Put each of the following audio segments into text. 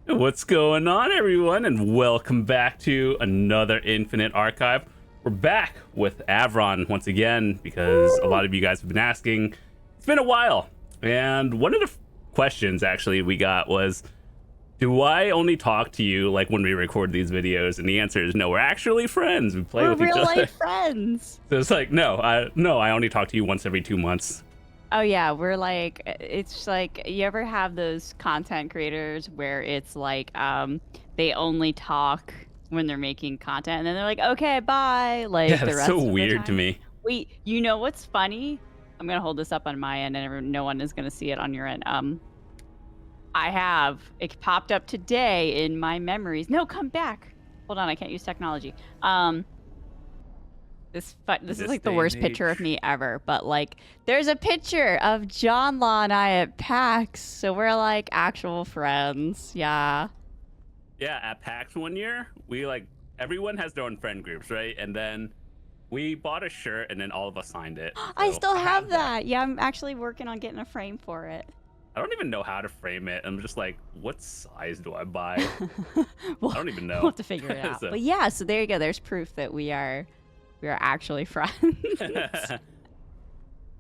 What's going on, everyone, and welcome back to another Infinite Archive. We're back with Avron once again because a lot of you guys have been asking. It's been a while, and one of the questions actually we got was, do I only talk to you like when we record these videos? And the answer is no. We're actually friends. We play with each other. We're real life friends. So it's like no, I only talk to you once every 2 months. Oh yeah, we're like, it's like, you ever have those content creators where it's like they only talk when they're making content and then they're like, okay, bye, like Yeah, the that's rest so of the weird to time. me. Wait, you know what's funny? I'm gonna hold this up on my end and no one is gonna see it on your end. It popped up today in my memories. No, come back. Hold on, I can't use technology. This is like the worst picture of me ever, but like there's a picture of Jonlaw and I at PAX, so we're like actual friends. Yeah. Yeah, at PAX one year, we like everyone has their own friend groups, right? And then we bought a shirt and then all of us signed it. I So still have that. Yeah, I'm actually working on getting a frame for it. I don't even know how to frame it. I'm just like, what size do I buy? Well, I don't even know. We'll have to figure it out. So- But yeah, so there you go. There's proof that we are actually friends.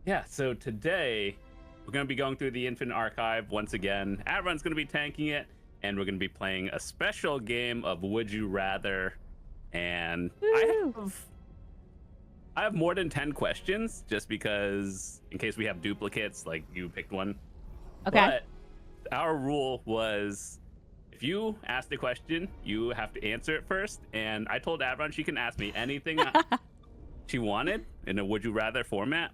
Yeah, so today we're going to be going through the Infinite Archive once again. Avron's going to be tanking it, and we're going to be playing a special game of Would You Rather. And I have more than 10 questions, just because in case we have duplicates, like you picked one. Okay. But our rule was, if you ask the question, you have to answer it first. And I told Avron she can ask me anything she wanted in a Would You Rather format.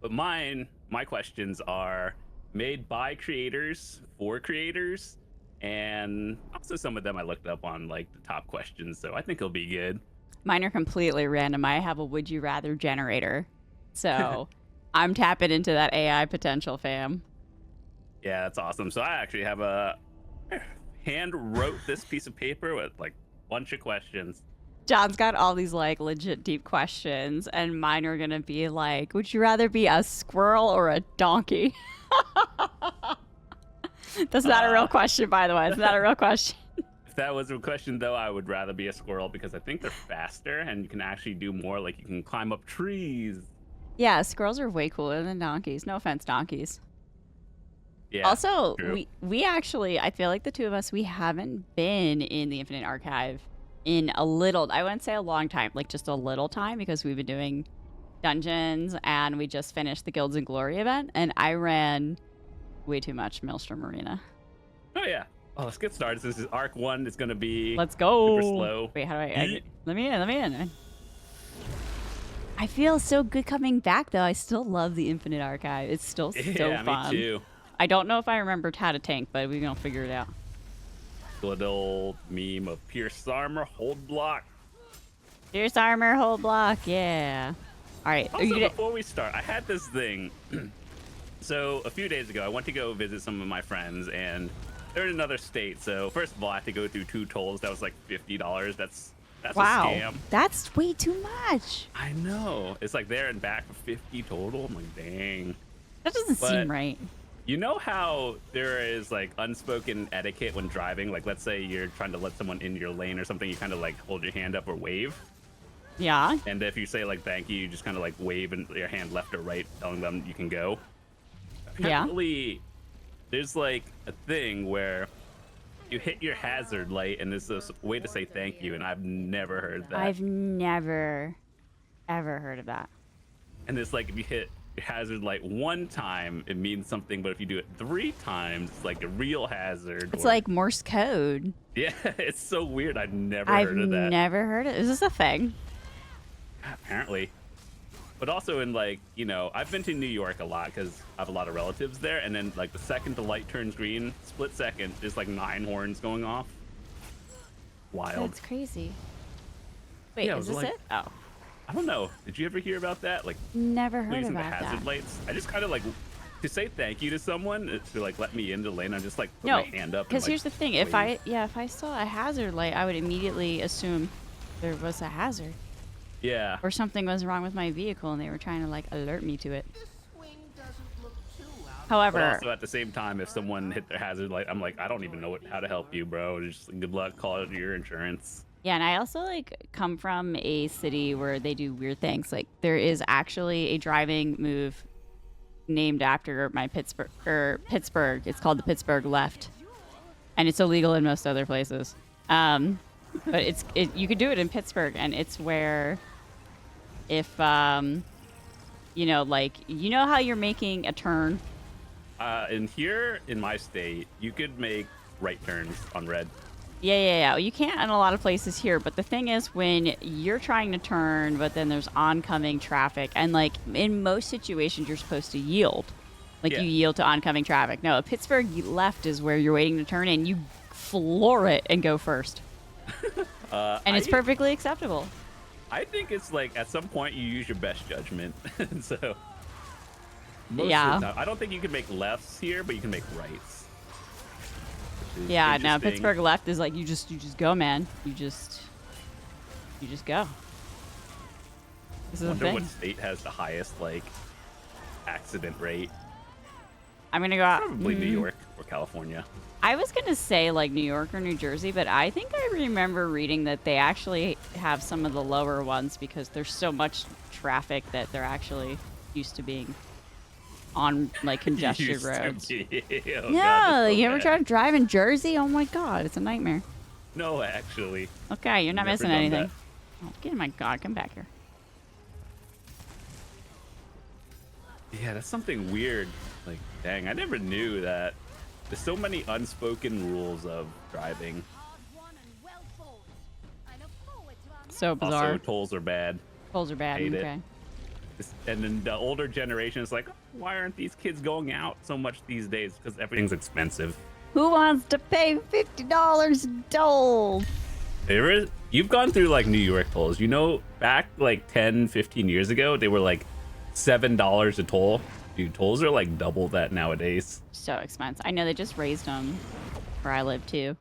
But my questions are made by creators, for creators, and also some of them I looked up on like the top questions. So I think it'll be good. Mine are completely random. I have a would you rather generator. So I'm tapping into that AI potential, fam. Yeah, that's awesome. So I actually have a hand wrote this piece of paper with like a bunch of questions. John's got all these like legit deep questions, and mine are gonna be like, would you rather be a squirrel or a donkey? That's not a real question, by the way. It's not a real question. If that was a question, though, I would rather be a squirrel because I think they're faster and you can actually do more. Like you can climb up trees. Yeah, squirrels are way cooler than donkeys. No offense, donkeys. Yeah. Also, true. we actually, I feel like the two of us, we haven't been in the Infinite Archive in a little, I wouldn't say a long time, like just a little time, because we've been doing dungeons and we just finished the Guilds and Glory event, and I ran way too much Maelstrom Arena. Oh yeah. Oh, let's get started. This is Arc 1. It's gonna be Let's go. super slow. Wait, how do let me in. I feel so good coming back though. I still love the Infinite Archive. It's still so Yeah, fun. me too. I don't know if I remembered how to tank, but we're gonna figure it out. Good old meme of Pierce armor, hold block. Pierce armor, hold block, yeah. All right. Also, before we start, I had this thing. So a few days ago, I went to go visit some of my friends, and they're in another state. So first of all, I had to go through 2 tolls. That was like $50. That's wow, a scam. that's way too much. I know. It's like there and back for 50 total. I'm like, dang. That doesn't seem right. You know how there is like unspoken etiquette when driving? Like, let's say you're trying to let someone in your lane or something, you kind of like hold your hand up or wave. Yeah. And if you say like thank you, you just kind of like wave and your hand left or right, telling them you can go. Apparently, there's like a thing where you hit your hazard light and there's a way to say thank you, and I've never heard that. I've never, ever heard of that. And it's like if you hit your hazard light 1 time, it means something, but if you do it 3 times, it's like a real hazard. It's like Morse code. Yeah, it's so weird. I've never heard of that. I've never heard it. Is this a thing? Apparently. But also in like, you know, I've been to New York a lot because I have a lot of relatives there, and then like the second the light turns green, split second, there's like 9 horns going off. Wild. That's crazy. Wait, Yeah, is this like, it? Oh. I don't know. Did you ever hear about that? Like Never heard using the about hazard that. lights? I just kind of like to say thank you to someone to like let me into the lane. I'm just like put No, my hand up. because and, like, here's the thing: if I saw a hazard light, I would immediately assume there was a hazard yeah, or something was wrong with my vehicle, and they were trying to like alert me to it. This swing doesn't look too out But However, also at the same time, if someone hit their hazard light, I'm like, I don't even know how to help you, bro. Just good luck. Call your insurance. yeah, and I also like come from a city where they do weird things. Like there is actually a driving move named after my Pittsburgh. It's called the Pittsburgh left, and it's illegal in most other places. But you could do it in Pittsburgh, and it's where if like how you're making a turn. And here in my state, you could make right turns on red. Yeah. You can't in a lot of places here, but the thing is when you're trying to turn, but then there's oncoming traffic, and like in most situations, you're supposed to yield. Like you yield to oncoming traffic. No, a Pittsburgh left is where you're waiting to turn, and you floor it and go first. And it's perfectly acceptable. I think it's like at some point you use your best judgment. So most yeah. of the time, I don't think you can make lefts here, but you can make rights. Yeah, no, Pittsburgh left is like you just go, man. You just go. This is I wonder what state has the highest like accident rate. I'm gonna go out. Probably New York or California. I was gonna say like New York or New Jersey, but I think I remember reading that they actually have some of the lower ones because there's so much traffic that they're actually used to being on like congested roads. God, You ever try to drive in Jersey? Oh my god, it's a nightmare. No, actually. Okay, you're not Never missing done anything. that. Oh, get in my god, come back here. Yeah, that's something weird. Like, dang, I never knew that. There's so many unspoken rules of driving. So bizarre. Also, tolls are bad. Tolls are bad. Hate it. Okay. And then the older generation is like, why aren't these kids going out so much these days? Because everything's expensive. Who wants to pay $50 toll? You've gone through like New York tolls. You know, back like 10, 15 years ago, they were like $7 a toll. Dude, tolls are like double that nowadays. So expensive. I know they just raised them where I live too.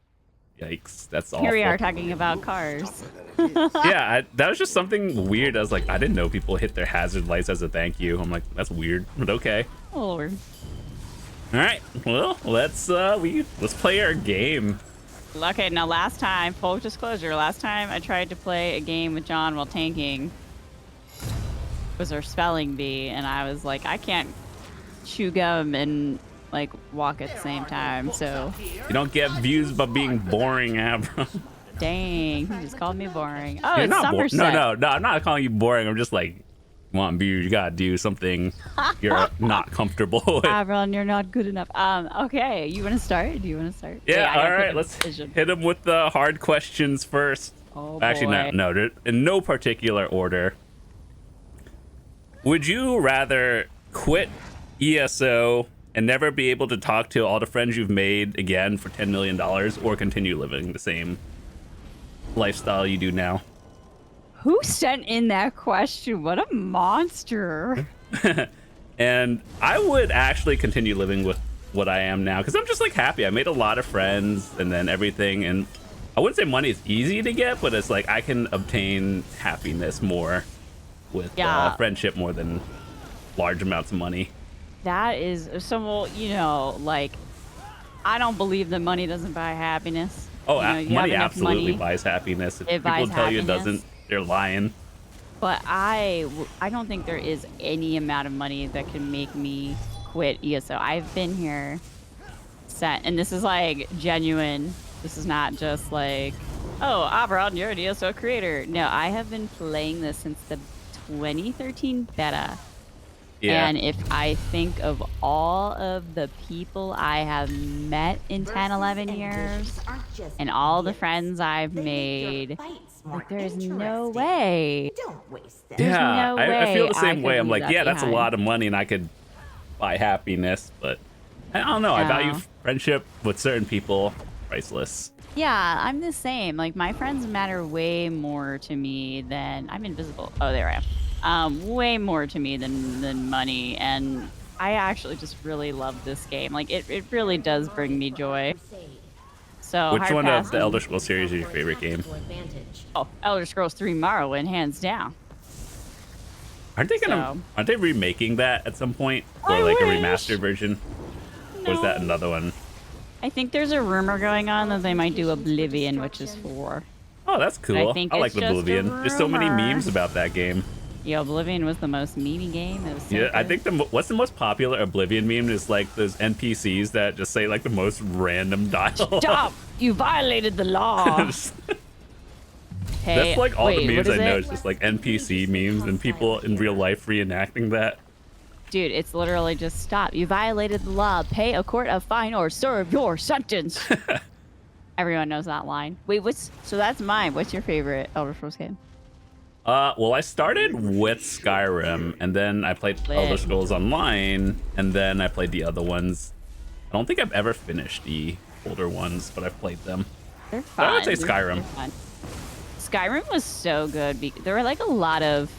Yikes, that's awful. Here we are talking about cars. Yeah, that was just something weird. I was like, I didn't know people hit their hazard lights as a thank you. I'm like, that's weird, but okay. Oh Lord. All right, well, let's play our game. Okay, now last time, full disclosure, last time I tried to play a game with John while tanking was our spelling bee, and I was like, I can't chew gum and like walk at the same time, so You don't get views by being boring, Avron. dang, he just called me boring. Oh, You're it's not Somerset. No, I'm not calling you boring. I'm just like, you want views, you gotta do something you're not comfortable with. Avron, you're not good enough. Okay, you want to start? Do you want to start? Yeah, I gotta all pick right, a let's decision. hit them with the hard questions first. Oh, Actually, boy. no, they're in no particular order. Would you rather quit ESO and never be able to talk to all the friends you've made again for $10 million, or continue living the same lifestyle you do now? Who sent in that question? What a monster. And I would actually continue living with what I am now, because I'm just like happy. I made a lot of friends and then everything, and I wouldn't say money is easy to get, but it's like I can obtain happiness more with friendship more than large amounts of money. That is so, well, you know, like, I don't believe that money doesn't buy happiness. Oh, You know, you money have enough absolutely money, buys happiness. If it people buys tell you it happiness. doesn't, they're lying. But I don't think there is any amount of money that can make me quit ESO. I've been here and this is like genuine. This is not just like, oh, Avron, you're an ESO creator. No, I have been playing this since the 2013 beta. Yeah. And if I think of all of the people I have met in 10, 11 years, and all the friends I've made, like, there's no way. There's no way I feel the same could way. I'm leave like, that yeah, that's a behind. lot of money and I could buy happiness, but I don't know. I value friendship with certain people, priceless. Yeah, I'm the same. Like, my friends matter way more to me than... I'm invisible. Oh, there I am. Way more to me than money, and I actually just really love this game. Like, it really does bring me joy. So Which hard one pass of the and- Elder Scrolls series is your favorite game? Oh, Elder Scrolls 3 Morrowind, hands down. Aren't they remaking that at some point, or I like a wish. remastered version? Or is that No. another one? I think there's a rumor going on that they might do Oblivion, which is 4. Oh, that's cool. think I like it's just a Oblivion. There's so many rumor. memes about that game. Yeah, Oblivion was the most memey game. It was so Yeah, I good. think what's the most popular Oblivion meme is like those NPCs that just say like the most random dialogue. Stop! You violated the law. Hey, That's like all the wait, memes what I is know. it? It's just like NPC memes and people in real life reenacting that. Dude, it's literally just stop. You violated the law. Pay a court a fine or serve your sentence. Everyone knows that line. Wait, so that's mine. What's your favorite Elder Scrolls game? Well, I started with Skyrim, and then I played Lit. Elder Scrolls Online, and then I played the other ones. I don't think I've ever finished the older ones, but I've played them. They're I fun. would say Skyrim. They're fun. Skyrim was so good. There were like a lot of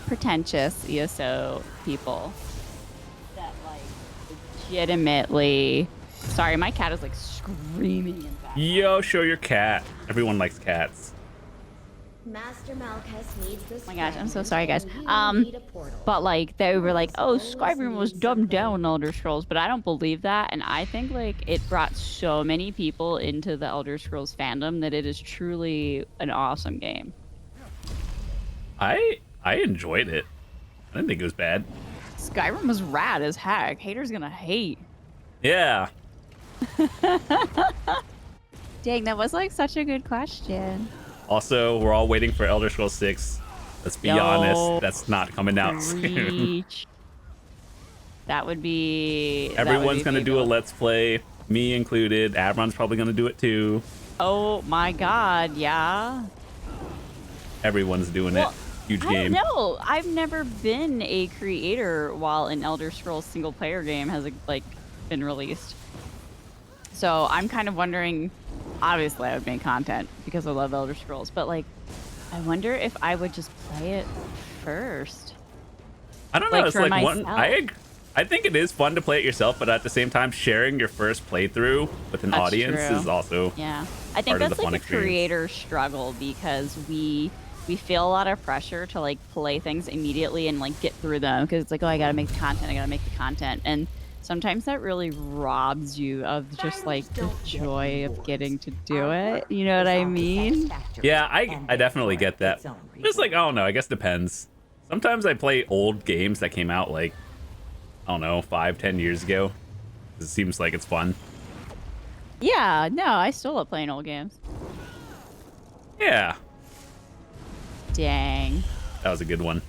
pretentious ESO people that like legitimately. Sorry, my cat is like screaming in back. Yo, show your cat. Everyone likes cats. Master Malchus needs this. Oh my gosh, I'm so sorry, guys. Need a portal. But like they were like, oh, Skyrim was dumbed down in Elder Scrolls, but I don't believe that, and I think like it brought so many people into the Elder Scrolls fandom that it is truly an awesome game. I enjoyed it. I didn't think it was bad. Skyrim was rad as heck. Haters gonna hate. Yeah. Dang, that was like such a good question. Also, we're all waiting for Elder Scrolls 6. Let's be Yo, honest, that's not coming out soon. Reach. That would be. Everyone's gonna do a fatal. Let's Play, me included. Avron's probably gonna do it too. Oh my god, yeah. Everyone's doing Well, it. Huge I game. don't know. I've never been a creator while an Elder Scrolls single player game has like been released. So I'm kind of wondering. Obviously, I would make content because I love Elder Scrolls, but like, I wonder if I would just play it first. I don't know. like, It's for like one. myself. I think it is fun to play it yourself, but at the same time, sharing your first playthrough with an That's audience true. is also. Yeah, I think part of that's the fun like a experience. creator struggle because we feel a lot of pressure to like play things immediately and like get through them because it's like, oh, I gotta make the content, I gotta make the content, and sometimes that really robs you of just like the joy of getting to do it. You know what I mean? Yeah, I definitely get that. Just like, I don't know. I guess depends. Sometimes I play old games that came out like, I don't know, 5-10 years ago. It seems like it's fun. Yeah, no, I still love playing old games. Yeah, Dang. that was a good one.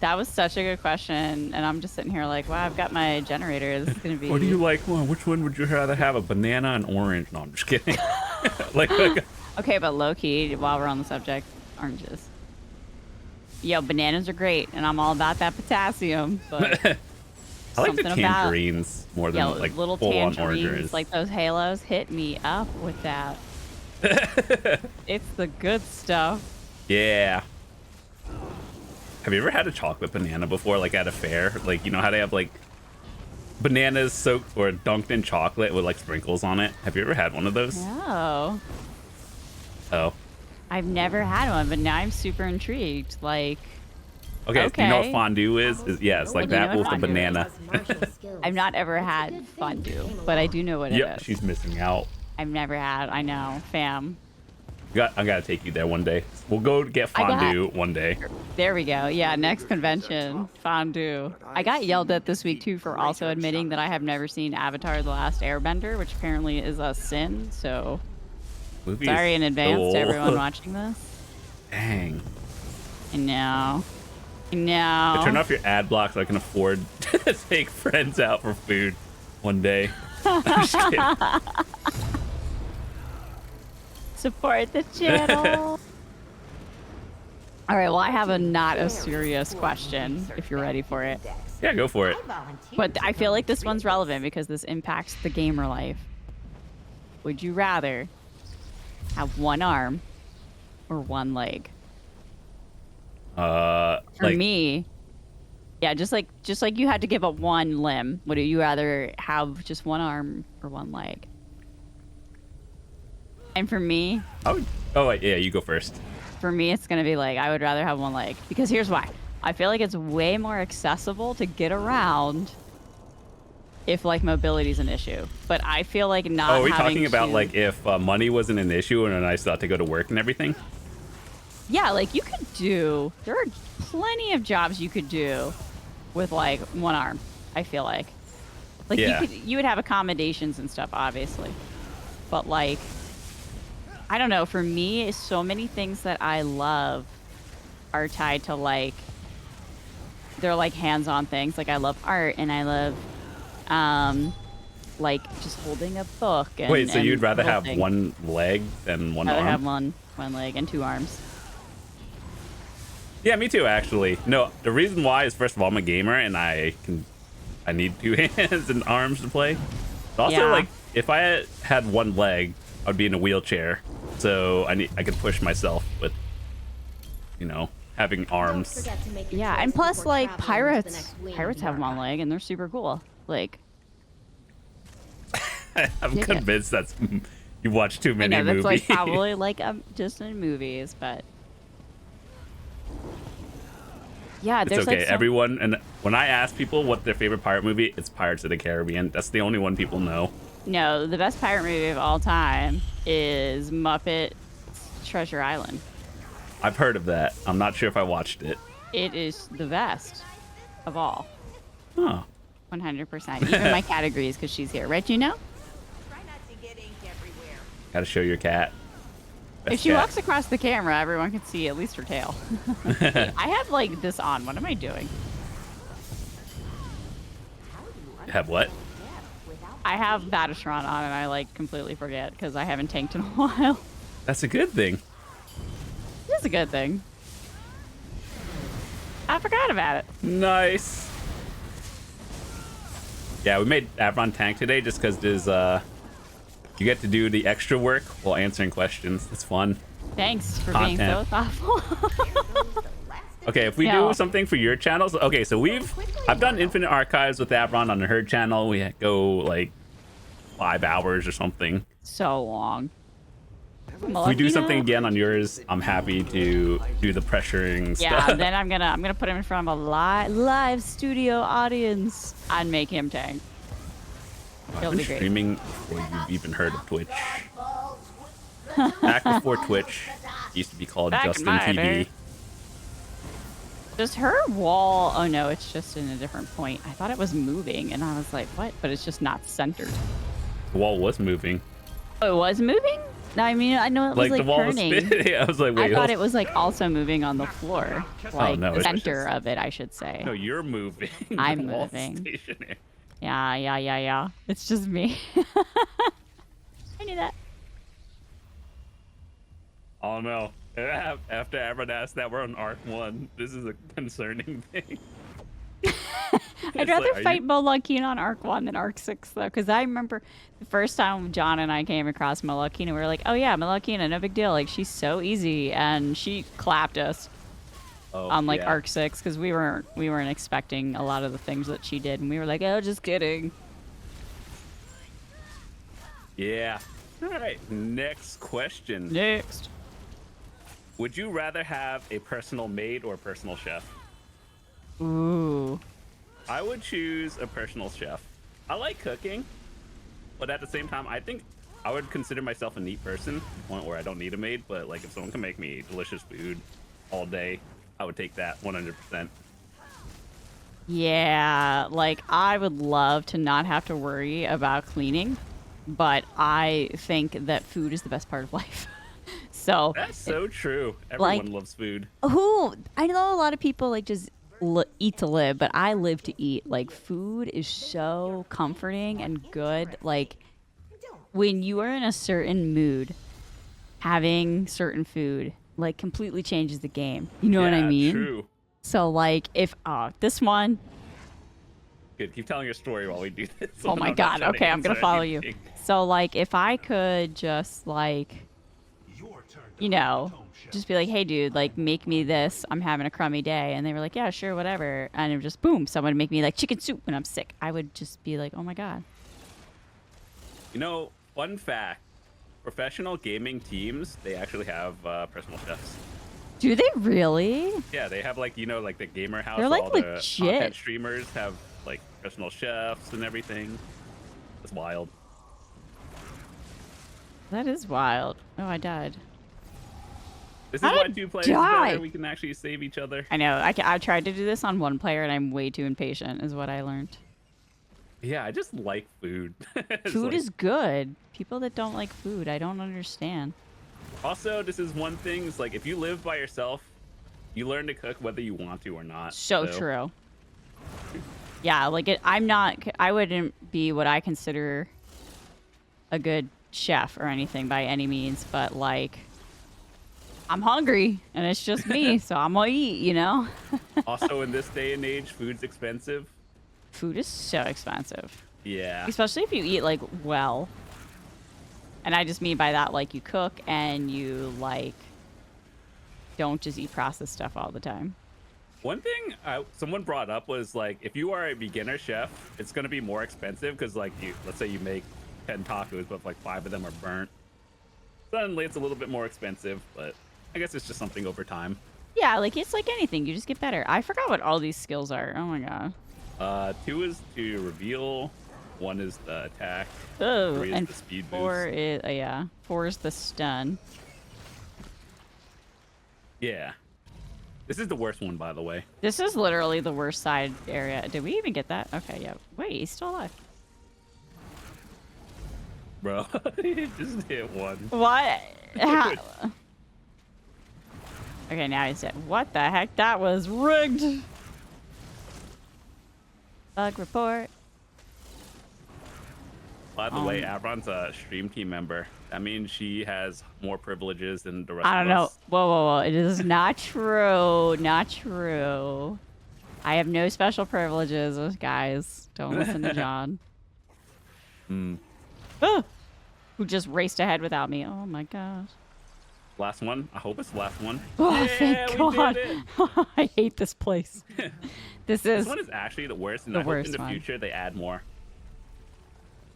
That was such a good question, and I'm just sitting here like, wow, I've got my generator. This is gonna be. What do you like? Well, which one would you rather have, a banana and orange? No, I'm just kidding. like Okay, but low key, while we're on the subject, oranges. Yo, bananas are great, and I'm all about that potassium. But I like the something about- tangerines more than yo, like little full-on tangerines, oranges. like those halos, hit me up with that. It's the good stuff. Yeah. Have you ever had a chocolate banana before, like at a fair? Like, you know how they have like bananas soaked or dunked in chocolate with like sprinkles on it? Have you ever had one of those? No, Oh. I've never had one, but now I'm super intrigued. Like, Okay. Do you know what Okay. fondue is? Yeah, it's like do you that know with what a fondue is? banana. I've not ever had fondue, but I do know what it Yep, is. she's missing out. I've never had. I know, fam. I gotta take you there one day. We'll go get I got- fondue one day. There we go. Yeah, next convention, fondue. I got yelled at this week too for also admitting that I have never seen Avatar: The Last Airbender, which apparently is a sin. So Movie sorry is in advance so to everyone old. watching this. Dang. I know. I I know. turn off your ad block so I can afford to take friends out for food one day. I'm just kidding. Support the channel. All right. Well, I have a not a serious question. If you're ready for it. Yeah, go for it. But I feel like this one's relevant because this impacts the gamer life. Would you rather have one arm or one leg? For Like, me, yeah, just like you had to give up one limb. Would you rather have just one arm or one leg? And for me, oh wait, yeah, you go first. it's gonna be like I would rather have one leg because here's why. I feel like it's way more accessible to get around if like mobility is an issue. But I feel like not. Oh, are we having talking about to... like if money wasn't an issue and I still had to go to work and everything? Yeah, like you could do. There are plenty of jobs you could do with like one arm. I feel like Yeah. you would have accommodations and stuff, obviously. But like, I don't know. For me, so many things that I love are tied to like they're like hands-on things. Like I love art and I love like just holding a book. And, Wait, so and you'd rather little have things. one leg than one I'd rather arm? have one leg and 2 arms. Yeah, me too, actually. No, the reason why is first of all I'm a gamer and I need 2 hands and arms to play. But also, Yeah. like if I had one leg, I would be in a wheelchair, so I could push myself with, you know, having arms. Don't forget to make your Yeah, and choice plus before like traveling into the pirates, next wing of pirates the have one archive. leg and they're super cool. Like I'm Dig it. convinced that's you watch too I many know that's movies. like probably like just in movies, but yeah, It's there's okay. like some... Everyone, and when I ask people what their favorite pirate movie, it's Pirates of the Caribbean. That's the only one people know. No, the best pirate movie of all time is Muppet Treasure Island. I've heard of that. I'm not sure if I watched it. It is the best of all. Huh. 100%. Even my cat agrees because she's here. Right, Juno? Try not to get ink everywhere. Gotta show your cat. If Best she cat. walks across the camera, everyone can see at least her tail. I have like this on. What am I doing? Have what? I have Batatron on and I like completely forget because I haven't tanked in a while. That's a good thing. It's a good thing. I forgot about it. Nice. Yeah, we made Avron tank today just because there's you get to do the extra work while answering questions. It's fun. Thanks for being so Content. thoughtful. Okay, if we No. do something for your channels, okay, so I've done Infinite Archives with Avron on her channel. We go like 5 hours or something. So long. If we do something again on yours, I'm happy to do the pressuring Yeah, stuff. then I'm gonna put him in front of a live studio audience and make him tank. I've It'll been be great. streaming before you've even heard of Twitch. Back before Twitch used to be called Back in Justin my TV. day. Does her wall... Oh, no, it's just in a different point. I thought it was moving, and I was like, what? But it's just not centered. The wall was moving. Oh, it was moving? No, I mean, I know it was like the wall turning. was spinning. I was like, wait. I thought it was like also moving on the floor. Like no, the it's center of it, I should say. No, you're moving. I'm The wall's moving. stationary. Yeah. It's just me. I knew that. Oh no. After Avron asked that, we're on Arc 1. This is a concerning thing. I'd rather fight Molokina on Arc 1 than Arc 6, though, because I remember the first time John and I came across Molokina, we were like, oh yeah, Molokina, no big deal. Like, she's so easy, and she clapped us on, like, Arc 6, because we weren't expecting a lot of the things that she did, and we were like, oh, just kidding. Yeah. All right. Next question. Next. Would you rather have a personal maid or a personal chef? Ooh. I would choose a personal chef. I like cooking, but at the same time, I think I would consider myself a neat person, to the point where I don't need a maid, but like if someone can make me delicious food all day, I would take that 100%. Yeah, like, I would love to not have to worry about cleaning, but I think that food is the best part of life. So That's so true. Everyone like- loves food. I know a lot of people like just eat to live, but I live to eat. Like, food is so comforting and good. Like, when you are in a certain mood, having certain food like completely changes the game. You know what I Yeah, mean? True. So like, if this one, Good. Keep telling your story while we do this. so oh I'm my not god, trying to okay, I'm gonna answer follow you. anything. So like, if I could just like, you know, just be like, hey dude, like make me this, I'm having a crummy day, and they were like, yeah, sure, whatever, and it was just boom, someone would make me like chicken soup when I'm sick. I would just be like, oh my god. You know, fun fact: professional gaming teams, they actually have personal chefs. Do they really? Yeah, they have like, you know, like the gamer house. They're, like, all the legit. content streamers have like professional chefs and everything. It's wild. That is wild. Oh, I died. This is How why did 2 players die? better. We can actually save each other. I know. I tried to do this on 1 player, and I'm way too impatient, is what I learned. Yeah, I just like food. It's Food like- is good. People that don't like food, I don't understand. Also, this is one thing. It's like if you live by yourself, you learn to cook whether you want to or not. So true. Yeah, like I wouldn't be what I consider a good chef or anything by any means, but like I'm hungry and it's just me, so I'm gonna eat, you know? Also, in this day and age, food's expensive. Food is so expensive. Yeah. Especially if you eat like well. And I just mean by that like you cook and you like don't just eat processed stuff all the time. One thing someone brought up was like, if you are a beginner chef, it's gonna be more expensive because like let's say you make 10 tacos, but like 5 of them are burnt. Suddenly, it's a little bit more expensive, but I guess it's just something over time. Yeah, like it's like anything. You just get better. I forgot what all these skills are. Oh my god. 2 is to reveal. 1 is the attack. Oh, 3 is and the speed 4 boost. is yeah. 4 is the stun. Yeah. This is the worst one, by the way. This is literally the worst side area. Did we even get that? Okay, yeah. Wait, he's still alive. Bro, he just hit 1. What? How? Okay, now he's dead. What the heck? That was rigged. Bug report. By the way, Avron's a stream team member. That means she has more privileges than the rest I of don't know. us. Whoa, whoa, whoa. It is not true. Not true. I have no special privileges, guys. Don't listen to John. Ah! Who just raced ahead without me. Oh my gosh. Last one. I hope it's the last one. Oh, Yeah, thank we God. did it. I hate this place. This This is... one is actually the worst, and the I hope worst in the one. future they add more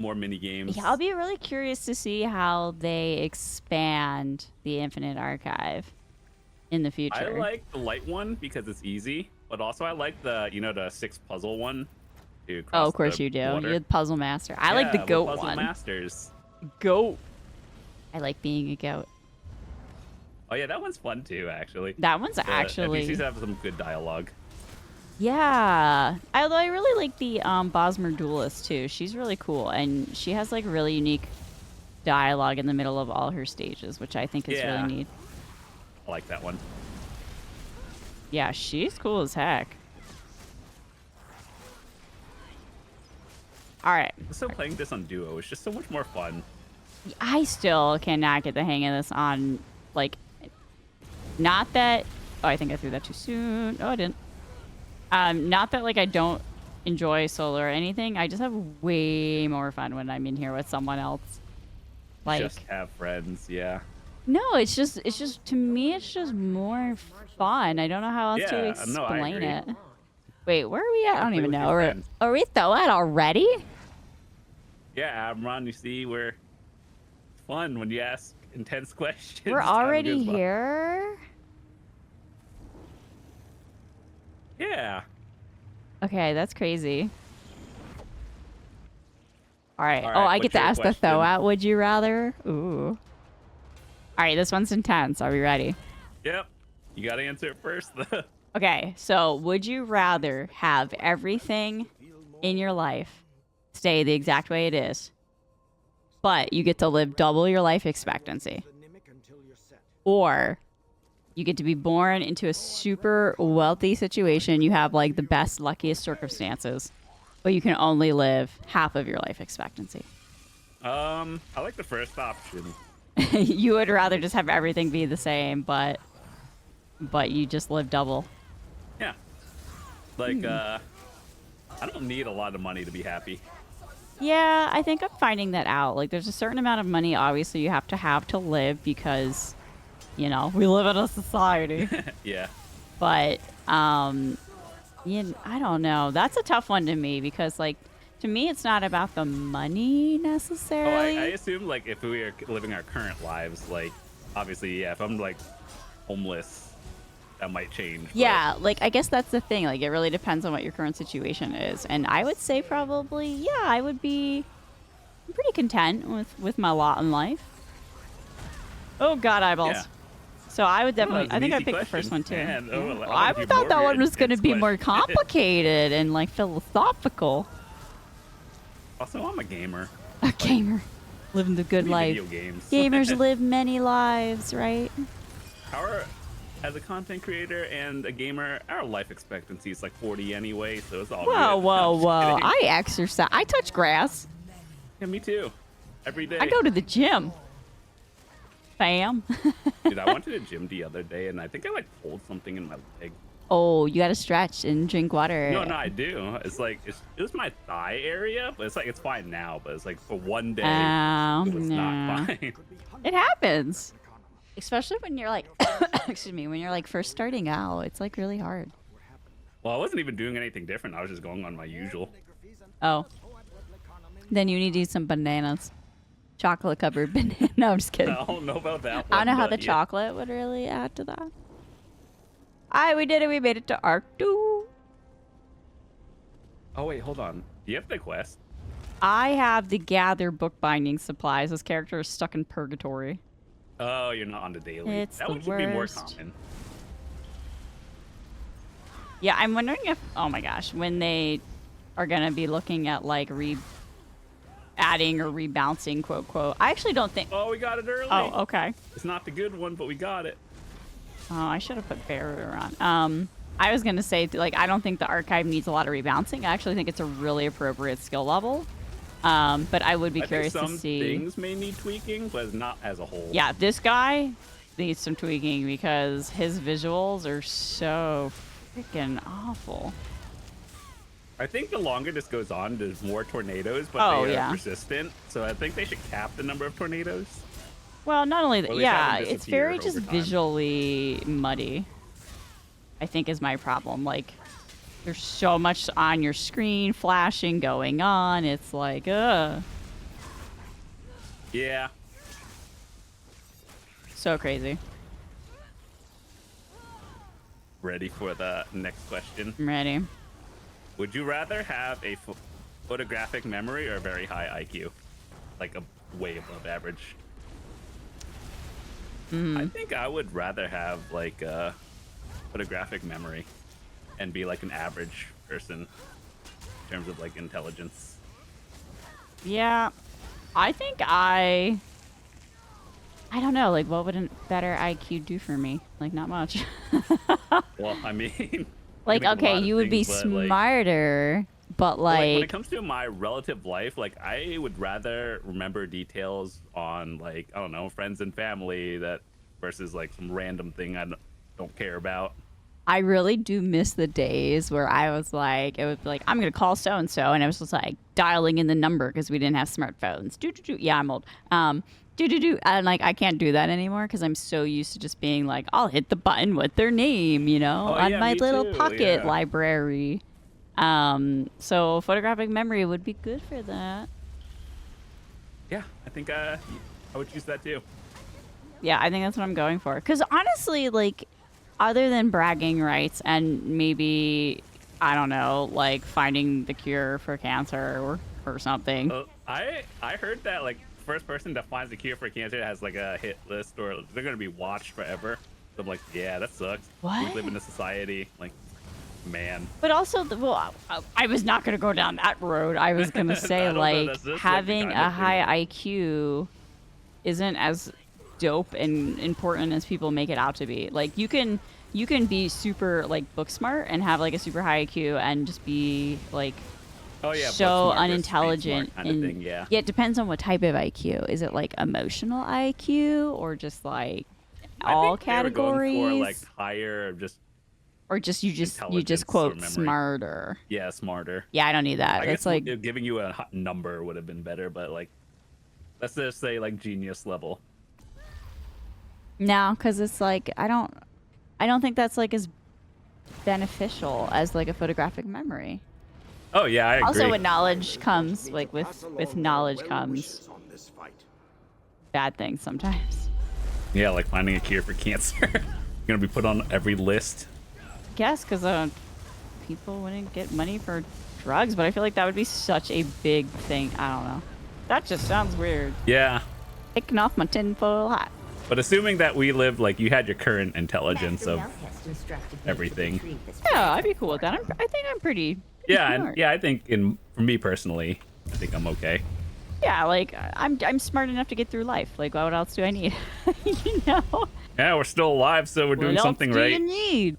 mini games. Yeah, I'll be really curious to see how they expand the Infinite Archive in the future. I like the light one because it's easy, but also I like the the 6 puzzle one. To cross Oh, of course the you do. water. You're the puzzle master. I like the Yeah, we're goat puzzle one. masters. Goat. I like being a goat. Oh yeah, that one's fun too. Actually, That one's the actually... NPCs have some good dialogue. Yeah. Although I really like the Bosmer duelist too. She's really cool, and she has like really unique dialogue in the middle of all her stages, which I think is Yeah. really neat. I like that one. Yeah, she's cool as heck. All right. So playing this on duo is just so much more fun. I still cannot get the hang of this on, like, not that... Oh, I think I threw that too soon. Oh, I didn't. Not that, like, I don't enjoy solo or anything. I just have way more fun when I'm in here with someone else. Like, Just have friends, yeah. no, it's just, to me, it's just more fun. I don't know how else to Yeah, explain no, I agree. it. Wait, where are we at? I don't play even with know. your Are, friends. are we throwing already? Yeah, Avron, you see, we're fun when you ask intense questions. We're It's kinda already good fun. here? Yeah. Okay, that's crazy. All right. All Oh, right, I get what's to your ask the question? throw out. Would you rather? Ooh. All right, this one's intense. Are we ready? Yep. You gotta answer it first, though. Okay, so would you rather have everything in your life stay the exact way it is, but you get to live double your life expectancy? Or you get to be born into a super wealthy situation. You have like the best, luckiest circumstances, but you can only live half of your life expectancy. I like the first option. You would rather just have everything be the same, but you just live double. Yeah. Like, I don't need a lot of money to be happy. Yeah, I think I'm finding that out. Like, there's a certain amount of money, obviously, you have to live because, we live in a society. Yeah. But, I don't know. That's a tough one to me because, like, to me, it's not about the money Oh, necessarily. I assume, like, if we are living our current lives, like, obviously, yeah, if I'm, like, homeless that might change. but- Yeah, like I guess that's the thing. Like it really depends on what your current situation is. And I would say probably, yeah, I would be pretty content with my lot in life. Oh God, eyeballs. Yeah. So I would Oh, definitely. that's I an think I'd easy pick the question. first one too. Man, oh, Yeah. I Well, I wanna do thought that more one was going to intense be more questions. complicated and like philosophical. Also, I'm a gamer. A gamer, living the good Play life. Video games. Gamers live many lives, right? As a content creator and a gamer, our life expectancy is like 40 anyway, so it's all Whoa, good. whoa, I'm just whoa! kidding. I exercise. I touch grass. Yeah, me too. Every day. I go to the gym. Fam. Dude, I went to the gym the other day, and I think I like pulled something in my leg. Oh, you gotta stretch and drink water. No, I do. It's like it was my thigh area, but it's like it's fine now. But it's like for one day, it was not fine. It happens. Especially when you're like, excuse me, when you're like first starting out. It's like really hard. Well, I wasn't even doing anything different. I was just going on my usual. Oh. Then you need to eat some bananas. Chocolate covered banana. No, I'm just kidding. I don't know about that one. I don't know how but the yeah. chocolate would really add to that. Alright, we did it. We made it to Arc 2. Oh wait, hold on. Do you have the quest? I have the gather bookbinding supplies. This character is stuck in purgatory. Oh, you're not on the daily. It's that the one should be more worst. common. Yeah, I'm wondering if, oh my gosh, when they are going to be looking at like adding or rebouncing, quote, quote. I actually don't think. Oh, we got it early. Oh, okay. It's not the good one, but we got it. Oh, I should have put barrier on. I was going to say, like, I don't think the archive needs a lot of rebouncing. I actually think it's a really appropriate skill level. But I would be curious I think to some see. things may need tweaking, but not as a whole. Yeah, this guy needs some tweaking because his visuals are so freaking awful. I think the longer this goes on, there's more tornadoes, but Oh, they are yeah. persistent. So I think they should cap the number of tornadoes. Well, not only Or that, at least yeah, have them it's very disappear just over time. visually muddy, I think is my problem. Like, there's so much on your screen flashing going on. It's like, ugh. Yeah. So crazy. Ready for the next question? I'm ready. Would you rather have a photographic memory or a very high IQ? Like a way above average? I think I would rather have like a photographic memory and be like an average person in terms of like intelligence. Yeah, I think I don't know, like, what would a better IQ do for me? Like, not much. Well, I mean, Like, I think a okay, lot of you would be things, but, like, smarter, but when it like, comes to my relative life, like I would rather remember details on like, I don't know, friends and family that versus like some random thing I don't care about. I really do miss the days where I was like, it would be like, I'm going to call so-and-so. And I was just like dialing in the number because we didn't have smartphones. Yeah, I'm old. And like, I can't do that anymore because I'm so used to just being like, I'll hit the button with their name, you know, Oh, on yeah, my me little too, pocket yeah. library. So photographic memory would be good for that. Yeah, I think I would choose that too. Yeah, I think that's what I'm going for. Because honestly, like, other than bragging rights and maybe, I don't know, like finding the cure for cancer or something. I heard that like first person that finds the cure for cancer has like a hit list or they're gonna be watched forever. So I'm like, yeah, that sucks. What? We live in a society like, man. But also, I was not going to go down that road. I was going to say, I don't know, like, that's just, like, the having kind a of thing high IQ isn't as dope and important as people make it out to be. Like, you can be super, like, book smart and have, like, a super high IQ and just be, like, Oh yeah, book so smart versus unintelligent. street smart kind of thing, yeah. Yeah, it depends on what type of IQ. Is it, like, emotional IQ or just, like, all I think they were categories? going for like higher, just or just you just intelligence or quote memory. smarter. yeah, smarter. Yeah, I don't need that. I It's guess like giving you a number would have been better, but like, let's just say like genius level. no, because it's like I don't think that's like as beneficial as like a photographic memory. Oh yeah, I agree. Also, with knowledge comes like with knowledge comes bad things sometimes. Yeah, like finding a cure for cancer. You're gonna be put on every list. Guess because people wouldn't get money for drugs, but I feel like that would be such a big thing. I don't know. That just sounds weird. Yeah. Taking off my tinfoil hat. But assuming that we lived like you had your current intelligence Master of Malchus instructed me to everything. retrieve this Yeah, I'd be cool with that. I think I'm pretty Yeah, and smart. yeah, I think for me personally, I think I'm okay. Yeah, like I'm smart enough to get through life. Like, what else do I need? You know? Yeah, we're still alive, so we're doing What something else do right. you need?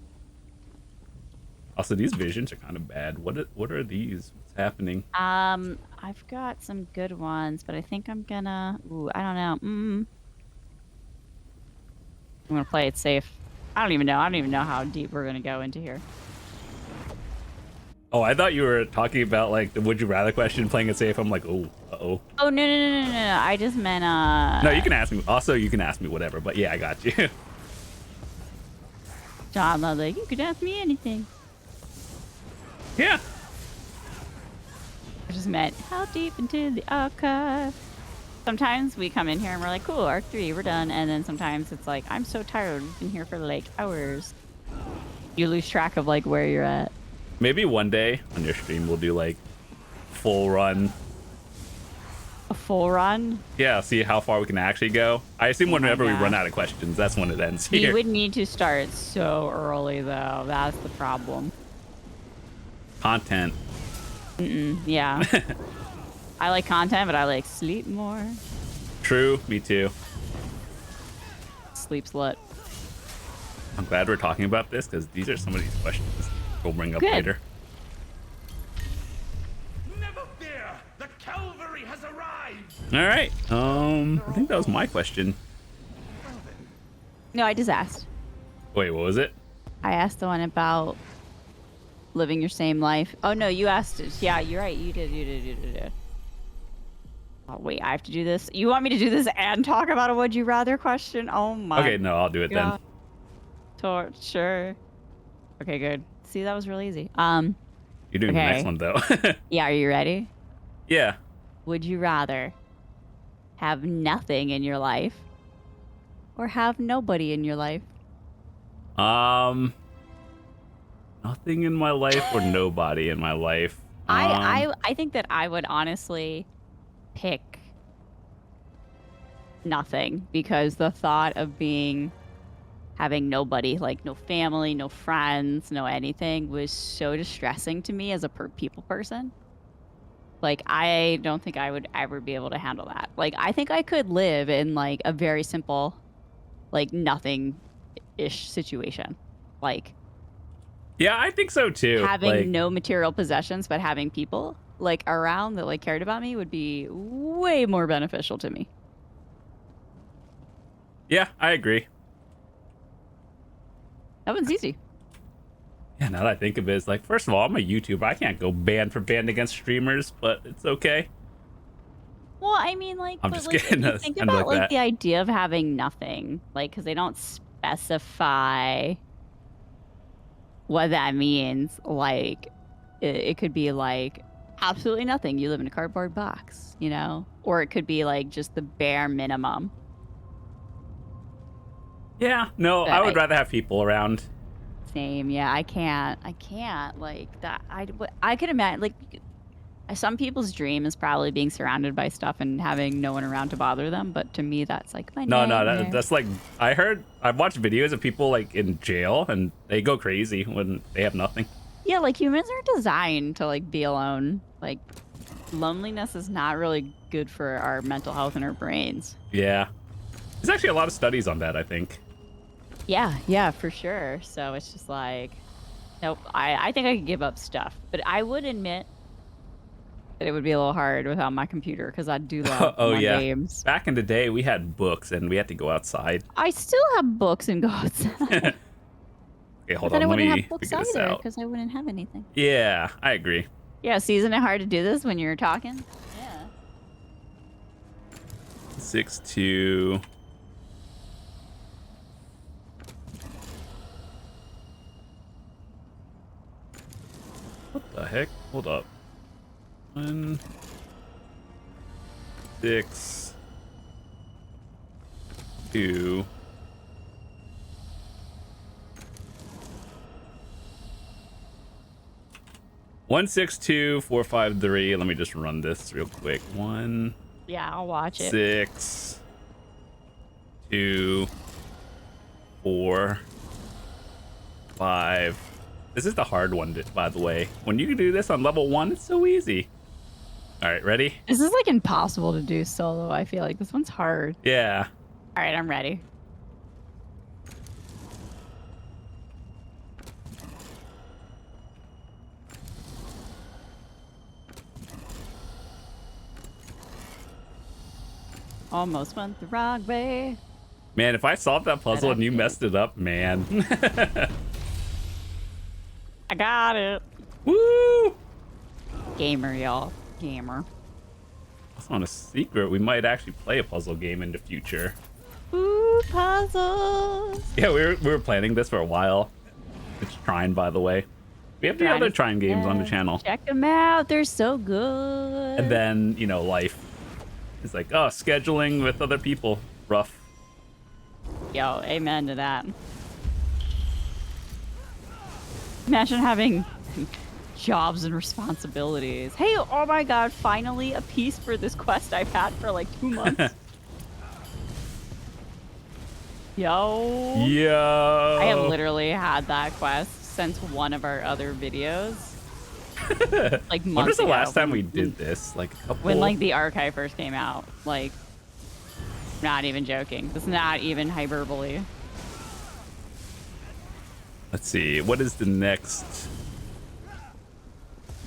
Also, these visions are kind of bad. What are these? What's happening? I've got some good ones, but I think I'm gonna. Ooh, I don't know. I'm gonna play it safe. I don't even know how deep we're gonna go into here. Oh, I thought you were talking about like the would you rather question, playing it safe. I'm like, oh, uh-oh. Oh no! I just meant No, you can ask me. Also, you can ask me whatever. But yeah, I got you. Jonlaw, like you could ask me anything. Yeah. I just meant how deep into the archive. Sometimes we come in here and we're like, cool, arc 3, we're done. And then sometimes it's like, I'm so tired. We've been here for like hours. You lose track of like where you're at. Maybe one day on your stream we'll do like full run. A full run? Yeah, see how far we can actually go. I assume whenever we God. run out of questions, that's when it ends We here. would need to start so early though. That's the problem. Content. Yeah. I like content, but I like sleep more. True, me too. Sleep slut. I'm glad we're talking about this because these are some of these questions we'll bring up Good. later. Never fear, the cavalry has arrived. All right. I think that was my question. No, I just asked. Wait, what was it? I asked the one about living your same life. Oh no, you asked it. Yeah, you're right. You did. Oh wait, I have to do this. You want me to do this and talk about a would you rather question? Oh my. Okay, no, I'll do it then. Sure. Okay, good. See, that was really easy. You're doing the next Okay. one though. Yeah, are you ready? Yeah. Would you rather have nothing in your life or have nobody in your life? Nothing in my life or nobody in my life. I think that I would honestly pick nothing because the thought of having nobody, like no family, no friends, no anything, was so distressing to me as a people person. Like, I don't think I would ever be able to handle that. Like, I think I could live in like a very simple, like nothing-ish situation. Like, Yeah, I think so too. having Like, no material possessions but having people like around that like cared about me would be way more beneficial to me. yeah, I agree. That one's easy. Yeah, now that I think of it, it's like, first of all, I'm a YouTuber. I can't go band for band against streamers, but it's okay. Well, I mean, like, I'm but, just like, kidding. if you That's think kind of about like like that. the idea of having nothing, like, because they don't specify what that means. Like, it could be like absolutely nothing. You live in a cardboard box, you know, or it could be like just the bare minimum. Yeah, no, But I would rather have people around. Same, yeah. I can't like that. I could imagine like some people's dream is probably being surrounded by stuff and having no one around to bother them. But to me, that's like my No, nightmare. that's like, I've watched videos of people like in jail and they go crazy when they have nothing. Yeah, like humans are designed to like be alone. Like loneliness is not really good for our mental health and our brains. Yeah. There's actually a lot of studies on that, I think. Yeah, for sure. So it's just like, nope. I think I could give up stuff, but I would admit that it would be a little hard without my computer because I do love Oh, my yeah. games. Back in the day, we had books and we had to go outside. I still have books and go outside. Okay, hold But then I on. Let wouldn't me have books figure this either out. because I wouldn't have anything. Yeah, I agree. Yeah, see, isn't it hard to do this when you're talking? Yeah. 6-2. What the heck? Hold up. 1, 6, 2, 162453. Let me just run this real quick. Yeah, I'll watch it. 6 2 4 5. This is the hard one, by the way. When you do this on level 1, it's so easy. All right, ready? This is like impossible to do solo. I feel like this one's hard. Yeah. All right, I'm ready. Almost went the wrong way. Man, if I solved that puzzle and you messed it up, man. I got it. Woo! Gamer, y'all. Gamer. On a secret, we might actually play a puzzle game in the future. Ooh, puzzles. Yeah, we were planning this for a while. It's Trine, by the way. We have the Trine other is Trine games on the good. channel. Check them out. They're so good. And then, you know, life. It's like, oh, scheduling with other people. Rough. Yo, amen to that. Imagine having jobs and responsibilities. Hey, oh my god, finally a piece for this quest I've had for like 2 months. Yo. Yo. I have literally had that quest since one of our other videos. Like months When was the ago, last time we when- did this? Like a couple... When like the archive first came out. Like, not even joking. It's not even hyperbole. Let's see. What is the next?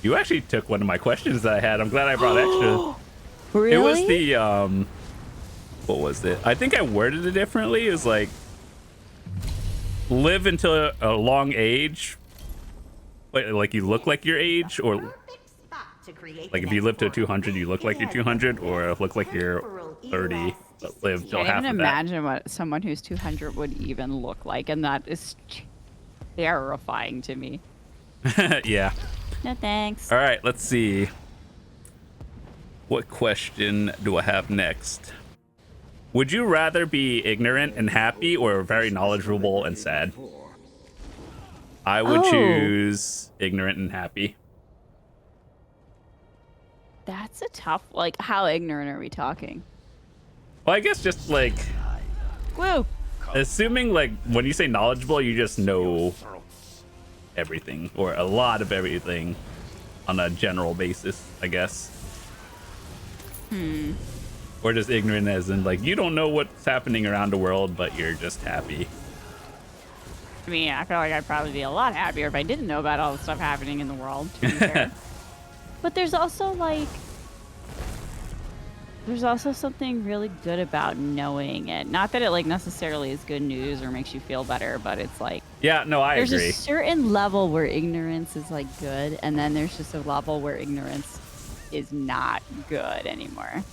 You actually took one of my questions that I had. I'm glad I brought extra. Really? It was the what was it? I think I worded it differently. It was like live until a long age. Wait, like you look like your age, or Perfect spot to create like the if you next live to portal. 200, you look like you're 200, or look like you're 30 but live till I half can't even of that. imagine what someone who's 200 would even look like, and that is terrifying to me. Yeah. No thanks. All right, let's see. What question do I have next? Would you rather be ignorant and happy or very knowledgeable and sad? I would Oh. choose ignorant and happy. That's a tough. Like, how ignorant are we talking? Well, I guess just like Woo! assuming like when you say knowledgeable, you just know everything or a lot of everything on a general basis, I guess. Or just ignorant as in like you don't know what's happening around the world, but you're just happy. I mean, I feel like I'd probably be a lot happier if I didn't know about all the stuff happening in the world, to be fair. But there's also like, there's also something really good about knowing it. Not that it like necessarily is good news or makes you feel better, but it's like Yeah, no, I there's agree. a certain level where ignorance is like good, and then there's just a level where ignorance is not good anymore.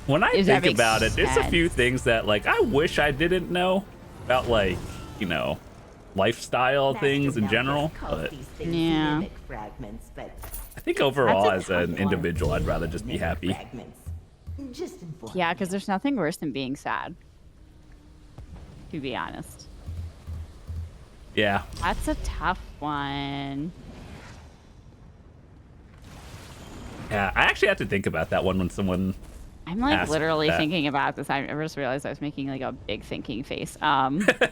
When I If that think makes about it, there's a sense. few things that like I wish I didn't know about, like, you know, lifestyle things in general. But Yeah. Fragments, but I think overall, That's as a an tough individual, I'd rather just be happy. fragments. Just Yeah, because there's nothing worse than being sad. To be honest. Yeah. That's a tough one. Yeah, I actually had to think about that one when someone I'm like asked literally that. thinking about this. I just realized I was making like a big thinking face. I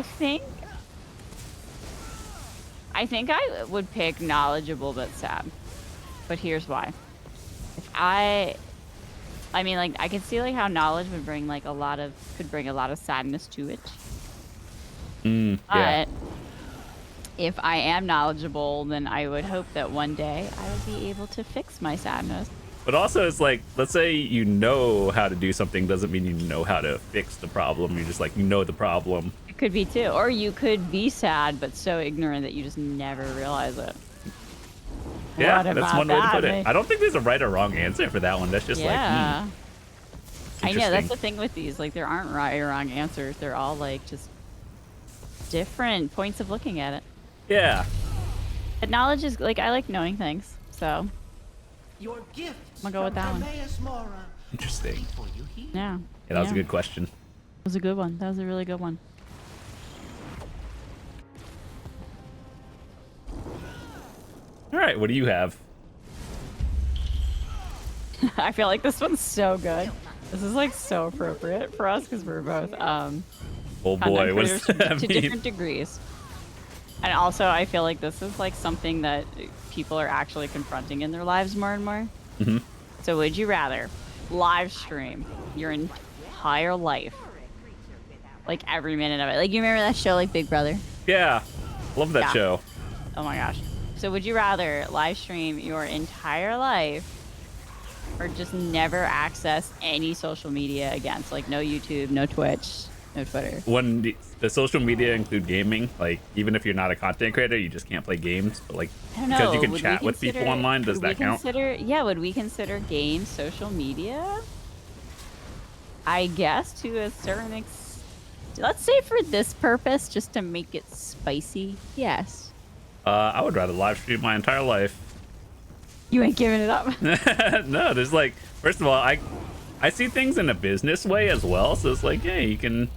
think I would pick knowledgeable but sad. But here's why. If I mean, like, I can see like how knowledge would bring like could bring a lot of sadness to it. yeah. But if I am knowledgeable, then I would hope that one day I would be able to fix my sadness. But also, it's like, let's say you know how to do something doesn't mean you know how to fix the problem. You're just like, you know the problem. It could be too. Or you could be sad, but so ignorant that you just never realize it. Yeah, What that's about one way to that, put it. mate? I don't think there's a right or wrong answer for that one. That's just Yeah. like, I know, that's interesting. the thing with these. Like, there aren't right or wrong answers. They're all, like, just different points of looking at it. yeah. But knowledge is, like, I like knowing things. So, Your gift. I'm gonna go with that one. Interesting. yeah. Yeah, that was a good question. That was a good one. That was a really good one. All right, what do you have? I feel like this one's so good. This is like so appropriate for us because we're both Oh boy, content what creators does that to mean? different degrees. And also, I feel like this is like something that people are actually confronting in their lives more and more. Mhm. So, would you rather live stream your entire life, like every minute of it? Like, you remember that show, like Big Brother? Yeah, love that Yeah. show. Oh my gosh. So, would you rather live stream your entire life or just never access any social media again? So, like, no YouTube, no Twitch, no Twitter. When the social media include gaming, like even if you're not a content creator, you just can't play games. But like I don't know. because you can would chat we with people consider- online, does would we that count? Yeah, would we consider games social media? I guess to a certain extent. Let's say for this purpose, just to make it spicy. Yes. I would rather live stream my entire life. You ain't giving it up. No, there's like, first of all, I see things in a business way as well. So it's like, yeah, you can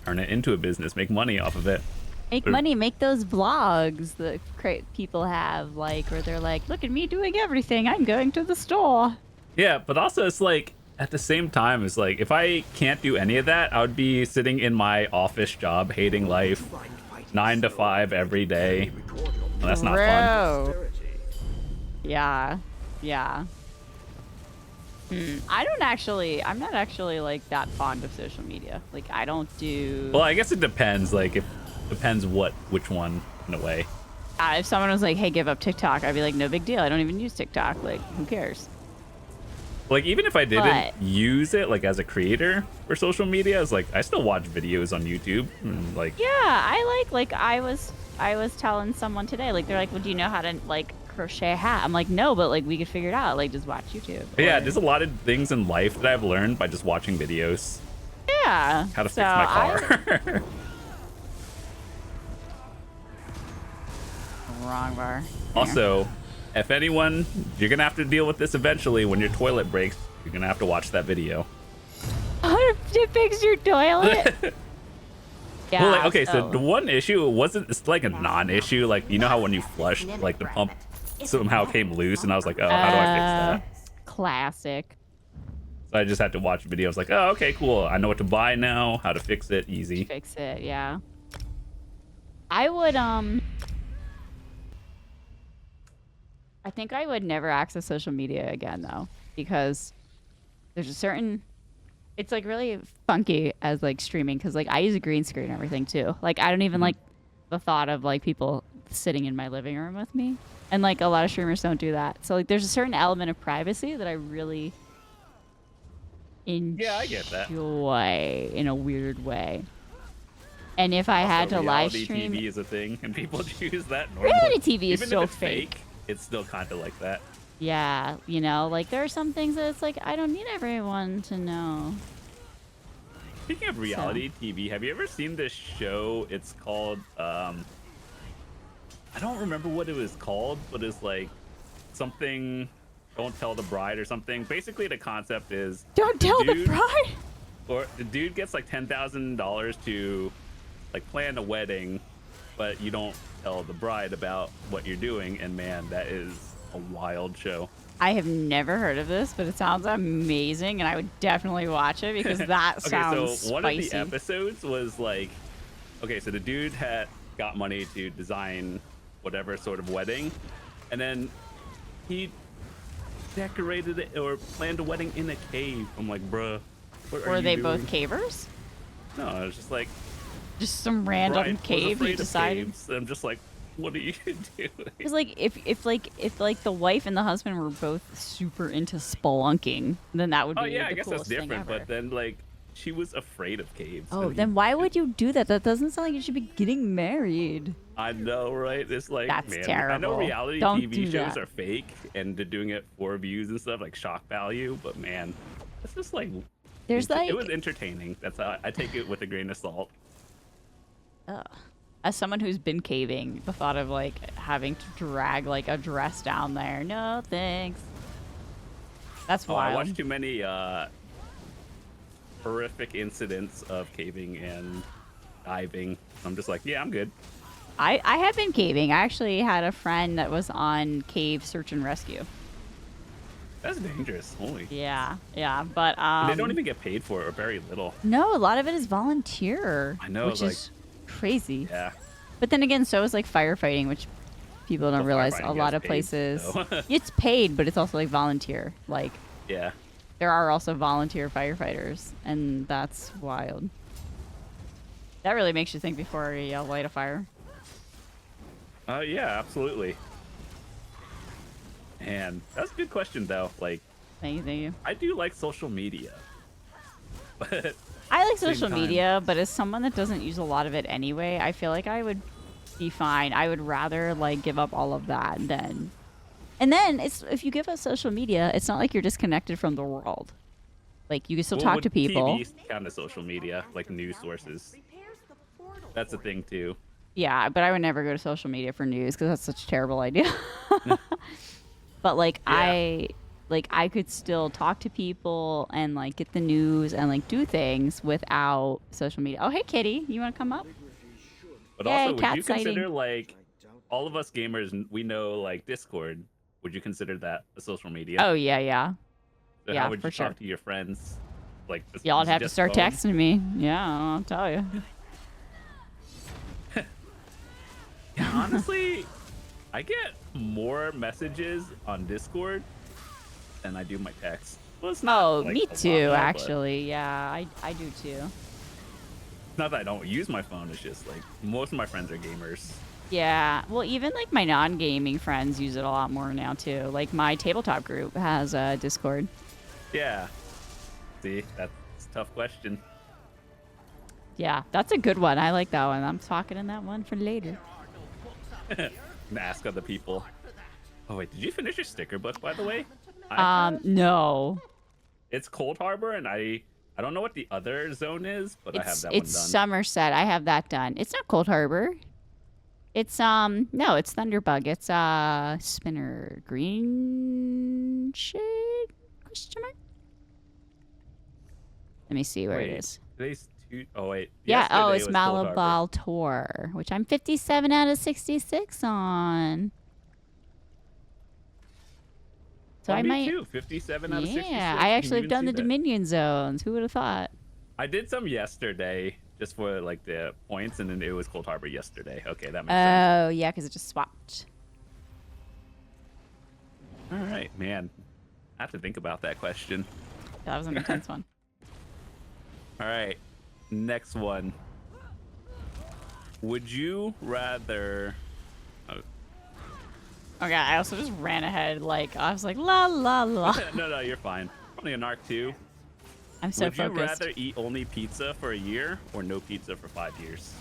turn it into a business, make money off of it. Make money, make those vlogs that people have, like, where they're like, look at me doing everything. I'm going to the store. Yeah, but also it's like at the same time, it's like if I can't do any of that, I would be sitting in my office job, hating life, 9 to 5 every day. And that's not fun. Bro. Yeah. Yeah. I'm not actually like that fond of social media. Like, I don't do. Well, I guess it depends. Like, it depends which one in a way. If someone was like, hey, give up TikTok, I'd be like, no big deal. I don't even use TikTok. Like, who cares? Like, even if I didn't But- use it like as a creator for social media, it's like I still watch videos on YouTube. And, like, Yeah, I was telling someone today, like, they're like, well, do you know how to like crochet a hat? I'm like, no, but like we could figure it out. Like, just watch YouTube. yeah, Or- there's a lot of things in life that I've learned by just watching videos. Yeah. How to So fix my car. Wrong bar. Also, if anyone, you're gonna have to deal with this eventually when your toilet breaks. You're gonna have to watch that video. To fix your toilet. Yeah. Well, like, okay, so the one issue it's like a non-issue. Like, you know how when you flush, like the pump somehow came loose, and I was like, oh, how do I fix that? Classic. So I just had to watch a video. I was like, oh, okay, cool. I know what to buy now, how to fix it, easy. Fix it. Yeah. I would I think I would never access social media again, though, because there's a certain. It's like really funky as like streaming, because like I use a green screen and everything too. Like, I don't even like the thought of like people sitting in my living room with me, and like a lot of streamers don't do that. So like there's a certain element of privacy that I really enjoy. Yeah, I get that. In a weird way. And if I had to live Reality stream, TV is a thing, and people choose that normally. reality TV is Even so if it's fake. it's still kind of like that. Yeah, you know, like there are some things that it's like I don't need everyone to know. Speaking of reality TV, have you ever seen this show? It's called I don't remember what it was called, but it's like something Don't Tell the Bride or something. Basically the concept is Don't tell the bride. or the dude gets like $10,000 to like plan a wedding, but you don't tell the bride about what you're doing, and man, that is a wild show. I have never heard of this, but it sounds amazing, and I would definitely watch it because that sounds Okay, so one of spicy. the episodes was like, okay, so the dude had got money to design whatever sort of wedding, and then he decorated it or planned a wedding in a cave. I'm like, bruh, what are Were you they doing? both cavers? No, it was just like Just some random Brian was cave afraid you of decided. caves. I'm just like, what are you doing? It's like if the wife and the husband were both super into spelunking, then that would be Oh yeah, I the guess that's coolest thing different. ever. But then like she was afraid of caves. Oh, and he- then why would you do that? That doesn't sound like you should be getting married. I know, right? It's like, That's man, I know terrible. reality Don't TV do shows that. are fake and they're doing it for views and stuff, like shock value. But man, it's just like There's it was like entertaining. That's how I take it with a grain of salt. as someone who's been caving, the thought of like having to drag like a dress down there, no thanks. That's Oh, I wild. watched too many horrific incidents of caving and diving. I'm just like, yeah, I'm good. I have been caving. I actually had a friend that was on cave search and rescue. That's dangerous. Holy. Yeah, yeah, but And they don't even get paid for it, or very little. no, a lot of it is volunteer. I know, which is crazy. Yeah. But then again, so is like firefighting, which people don't Well, realize. firefighting A lot gets of paid, places, so. it's paid, but it's also like volunteer. Like Yeah. there are also volunteer firefighters, and that's wild. That really makes you think before you light a fire. Yeah, absolutely. And that's a good question, though. Like, Thank you. I do like social media, but I like Same social time. media, but as someone that doesn't use a lot of it anyway, I feel like I would be fine. I would rather like give up all of that than. And then it's if you give up social media, it's not like you're disconnected from the world. Like you can still Well, talk would to people. TV count as social media, like news sources. That's the thing too. Yeah, but I would never go to social media for news because that's such a terrible idea. But like Yeah. I could still talk to people and like get the news and like do things without social media. Oh, hey Kitty, you want to come up? But Yay, also, would cat you consider sighting. like all of us gamers? We know like Discord. Would you consider that a social media? Oh yeah, yeah. So yeah, how would for you sure. talk to your friends? Like Y'all is it have to just start phone? texting me. Yeah, I'll tell you. Yeah, honestly, I get more messages on Discord than I do my text. Well, it's not, Oh, like, me a lot too, more, but actually. Yeah, I do too. Not that I don't use my phone. It's just like most of my friends are gamers. Yeah, well, even like my non-gaming friends use it a lot more now too. Like my tabletop group has Discord. Yeah. See, that's a tough question. Yeah, that's a good one. I like that one. I'm talking in that one for later. And ask other people. Oh wait, did you finish your sticker book, by the way? I No. It's Cold Harbor, and I don't know what the other zone is, but I have that It's one done. Somerset. I have that done. It's not Cold Harbor. It's no, it's Thunderbug. It's Spinner Green shade? Question mark? Let me see where Wait, it is. today's two. Oh wait. Yeah, oh, yesterday it's was Cold Harbor. Malabal Tour, which I'm 57 out of 66 on. So Oh, I me might. too. 57 out of 66. Yeah, I actually have Didn't done even the see that. Dominion zones. Who would have thought? I did some yesterday, just for like the points, and then it was Cold Harbor yesterday. Okay, that makes sense. Oh, yeah, because it just swapped. All right, man. I have to think about that question. That was an intense one. All right, next one. Would you rather? Okay, I also just ran ahead. Like, I was like, la, la, la. No, you're fine. Only an arc 2. I'm so Would you focused. rather eat only pizza for a year or no pizza for 5 years?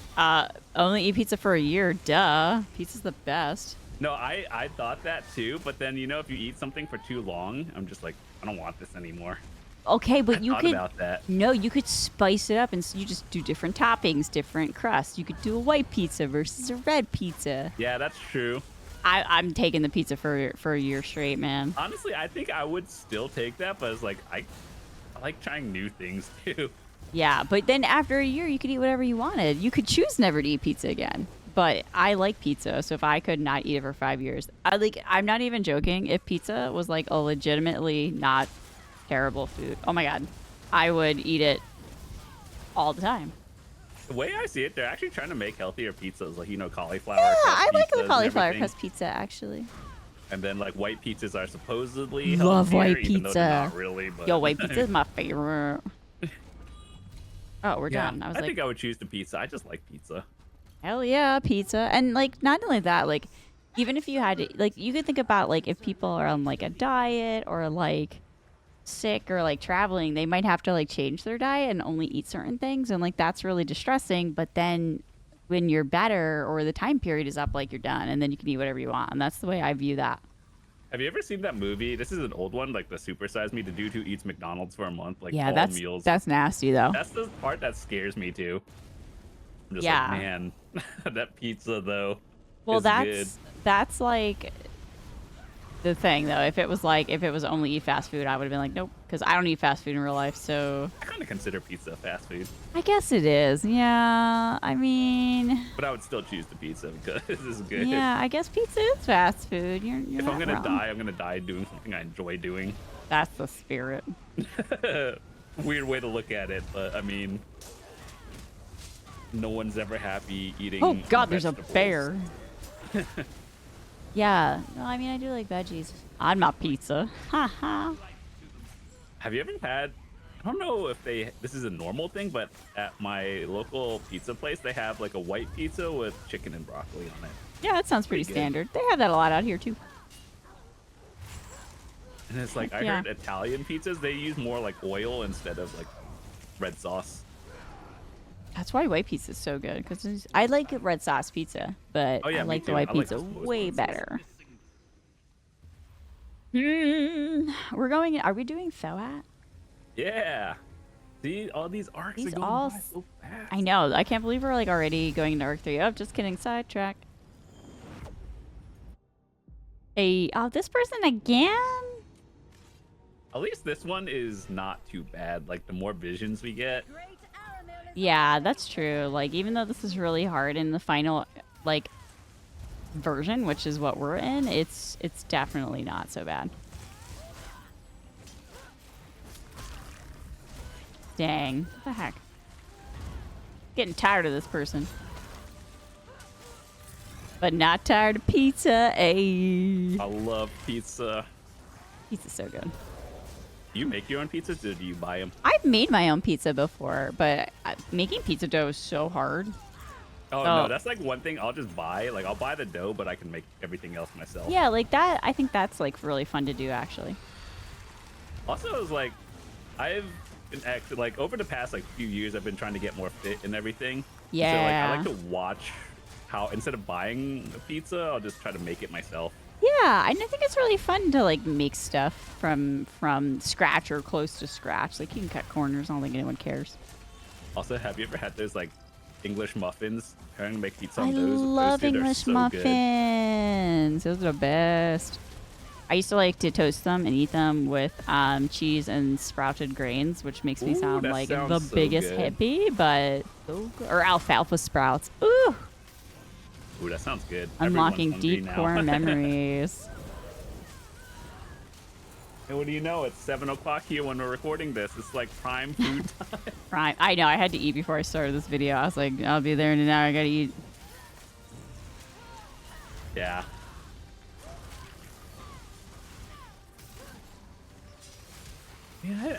Only eat pizza for a year. Duh. Pizza's the best. No, I thought that too, but then if you eat something for too long, I'm just like, I don't want this anymore. Okay, but I you thought could. about that. No, you could spice it up and you just do different toppings, different crusts. You could do a white pizza versus a red pizza. Yeah, that's true. I'm taking the pizza for a year straight, man. Honestly, I think I would still take that, but it's like I like trying new things too. Yeah, but then after a year, you could eat whatever you wanted. You could choose never to eat pizza again. But I like pizza, so if I could not eat it for 5 years, I'm not even joking. If pizza was like a legitimately not terrible food, oh my god, I would eat it all the time. The way I see it, they're actually trying to make healthier pizzas, like cauliflower. Yeah, crust I like pizzas the and cauliflower everything. crust pizza actually. And then like white pizzas are supposedly Love healthier, white even though they're pizza. not really. But Yo, white pizza is my favorite. Oh, we're yeah, done. I was I like, think I would choose the pizza. I just like pizza. hell yeah, pizza. And like, not only that, like, even if you had to, like, you could think about like if people are on like a diet or like sick or like traveling, they might have to like change their diet and only eat certain things, and like that's really distressing. But then when you're better or the time period is up, like you're done, and then you can eat whatever you want. And that's the way I view that. Have you ever seen that movie? This is an old one, like the Super Size Me, the dude who eats McDonald's for a month, like Yeah, all that's meals. that's nasty though. That's the part that scares me too. I'm just Yeah. like, man, that pizza though. Well, is good. that's like the thing though. If it was only eat fast food, I would have been like, nope, because I don't eat fast food in real life. So I kind of consider pizza fast food, I guess it is. Yeah, I mean, but I would still choose the pizza because this is good. yeah, I guess pizza is fast food. You're If not I'm gonna wrong. die, I'm gonna die doing something I enjoy doing. That's the spirit. Weird way to look at it, but I mean, no one's ever happy eating. Oh God, there's a vegetables. bear. Yeah, no, I mean I do like veggies on my pizza. Ha ha. Have you ever had? I don't know if this is a normal thing, but at my local pizza place, they have like a white pizza with chicken and broccoli on it. Yeah, that sounds pretty Pretty good. standard. They have that a lot out here too. And it's like, I Yeah. heard Italian pizzas, they use more like oil instead of like red sauce. That's why white pizza is so good because I like red sauce pizza, but Oh, yeah, I me like the too. white I like pizza most way pizzas. better. We're going. Are we doing Thoat? Yeah. See, all these arcs These are going all by so fast. I know. I can't believe we're like already going into Arc 3. Oh, just kidding. Sidetrack. Hey, oh, this person again? At least this one is not too bad. Like, the more visions we get. Yeah, that's true. Like, even though this is really hard in the final, like, version, which is what we're in, it's definitely not so bad. Dang. What the heck? Getting tired of this person. But not tired of pizza, eh? I love pizza. Pizza's so good. Do you make your own pizzas or do you buy them? I've made my own pizza before, but making pizza dough is so hard. Oh, Oh. no, that's like one thing I'll just buy. Like, I'll buy the dough, but I can make everything else myself. Yeah, like that. I think that's like really fun to do, actually. Also, it's like, I've been actually, like, over the past, like, few years, I've been trying to get more fit and everything. So, like, Yeah. I like to watch how, instead of buying a pizza, I'll just try to make it myself. Yeah, I think it's really fun to like make stuff from scratch or close to scratch. Like you can cut corners. I don't think anyone cares. Also, have you ever had those, like, English muffins? Trying to make pizza I on those. love toasted are English so good. muffins. Those are the best. I used to like to toast them and eat them with cheese and sprouted grains, which makes me Ooh, sound that like the sounds so biggest good. hippie, but so good. Or alfalfa sprouts. Ooh, Ooh, that sounds good. unlocking Everyone's hungry deep now. core memories. And what do you know? It's 7 o'clock here when we're recording this. It's like prime food time. Right. I know. I had to eat before I started this video. I was like, I'll be there in an hour. I gotta eat. Yeah.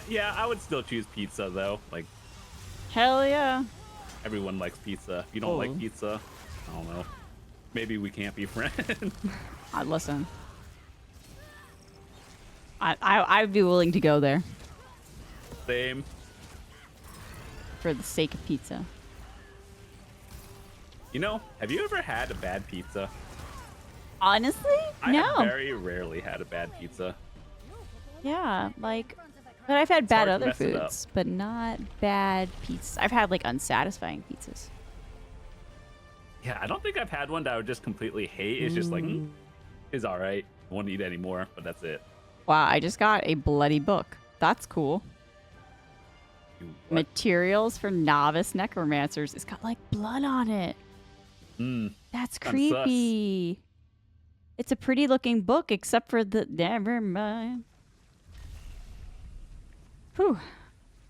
Yeah, I would still choose pizza though. Like, Hell yeah. everyone likes pizza. If you don't Oh. like pizza, I don't know. Maybe we can't be friends. Listen. I'd be willing to go there Same. for the sake of pizza. You know, have you ever had a bad pizza? Honestly, I no. have very rarely had a bad pizza. Yeah, like, but I've had bad hard to other mess it up. foods, but not bad pizzas. I've had like unsatisfying pizzas. Yeah, I don't think I've had one that I would just completely hate. It's just like, it's all right. I won't eat anymore, but that's it. Wow, I just got a bloody book. That's cool. What? Materials for novice necromancers. It's got like blood on it. That's I'm sus. creepy. It's a pretty looking book, except for the. Never mind. Whew.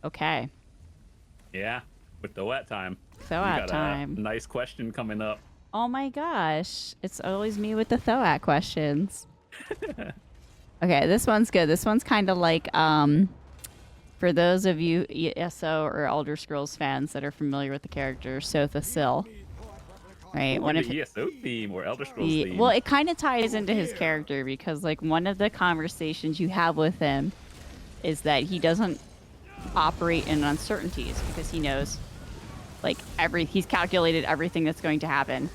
Okay. Yeah, with the wet time. So We at got time. a nice question coming up. Oh my gosh. It's always me with the Thoat questions. Okay, this one's good. This one's kind of like, for those of you ESO or Elder Scrolls fans that are familiar with the character, Sotha Sil. Right? One of the ESO theme or Elder Scrolls theme. Well, it kind of ties into his character because, like, one of the conversations you have with him is that he doesn't operate in uncertainties because he knows, like, he's calculated everything that's going to happen.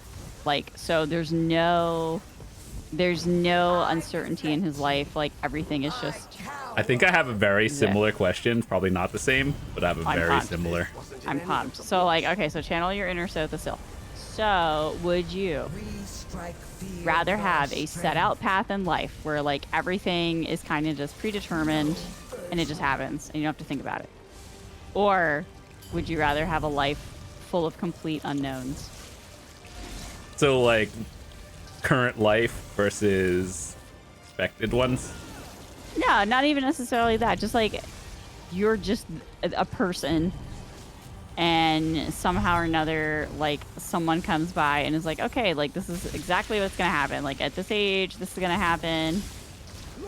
Like, so there's no uncertainty in his life. Like, everything is just. I think I have a very similar question. Probably not the same, but I have a I'm very pumped. similar. I'm pumped. So, like, okay, so channel your inner Sotha Sil. So, would you rather have a set out path in life where like everything is kind of just predetermined and it just happens and you don't have to think about it? Or would you rather have a life full of complete unknowns? So like current life versus expected ones? No, not even necessarily that. Just like you're just a person and somehow or another, like someone comes by and is like, okay, like this is exactly what's going to happen. Like at this age, this is going to happen.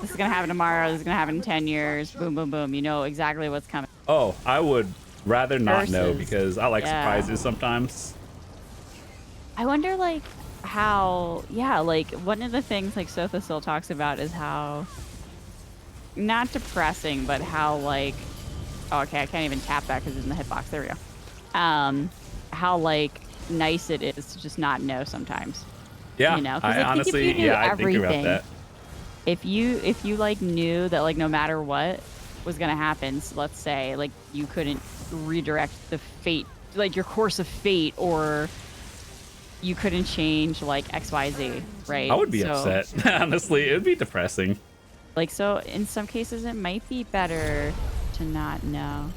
This is going to happen tomorrow. This is going to happen in 10 years. Boom, boom, boom. You know exactly what's coming. Oh, I would rather not know Versus- because I like yeah. surprises sometimes. I wonder like how, yeah, like one of the things like Sotha still talks about is how, not depressing, but how like, oh, okay, I can't even tap that because it's in the hitbox. There we go. How like nice it is to just not know sometimes. Yeah, You know, 'cause I I think if honestly, you knew yeah, I think about everything- that. If you like knew that like no matter what was gonna happen, so let's say like you couldn't redirect the fate, like your course of fate, or you couldn't change like XYZ, right? I would be So, upset. Honestly, it would be depressing. Like, so in some cases it might be better to not know.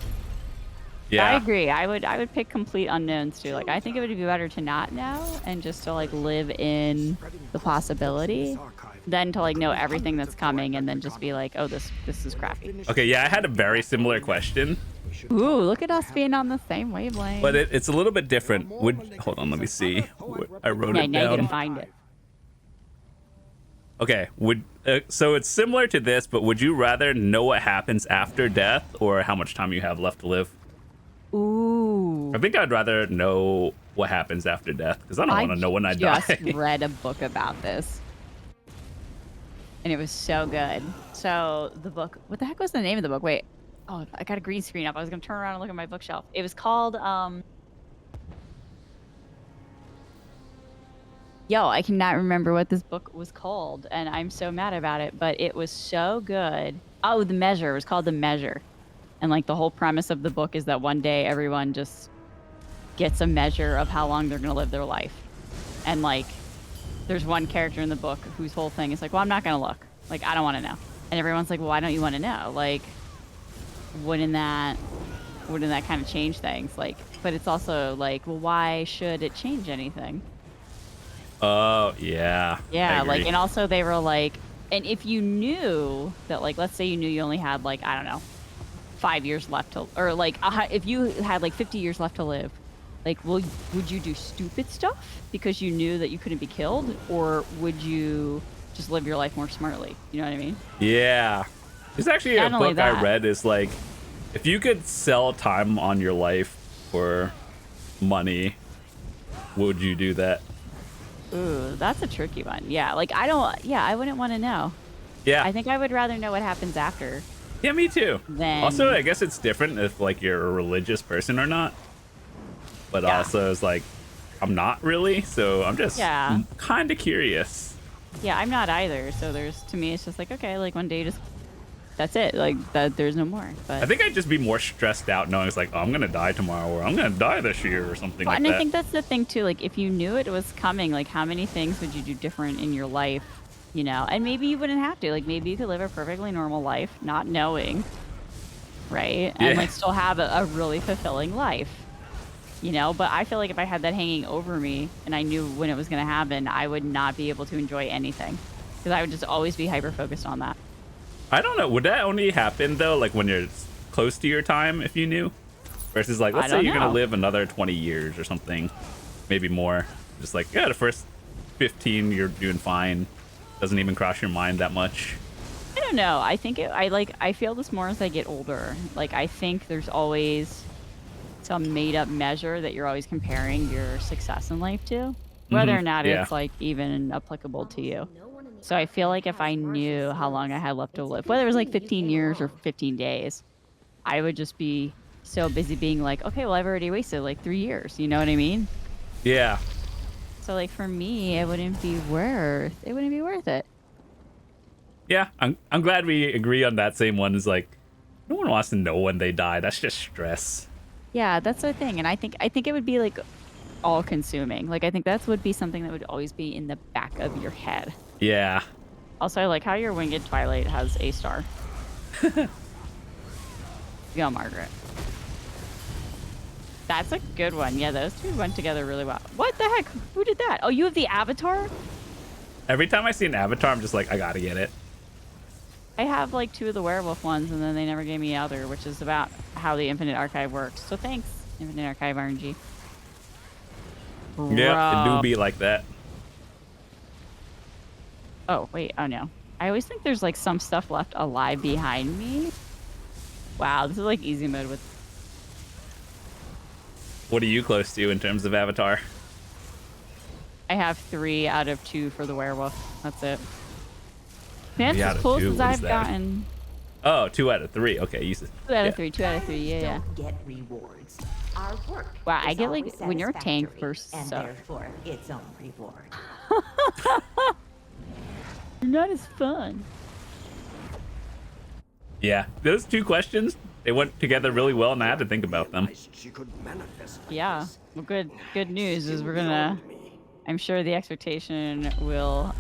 Yeah. I agree. I would pick complete unknowns too. Like I think it would be better to not know and just to like live in the possibility than to like know everything that's coming and then just be like, oh, this is crappy. Okay, yeah, I had a very similar question, Ooh, look at us being on the same wavelength. but it's a little bit different. Hold on, let me see. I wrote yeah, it now you gotta down. find it. Okay, so it's similar to this, but would you rather know what happens after death or how much time you have left to live? Ooh. I think I'd rather know what happens after death because I don't want to know when I just die. read a book about this. And it was so good. So the book, what the heck was the name of the book? Wait. Oh, I got a green screen up. I was going to turn around and look at my bookshelf. It was called, Yo, I cannot remember what this book was called, and I'm so mad about it, but it was so good. Oh, The Measure. It was called The Measure. And like the whole premise of the book is that one day everyone just gets a measure of how long they're going to live their life. And like there's one character in the book whose whole thing is like, well, I'm not going to look. Like, I don't want to know. And everyone's like, well, why don't you want to know? Like, wouldn't that kind of change things? Like, but it's also like, well, why should it change anything? Oh, yeah. I Yeah, like, agree. and also they were like, and if you knew that, like, let's say you knew you only had, like, I don't know, 5 years left to, or like, if you had like 50 years left to live, like, would you do stupid stuff because you knew that you couldn't be killed, or would you just live your life more smartly? You know what I mean? Yeah. There's actually a Not only book I that- read is like, if you could sell time on your life for money, would you do that? Ooh, that's a tricky one. Yeah, like, I wouldn't want to know. Yeah. I think I would rather know what happens after. Yeah, me too. Then- Also, I guess it's different if like you're a religious person or not. But Yeah. also, it's like I'm not really, so I'm just Yeah. kind of curious. Yeah, I'm not either. So to me, it's just like, okay, like one day that's it. Like that, there's no more. But I think I'd just be more stressed out knowing it's like, oh, I'm gonna die tomorrow or I'm gonna die this year or something Well, like and that. I think that's the thing too. Like, if you knew it was coming, like, how many things would you do different in your life? You know, and maybe you wouldn't have to. Like, maybe you could live a perfectly normal life, not knowing, right? Yeah. And like still have a really fulfilling life. You know, but I feel like if I had that hanging over me and I knew when it was going to happen, I would not be able to enjoy anything because I would just always be hyper focused on that. I don't know. Would that only happen though, like when you're close to your time, if you knew, versus like, let's I say don't you're gonna know. live another 20 years or something, maybe more. Just like, yeah, the first 15 you're doing fine. Doesn't even cross your mind that much. I don't know. I think I feel this more as I get older. Like, I think there's always some made up measure that you're always comparing your success in life to, whether or not yeah. it's like even applicable to you. So I feel like if I knew how long I had left to live, whether it was like 15 years or 15 days, I would just be so busy being like, okay, well, I've already wasted like 3 years. You know what I mean? Yeah. So like for me, it wouldn't be worth it. Yeah, I'm glad we agree on that same one. Is like, no one wants to know when they die. That's just stress. Yeah, that's the thing. And I think it would be like all-consuming. Like, I think that would be something that would always be in the back of your head. Yeah. Also, I like how your Winged Twilight has a star. Go, Margaret. That's a good one. Yeah, those two went together really well. What the heck? Who did that? Oh, you have the avatar? Every time I see an avatar, I'm just like, I gotta get it. I have like 2 of the werewolf ones, and then they never gave me the other, which is about how the Infinite Archive works. So thanks, Infinite Archive RNG. Yeah, it do be like that. Oh, wait. Oh, no. I always think there's like some stuff left alive behind me. Wow, this is like easy mode with... What are you close to in terms of avatar? I have 3 out of 2 for the werewolf. That's it. That's 3 out as of close 2? as What is I've that? gotten. Oh, 2 out of 3. Okay, you said 2 out of 3. 2 out of 3. Yeah, yeah. Don't get rewards. Our work Wow, I is get, like, always when you're a tank satisfactory, versus and suck. therefore its own reward. You're not as fun. Yeah, those 2 questions, they went together really well, and I had to think about them. She could manifest like Yeah. this. Well, good news is we're gonna... Beyond me. I'm sure the expectation will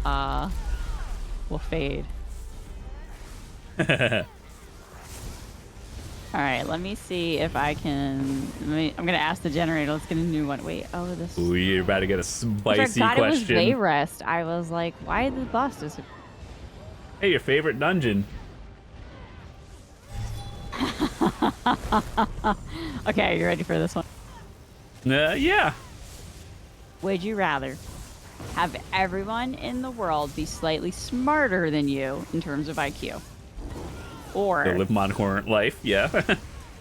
fade. All right, let me see if I can... I'm gonna ask the generator. Let's get a new one. Wait, oh, this... Ooh, you're about to get a I spicy forgot question. it was Wayrest. I was like, why the boss does it... Hey, your favorite dungeon? Okay, you ready for this one? Yeah. Would you rather have everyone in the world be slightly smarter than you in terms of IQ? Or... To live my current life, yeah.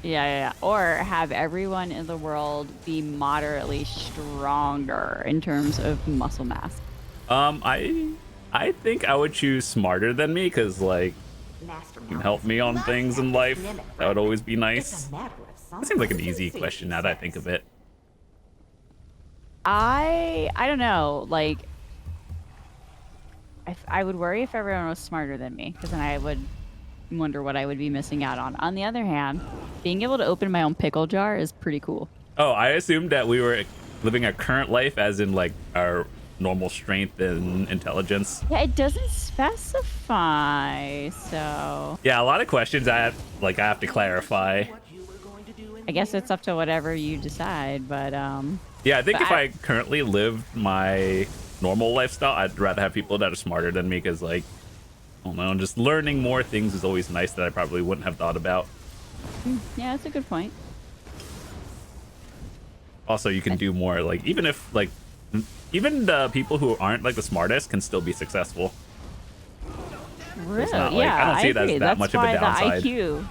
Yeah. Or have everyone in the world be moderately stronger in terms of muscle mass. I think I would choose smarter than me, because, like, Master can help me on things in life. That would always be nice. It's a matter of That seems like an easy science, question now that I think of it. I don't know. Like, I would worry if everyone was smarter than me, because then I would wonder what I would be missing out on. On the other hand, being able to open my own pickle jar is pretty cool. Oh, I assumed that we were living our current life as in, like, our normal strength and intelligence. Yeah, it doesn't specify, so... Yeah, a lot of questions I have to clarify. What you were going to do in I guess it's up to whatever you decide, but, Yeah, I think But if I currently lived my normal lifestyle, I'd rather have people that are smarter than me, because, like, I don't know, just learning more things is always nice that I probably wouldn't have thought about. yeah, that's a good point. Also, you can do more, like, even if, like, even the people who aren't, like, the smartest can still be successful. Really? not like- Yeah, I don't see it as agree. that That's much of a why downside. The IQ...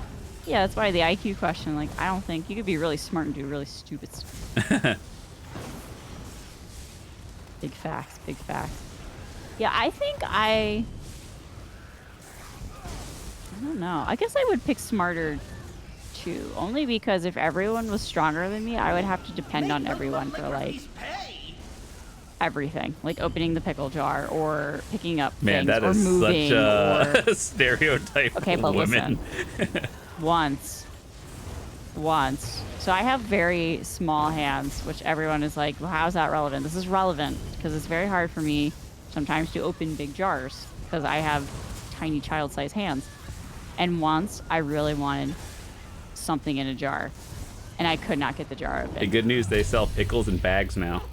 Yeah, that's why the IQ question, like, I don't think... You could be really smart and do really stupid stuff. Big facts, big facts. Yeah, I think I don't know. I guess I would pick smarter too. Only because if everyone was stronger than me, I would have to depend on everyone for, like, pay. everything. Like opening the pickle jar or picking up Man, things that or is moving such or... a stereotype Okay, of but women. Once. So I have very small hands, which everyone is like, well, how's that relevant? This is relevant because it's very hard for me sometimes to open big jars because I have tiny child-sized hands. And once I really wanted something in a jar and I could not get the jar open. The good news, they sell pickles in bags now.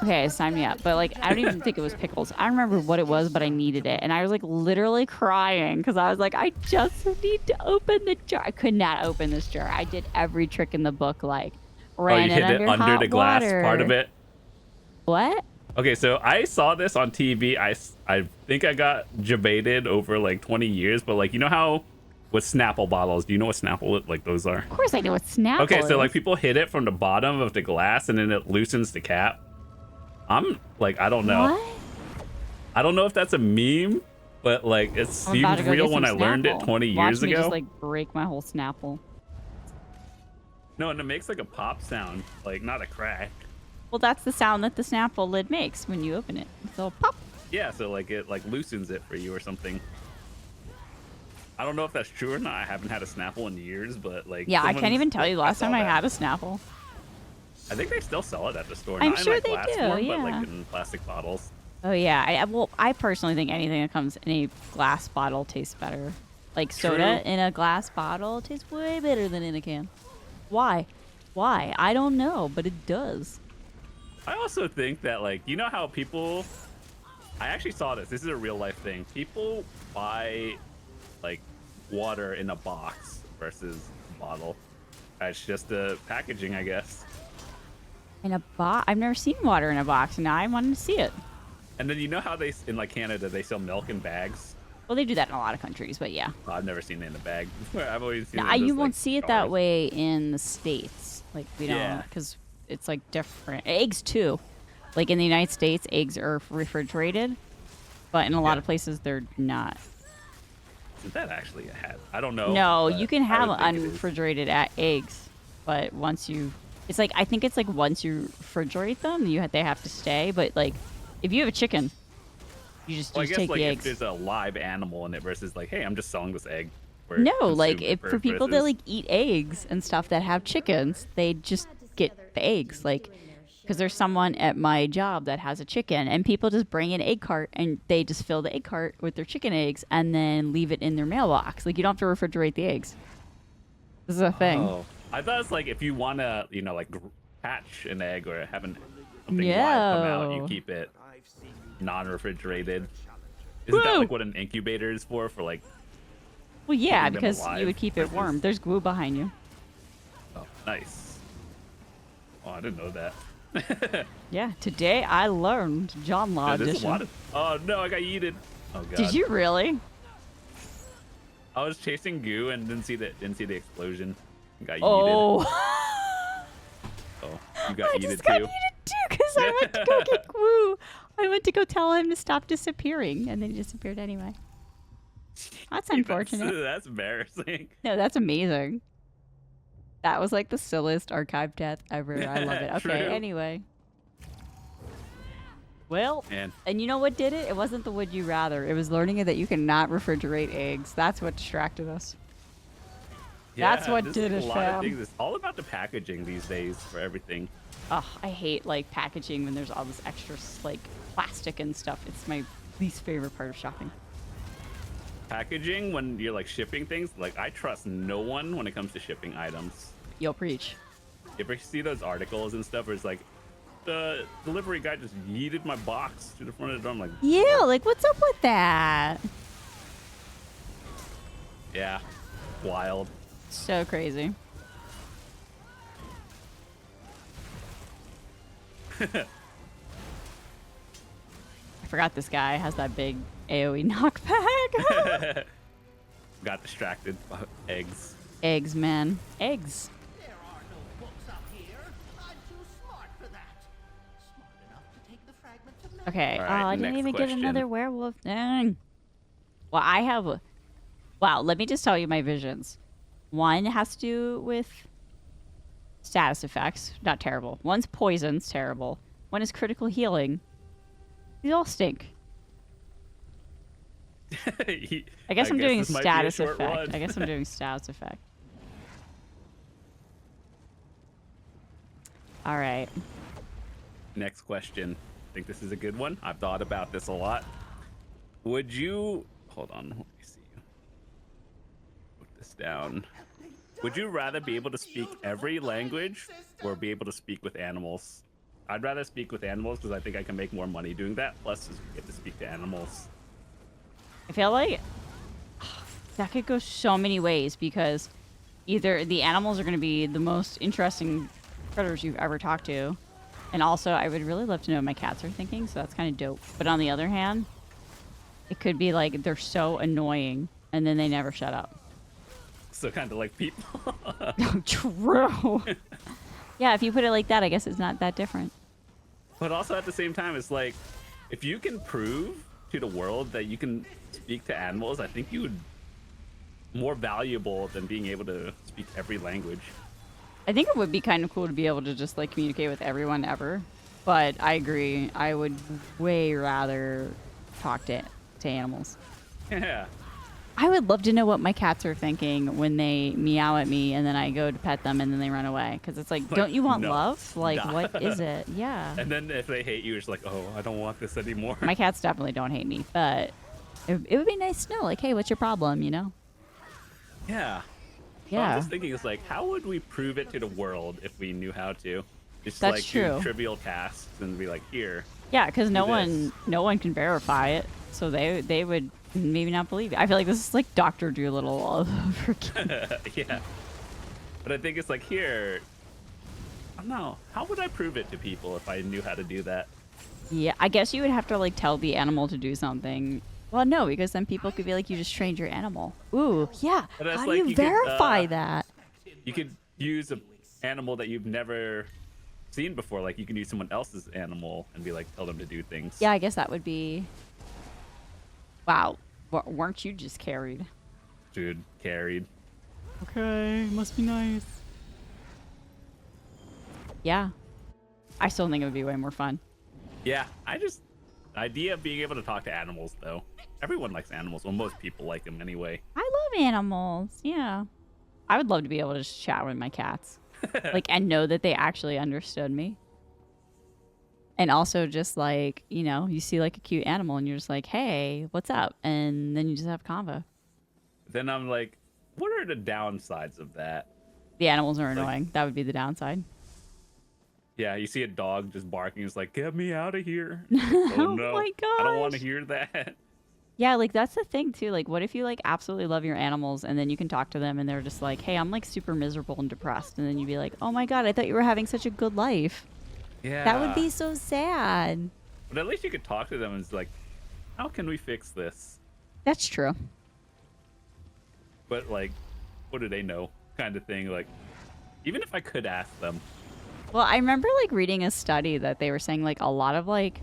Okay, sign me up. But, like, I don't even think it was pickles. I don't remember what it was, but I needed it. And I was, like, literally crying because I was like, I just need to open the jar. I could not open this jar. I did every trick in the book, like, ran you hit it under hot the glass water. part of it? What? Okay, so I saw this on TV. I think I got debated over, like, 20 years, but, like, you know how with Snapple bottles, do you know what Snapple, like, those are? Of course I know what Snapple Okay, is. so, like, people hit it from the bottom of the glass and then it loosens the cap. I'm like, I don't know. What? I don't know if that's a meme, but, like, it I'm about seemed to go real get when I some learned it Snapple. 20 Watch years me ago. just, like, break my whole Snapple. No, and it makes, like, a pop sound, like, not a crack. Well, that's the sound that the Snapple lid makes when you open it. So pop. Yeah, so, like, it, like, loosens it for you or something. I don't know if that's true or not. I haven't had a Snapple in years, but, like... Yeah, I can't someone's- even tell you the last saw time I that. had a Snapple. I think they still sell it at the store. I'm Not sure in like they glass do, form, yeah. but like in plastic bottles. Oh yeah, I personally think anything that comes in a glass bottle tastes better. Like soda True. in a glass bottle tastes way better than in a can. Why? Why? I don't know, but it does. I also think that like you know how people. I actually saw this. This is a real life thing. People buy like water in a box versus a bottle. That's just the packaging, I guess. In a box? I've never seen water in a box, and now I wanted to see it. And then you know how they in like Canada they sell milk in bags. Well, they do that in a lot of countries, but yeah. Oh, I've never seen it in a bag. I've always seen No, it in you just, won't like, see it that jars. way in the States. Like, we don't, Yeah. because it's like different. Eggs, too. Like in the United States, eggs are refrigerated, but in a lot Yeah. of places, they're not. Is that actually a hat? I don't know. No, but you can I have would think it is. unrefrigerated eggs, but once you, it's like I think it's like once you refrigerate them, they have to stay. But like, if you have a chicken, you just Well, I you guess take like the if eggs. there's a live animal in it versus like, hey, I'm just selling this egg. For No, like consumer if for people that purposes. like eat eggs and stuff that have chickens, they just get the eggs. Like, because there's someone at my job that has a chicken, and people just bring an egg cart and they just fill the egg cart with their chicken eggs and then leave it in their mailbox. Like, you don't have to refrigerate the eggs. This is a thing. Oh, I thought it's like if you want to, you know, like hatch an egg or have something live come out, you No. keep it non-refrigerated. Isn't that Woo! like what an incubator is for? For like, Well, yeah, keeping them because alive you would keep it versus- warm. There's glue behind you. oh, nice. Oh, I didn't know that. Yeah, today I learned Jonlaw Dude, this is a edition. lot of- oh no, I got yeeted. Oh god. Did you really? I was chasing goo and didn't see the explosion. Got yeeted. Oh. Oh, you got I yeeted just got too. yeeted too because I went to go get Woo. I went to go tell him to stop disappearing, and then he disappeared anyway. That's unfortunate. That's embarrassing. No, that's amazing. That was like the silliest archive death ever. I love it. Okay, True. anyway. Well, Man, and you know what did it? It wasn't the would you rather. It was learning that you cannot refrigerate eggs. That's what distracted us. That's what there's, did like, it, a lot of fam. things. It's all about the packaging these days for everything. Ugh, I hate like packaging when there's all this extra like plastic and stuff. It's my least favorite part of shopping. Packaging when you're like shipping things, like I trust no one when it comes to shipping items. You'll preach. You ever see those articles and stuff where it's like the delivery guy just yeeted my box to the front of the door? I'm like, Yeah, like what's up with that? yeah, wild. So crazy. I forgot this guy has that big AoE knockback. Got distracted by eggs. Eggs, man. Eggs. There are no books up here. I'm too smart for that. Smart enough to take the fragment to memory. Okay. All right, I didn't next even question. get another werewolf. Dang. Well, I have. Wow, let me just tell you my visions. One has to do with status effects. Not terrible. One's poison's terrible. One is critical healing. These all stink. I guess I'm doing this might be a status short effect. one. I guess I'm doing status effect. All right. Next question. I think this is a good one. I've thought about this a lot. Would you hold on? Let me see. Put this down. Would you rather be able to speak every language or be able to speak with animals? I'd rather speak with animals because I think I can make more money doing that. Plus, just get to speak to animals. I feel like that could go so many ways because either the animals are going to be the most interesting critters you've ever talked to, and also I would really love to know what my cats are thinking, so that's kind of dope. But on the other hand, it could be like they're so annoying and then they never shut up. So kind of like people. True. Yeah, if you put it like that, I guess it's not that different. But also at the same time, it's like if you can prove to the world that you can speak to animals, I think you would more valuable than being able to speak every language. I think it would be kind of cool to be able to just like communicate with everyone ever. But I agree. I would way rather talk to animals. Yeah. I would love to know what my cats are thinking when they meow at me and then I go to pet them and then they run away. Because it's like, don't you want no, love? Like, nah. what is it? Yeah. And then if they hate you, it's like, oh, I don't want this anymore. My cats definitely don't hate me, but it would be nice to know, like, hey, what's your problem, you know? Yeah. Yeah. Well, I'm just thinking, it's like, how would we prove it to the world if we knew how to? Just That's like true. do trivial tasks and be like, here. Yeah, because no this. one can verify it, so they would maybe not believe it. I feel like this is like Dr. Doolittle all over again. Yeah. But I think it's like, here, I don't know. How would I prove it to people if I knew how to do that? Yeah, I guess you would have to like tell the animal to do something. Well, no, because then people could be like, you just trained your animal. Ooh, yeah. But that's How do like you you could, verify that? You could use an animal that you've never seen before. Like, you can use someone else's animal and be like, tell them to do things. Yeah, I guess that would be. Wow, weren't you just carried? Dude, carried. Okay, must be nice. Yeah, I still think it would be way more fun. Yeah, the idea of being able to talk to animals, though. Everyone likes animals. Well, most people like them anyway. I love animals. Yeah, I would love to be able to just chat with my cats, like, and know that they actually understood me. And also just like, you know, you see like a cute animal and you're just like, hey, what's up? And then you just have convo. Then I'm like, what are the downsides of that? The animals are annoying. That would be the downside. Yeah, you see a dog just barking. It's like, get me out of here. Oh no, my I don't want to gosh. hear that. Yeah, like that's the thing too. Like, what if you like absolutely love your animals and then you can talk to them and they're just like, hey, I'm like super miserable and depressed. And then you'd be like, oh my God, I thought you were having such a good life. Yeah. That would be so sad. But at least you could talk to them and it's like, how can we fix this? That's true. But like, what do they know? Kind of thing. Like, even if I could ask them. Well, I remember like reading a study that they were saying like a lot of like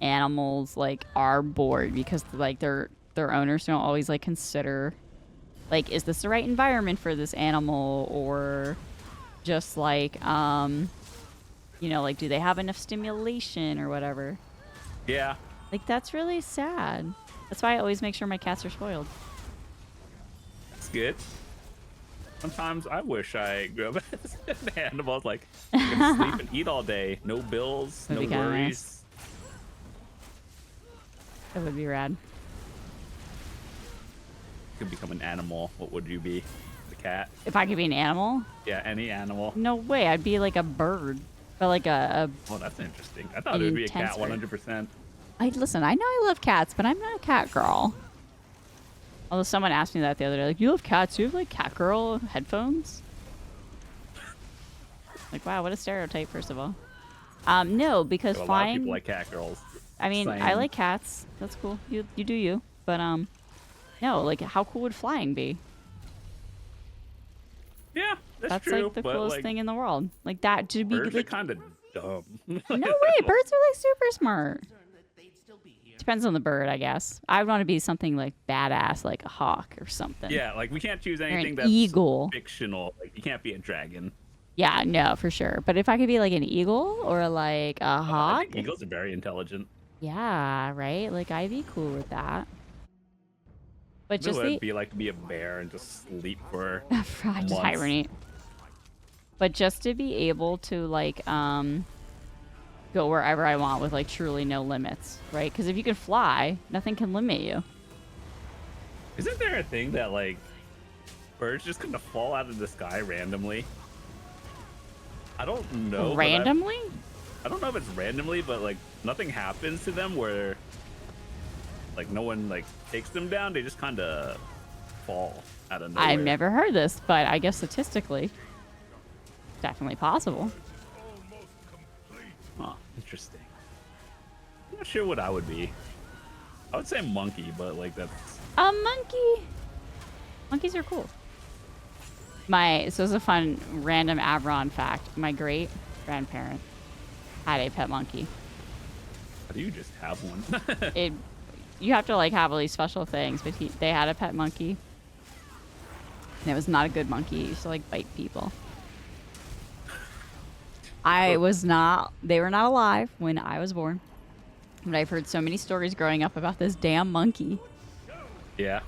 animals like are bored because like their owners don't always like consider like, is this the right environment for this animal, or just like you know, like, do they have enough stimulation or whatever? Yeah. Like, that's really sad. That's why I always make sure my cats are spoiled. That's good. Sometimes I wish I grew up as an animal. Like, I could sleep and eat all day. No bills, no That'd be kinda worries. That would be rad. Could become an animal. What would you be? A cat? If I could be an animal? Yeah, any animal. No way. I'd be like a bird. But like a Oh, that's interesting. I thought an it would be a intense cat bird. 100%. listen, I know I love cats, but I'm not a cat girl. Although someone asked me that the other day, like, you love cats? Do you have like cat girl headphones? Like, wow, what a stereotype, first of all. No, because But a lot of flying. people like cat girls. I mean, I Same. like cats. That's cool. You do you. But no, like, how cool would flying be? Yeah, that's That's true. like the but coolest like, thing in the world. Like that to be birds are like, kind of dumb. no way, birds are like super smart. Concerned that they'd still be here. Depends on the bird, I guess. I would want to be something like badass, like a hawk or something. Yeah, like we can't choose Or anything an that's eagle. fictional. Like you can't be a dragon. Yeah, no, for sure. But if I could be like an eagle or like a I hawk, think eagles are very intelligent. yeah, right. Like I'd be cool with that. But It just would the be like to be a bear and just sleep for just months. hibernate. But just to be able to like go wherever I want with like truly no limits, right? Because if you can fly, nothing can limit you. Isn't there a thing that like birds just kind of fall out of the sky randomly? I don't know. but Randomly? I don't know if it's randomly, but like nothing happens to them where like no one like takes them down. They just kind of fall out of nowhere. I've never heard this, but I guess statistically, definitely possible. Huh, interesting. I'm not sure what I would be. I would say monkey, but like that's A monkey. Monkeys are cool. So it's a fun random Avron fact. My great grandparent had a pet monkey. how do you just have one? You have to like have all these special things, but they had a pet monkey. And it was not a good monkey. It used to like bite people. They were not alive when I was born. But I've heard so many stories growing up about this damn monkey. Yeah.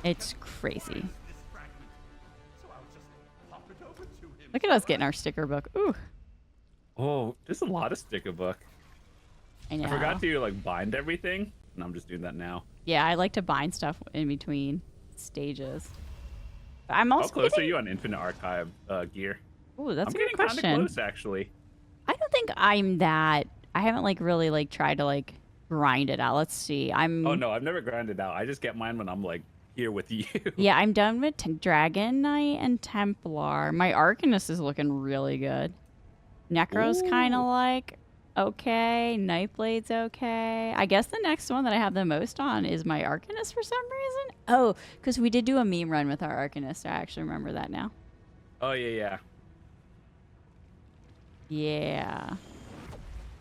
It's crazy. this fragment. So I'll just pop it over to him. Look at us getting our sticker book. Ooh, Oh, there's a lot of sticker book. I know. I forgot to like bind everything, and I'm just doing that now. Yeah, I like to bind stuff in between stages. But I'm How also close are getting... you on Infinite Archive gear? Ooh, that's I'm a getting good kind of question. close, actually. I don't think I'm that. I haven't like really like tried to like grind it out. Let's see. I'm. Oh no, I've never grinded out. I just get mine when I'm like here with you. Yeah, I'm done with Dragon Knight and Templar. My Arcanist is looking really good. Necro's kind of Ooh. like okay. Nightblade's okay. I guess the next one that I have the most on is my Arcanist for some reason. Oh, because we did do a meme run with our Arcanist. I actually remember that now. Oh yeah. Yeah.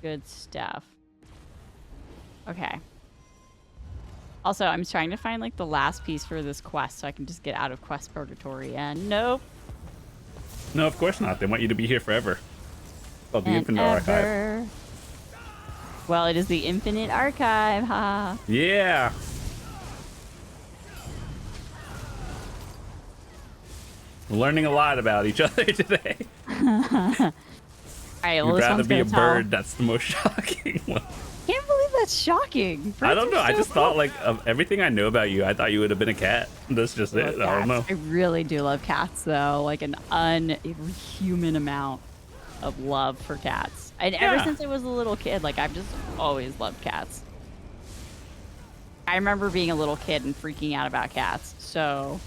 Good stuff. Okay. Also, I'm trying to find like the last piece for this quest so I can just get out of quest purgatory. And nope. No, of course not. They want you to be here forever. Called the And Infinite Archive. ever. Well, it is the Infinite Archive, ha. Yeah. We're learning a lot about each other today. All right, well, You'd this rather one's be a gonna tell. bird. That's the most shocking one. Can't believe that's shocking. I Birds don't are know. I so just cool. thought like of everything I know about you, I thought you would have been a cat. That's just I it. love I don't know. cats. I really do love cats, though. Like an unhuman amount of love for cats. And ever Yeah. since I was a little kid, like I've just always loved cats. I remember being a little kid and freaking out about cats. So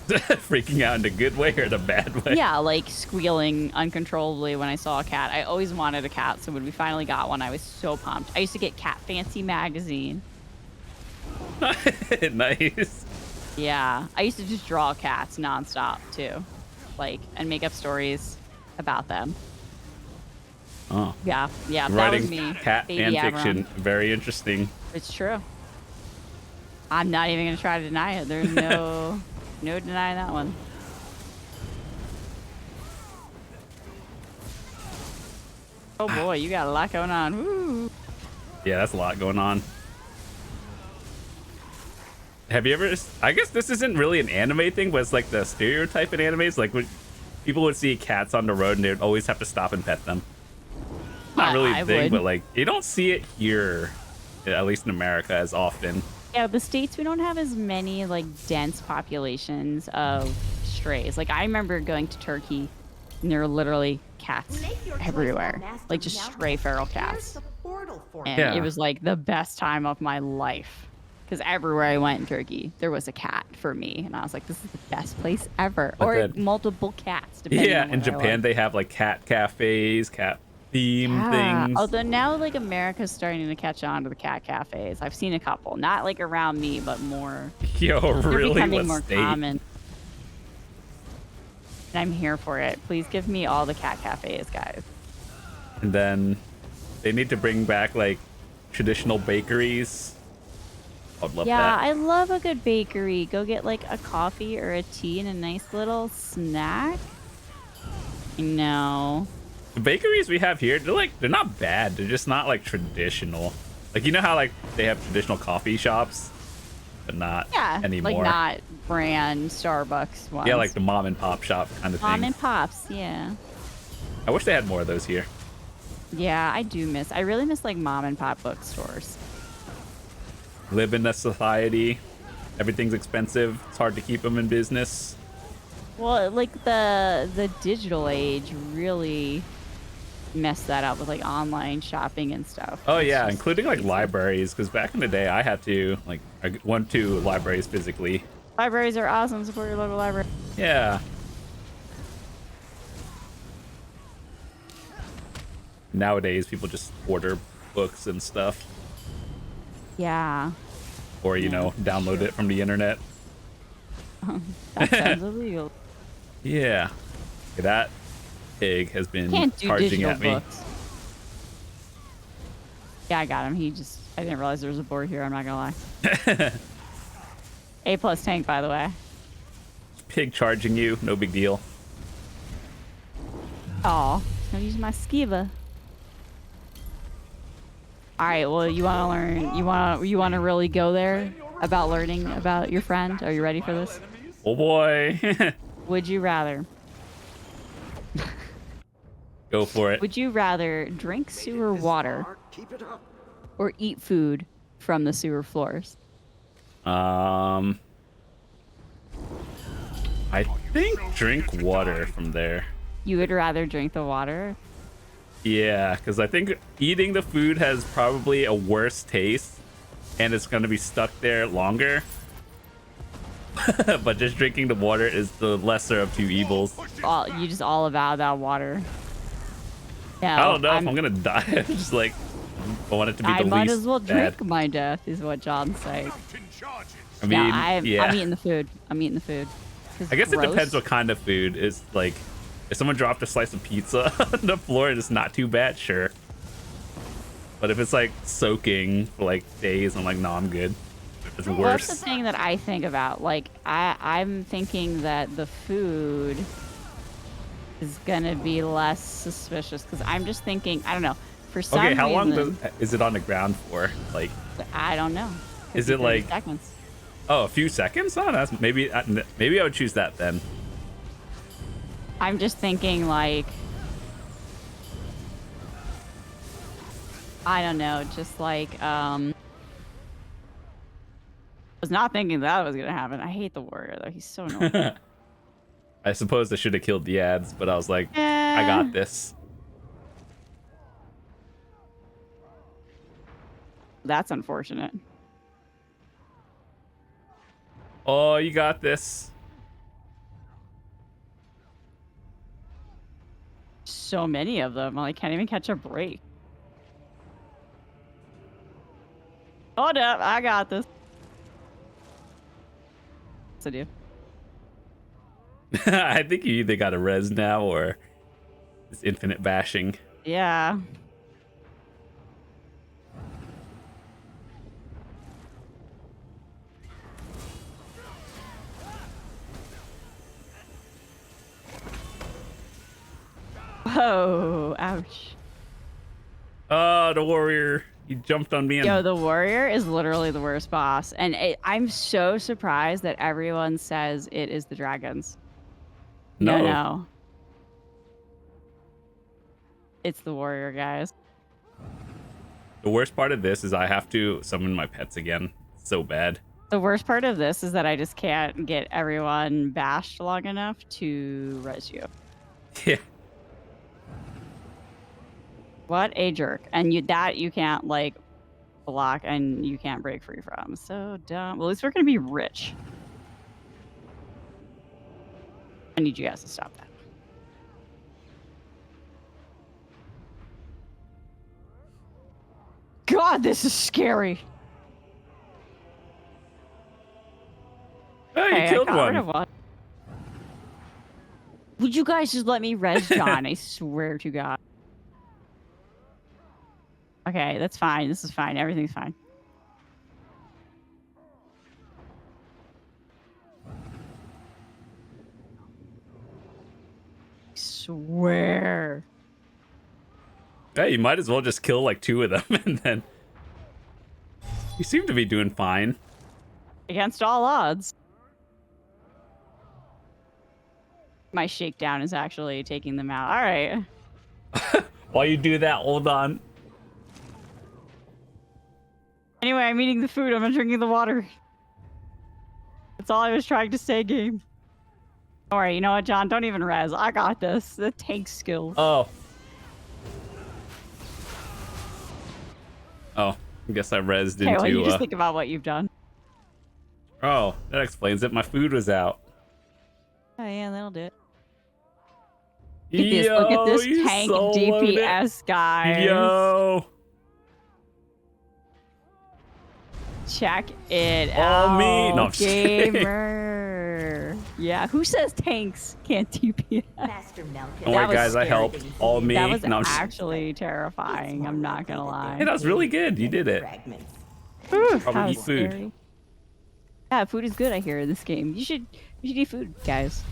Freaking out in the good way or the bad way? yeah, like squealing uncontrollably when I saw a cat. I always wanted a cat, so when we finally got one, I was so pumped. I used to get Cat Fancy magazine. Nice. Yeah, I used to just draw cats nonstop too, like and make up stories about them. Oh. Yeah, that Writing was me. cat Baby fan fiction. Avron. Very interesting. It's true. I'm not even gonna try to deny it. There's no no denying that one. Oh boy, you got a lot going on. Woo. Yeah, that's a lot going on. Have you ever? I guess this isn't really an anime thing, but it's like the stereotype in animes. Like when people would see cats on the road and they'd always have to stop and pet them. Not really I a thing, would. but like you don't see it here, at least in America, as often. Yeah, the States, we don't have as many like dense populations of strays. Like I remember going to Turkey and there were literally cats Make your choice, everywhere. Master Like just Malcolm. stray feral Here's cats. the portal for And you. Yeah. it was like the best time of my life. Because everywhere I went in Turkey, there was a cat for me. And I was like, this is the best place ever. But Or then- multiple cats, depending Yeah, on in where I Japan was. they have like cat cafes, cat theme things. Although now like America's starting to catch on to the cat cafes. I've seen a couple. Not like around me, but more. Yo, They're really? becoming What more state? common. And I'm here for it. Please give me all the cat cafes, guys. And then they need to bring back like traditional bakeries. I'd love Yeah, that. I love a good bakery. Go get like a coffee or a tea and a nice little snack. No. The bakeries we have here, they're not bad. They're just not like traditional. Like you know how like they have traditional coffee shops, but not Yeah, anymore. like not brand Starbucks ones. Yeah, like the mom and pop shop kind of Mom thing. and Pops, yeah. I wish they had more of those here. Yeah, I really miss like mom and pop bookstores. Live in a society, everything's expensive. It's hard to keep them in business. Well, like the digital age really messed that up with like online shopping and stuff. Oh It's yeah, just including like crazy. libraries. Because back in the day, I had to like I went to libraries physically. Libraries are awesome. Support your local library. Yeah. Nowadays, people just order books and stuff, Yeah, or you know, download it from the internet. that sounds illegal. Yeah. That pig has been Can't do charging digital at me. books. Yeah, I got him. I didn't realize there was a board here. I'm not gonna lie. A+ tank, by the way. Pig charging you, no big deal. Oh, gonna use my skiva. All right. Well, you want to learn? You want to really go there about learning about your friend. Are you ready for this? Oh boy. Would you rather? Go for it. Would you rather drink sewer water or eat food from the sewer floors? I think drink water from there. You would rather drink the water? Yeah, because I think eating the food has probably a worse taste, and it's gonna be stuck there longer. But just drinking the water is the lesser of two evils. You just all about that water. Yeah, I don't know if I'm gonna die. I'm just like, I want it to be the least I might as well bad. drink my death, is what John's saying. I mean, yeah. I'm eating the food. I'm eating the food. I guess it depends what kind of food. Is like, if someone dropped a slice of pizza on the floor and it's not too bad, sure. But if it's like soaking for like days, I'm like, no, I'm good. If it's Well, worse. that's the thing that I think about. Like, I'm thinking that the food is gonna be less suspicious because I'm just thinking, I don't know. For some Okay, how long reason, is it on the ground for? Like, I don't know. is it 30 like seconds? Oh, a few seconds? Oh, that's maybe I would choose that then. I'm just thinking like, I don't know, just like I was not thinking that was gonna happen. I hate the warrior though. He's so annoying. I suppose I should have killed the ads, but I was like, I got this. That's unfortunate. Oh, you got this. So many of them. I can't even catch a break. Hold up, I got this. Yes, I do. I think you either got a res now or it's infinite bashing. Yeah. Whoa, ouch. Oh, the warrior. He jumped on me. And Yo, the warrior is literally the worst boss. And I'm so surprised that everyone says it is the dragons. No. It's the warrior, guys. The worst part of this is I have to summon my pets again. It's so bad. The worst part of this is that I just can't get everyone bashed long enough to res you. Yeah. What a jerk. And you can't like block and you can't break free from. So dumb. Well, at least we're gonna be rich. I need you guys to stop that. God, this is scary. Oh, you Hey, killed I got rid of one. one. Would you guys just let me res John? I swear to God. Okay, that's fine. This is fine. Everything's fine. I swear. Hey, you might as well just kill like 2 of them and then you seem to be doing fine. Against all odds. My shakedown is actually taking them out. All right. While you do that, hold on. Anyway, I'm eating the food. I'm not drinking the water. That's all I was trying to say, game. All right, you know what, John? Don't even res. I got this. The tank skills. Oh, I guess I rezzed Okay, into... well, you just think about what you've done. Oh, that explains it. My food was out. Oh, yeah, that'll do it. Look at this you tank soloed DPS, guys. it. Yo! Check it All out, me. No, I'm just kidding. gamer. Yeah, who says tanks can't DPS? Master Melkin. Don't worry, was guys. I scary. helped. All me. That was No, I'm just- actually terrifying. I'm not gonna lie. Hey, that was really good. You did it. Fragments. Whew, Probably that eat was food. scary. Yeah, food is good. I hear in this game. You should eat food, guys.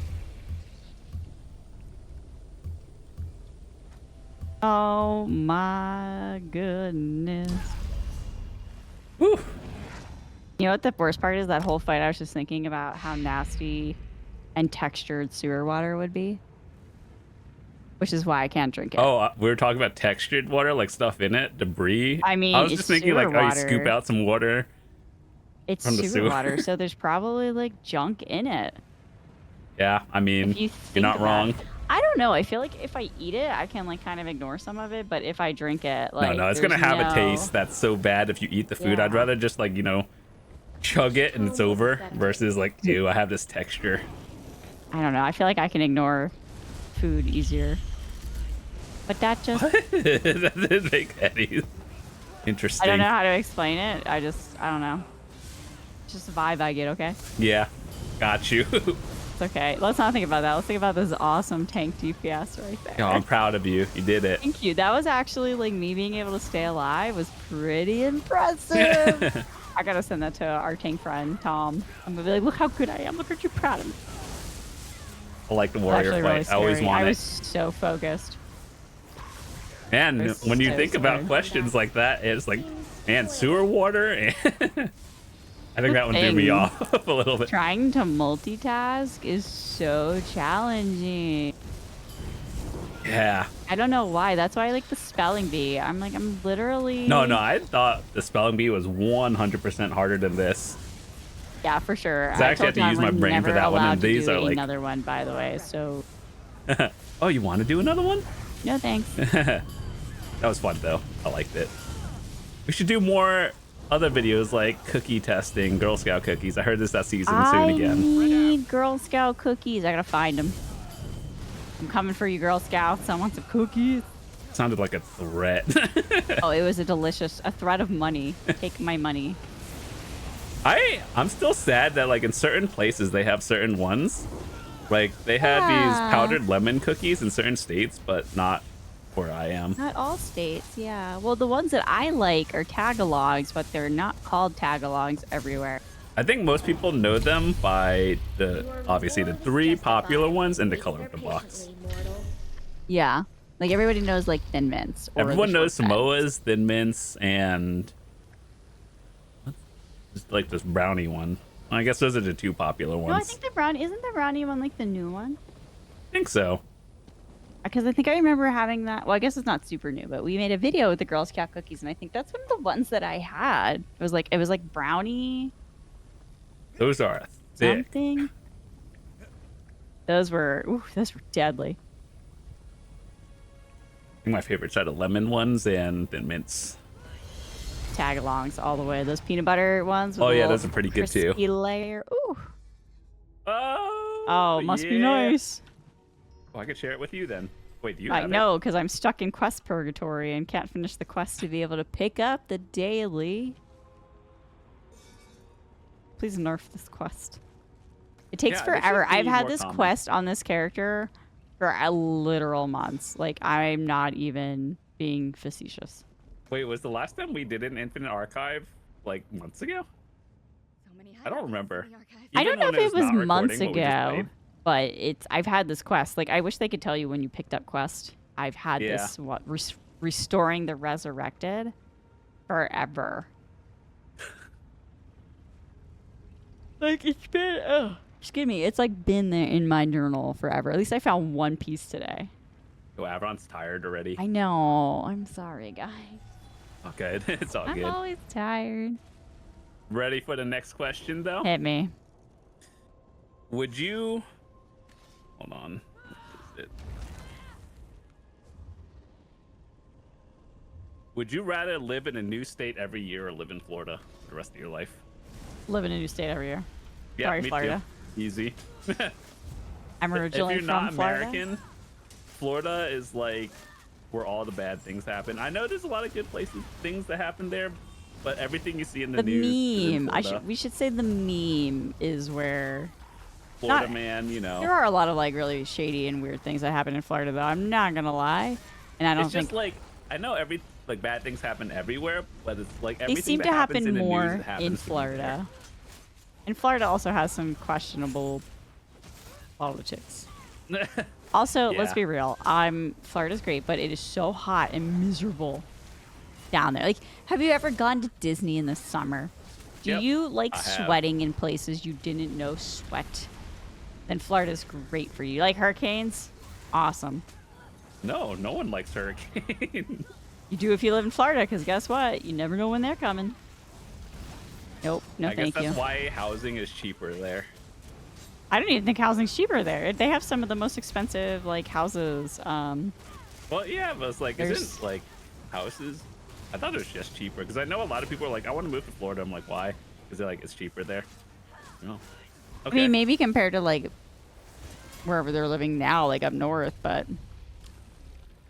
Oh my goodness. Whew. You know what the worst part is? That whole fight, I was just thinking about how nasty and textured sewer water would be. Which is why I can't drink it. Oh, we were talking about textured water, like stuff in it, debris. I mean, I was it's just thinking sewer like, oh, you water. scoop out some water. It's from the sewer sewer. water, so there's probably like junk in it. Yeah, I mean, If you you're think not about wrong. it. I don't know. I feel like if I eat it, I can like kind of ignore some of it, but if I drink it, like No, it's gonna there's have a no- taste that's so bad if you eat the food. Yeah. I'd rather just like, chug it and it's over versus like, ew, I have this texture. I don't know. I feel like I can ignore food easier. But that just That didn't make any interesting. I don't know how to explain it. I don't know. It's just a vibe I get, okay? Yeah, got you. It's okay. Let's not think about that. Let's think about this awesome tank DPS right there. Yo, I'm proud of you. You did it. Thank you. That was actually like me being able to stay alive was pretty impressive. I gotta send that to our tank friend, Tom. I'm gonna be like, look how good I am. Look at you proud of me. I like the It's warrior actually fight. really I always scary. want I was it. so focused. And was when you so think about scared. questions like that, it's like, man, sewer water? And I think that one threw me thing. off a little bit. Trying to multitask is so challenging. Yeah. I don't know why. That's why I like the spelling bee. I'm literally. No, I thought the spelling bee was 100% harder than this. Yeah, for sure. So I actually told have to use my Tom I'm brain for never that one, and allowed to these do are like- another one, by the way. So Oh, you want to do another one? no thanks. That was fun, though. I liked it. We should do more other videos like cookie testing, Girl Scout cookies. I heard this that season soon I again. need Girl Scout cookies. I gotta find them. I'm coming for you, Girl Scouts. I want some cookies. Sounded like a threat. Oh, it was a threat of money. Take my money. I'm still sad that like in certain places they have certain ones. Like they had these Yeah. powdered lemon cookies in certain states, but not where I am. Not all states, yeah. Well, the ones that I like are Tagalogs, but they're not called Tagalogs everywhere. I think most people know them by obviously the 3 popular ones and the color of the box. Yeah. Like everybody knows like Thin Mints. Or Everyone the knows shortbreads. Samoa's, Thin Mints, and just like this brownie one. I guess those are the 2 popular No, I ones. think the brownie isn't the brownie one like the new one? I think so. Because I think I remember having that. Well, I guess it's not super new, but we made a video with the Girl Scout cookies, and I think that's one of the ones that I had. It was like brownie Those are thick. something. Those were deadly. I think my favorites are the lemon ones and Thin Mints. Tagalongs all the way. Those peanut butter ones. With Oh, a yeah, little those are pretty good, too. crispy layer. Ooh. Oh, Must be yeah. nice. Well, I could share it with you then. Wait, do you I have know, because I'm stuck in quest purgatory and can't finish the quest to be able to pick up the daily. Please nerf this quest. It takes Yeah, they should forever. I've be had more this common. quest on this character for a literal months. Like, I'm not even being facetious. it? Wait, was the last time we did an Infinite Archive like months ago? I don't remember. I don't Even know when if it was not recording, months but we just ago, played. but I've had this quest. Like, I wish they could tell you when you picked up quest. I've had Yeah. this restoring the resurrected forever. Like, it's been excuse me, it's like been there in my journal forever. At least I found one piece today. Oh, Avron's tired already. I know. I'm sorry, guys. Okay, it's all I'm good. always tired. Ready for the next question, though? Hit me. Would you... Hold on. What is it? Would you rather live in a new state every year or live in Florida for the rest of your life? Live in a new state every year. Yeah, Sorry, me Florida. too. Easy. I'm originally if you're from not Florida. American, Florida is like where all the bad things happen. I know there's a lot of good places, things that happen there, but everything you see in the The news is in meme. Florida. We should say the meme is where Florida not- man, you know. there are a lot of like really shady and weird things that happen in Florida, though. I'm not gonna lie, and I don't It's think just like I know bad things happen everywhere, but it's like they everything seem that to happens happen in the news, more it happens in to be Florida. And Florida also has some questionable politics. there. Also, let's Yeah. be real. Florida's great, but it is so hot and miserable down there. Like, have you ever gone to Disney in the summer? Do Yep, you like I have. sweating in places you didn't know sweat? Then Florida's great for you. Like hurricanes? Awesome. No, no one likes hurricane. You do if you live in Florida, because guess what? You never know when they're coming. Nope. No, I guess thank that's you. why housing is cheaper there. I don't even think housing's cheaper there. They have some of the most expensive like houses. Well, yeah, but it's like, There's- isn't like houses? I thought it was just cheaper because I know a lot of people are like, I want to move to Florida. I'm like, why? Because they're like, it's cheaper there. No. I Okay. mean, maybe compared to like wherever they're living now, like up north, but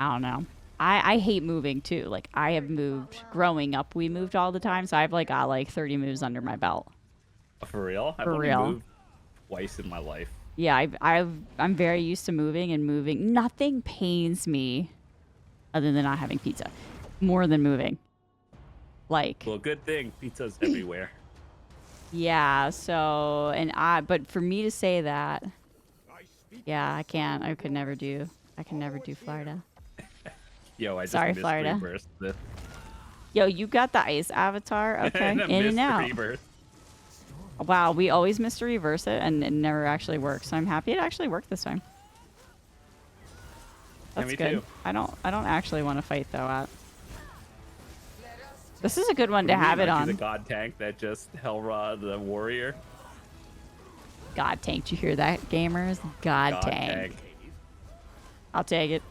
I don't know. I hate moving too. Like I have moved growing up. We moved all the time, so I've like got like 30 moves under my belt. For real? I've For only real. moved twice in my life. Yeah, I'm very used to moving and moving. Nothing pains me other than not having pizza more than moving. Like, Well, good thing pizza's everywhere. yeah, so, but for me to say that, yeah, I can't. I can never do Florida. Yo, I just Sorry, missed Florida. Rebirth. Yo, you got the ice avatar? Okay, And I in missed and out. Rebirth. Wow, we always miss to reverse it, and it never actually works. So I'm happy it actually worked this time. Yeah, That's me good. too. I don't actually want to fight though. This is a good one What to do you have mean, it like on. he's a god tank that just Hellra the warrior. God tank. Did you hear that, gamers? God, tank. I'll take it.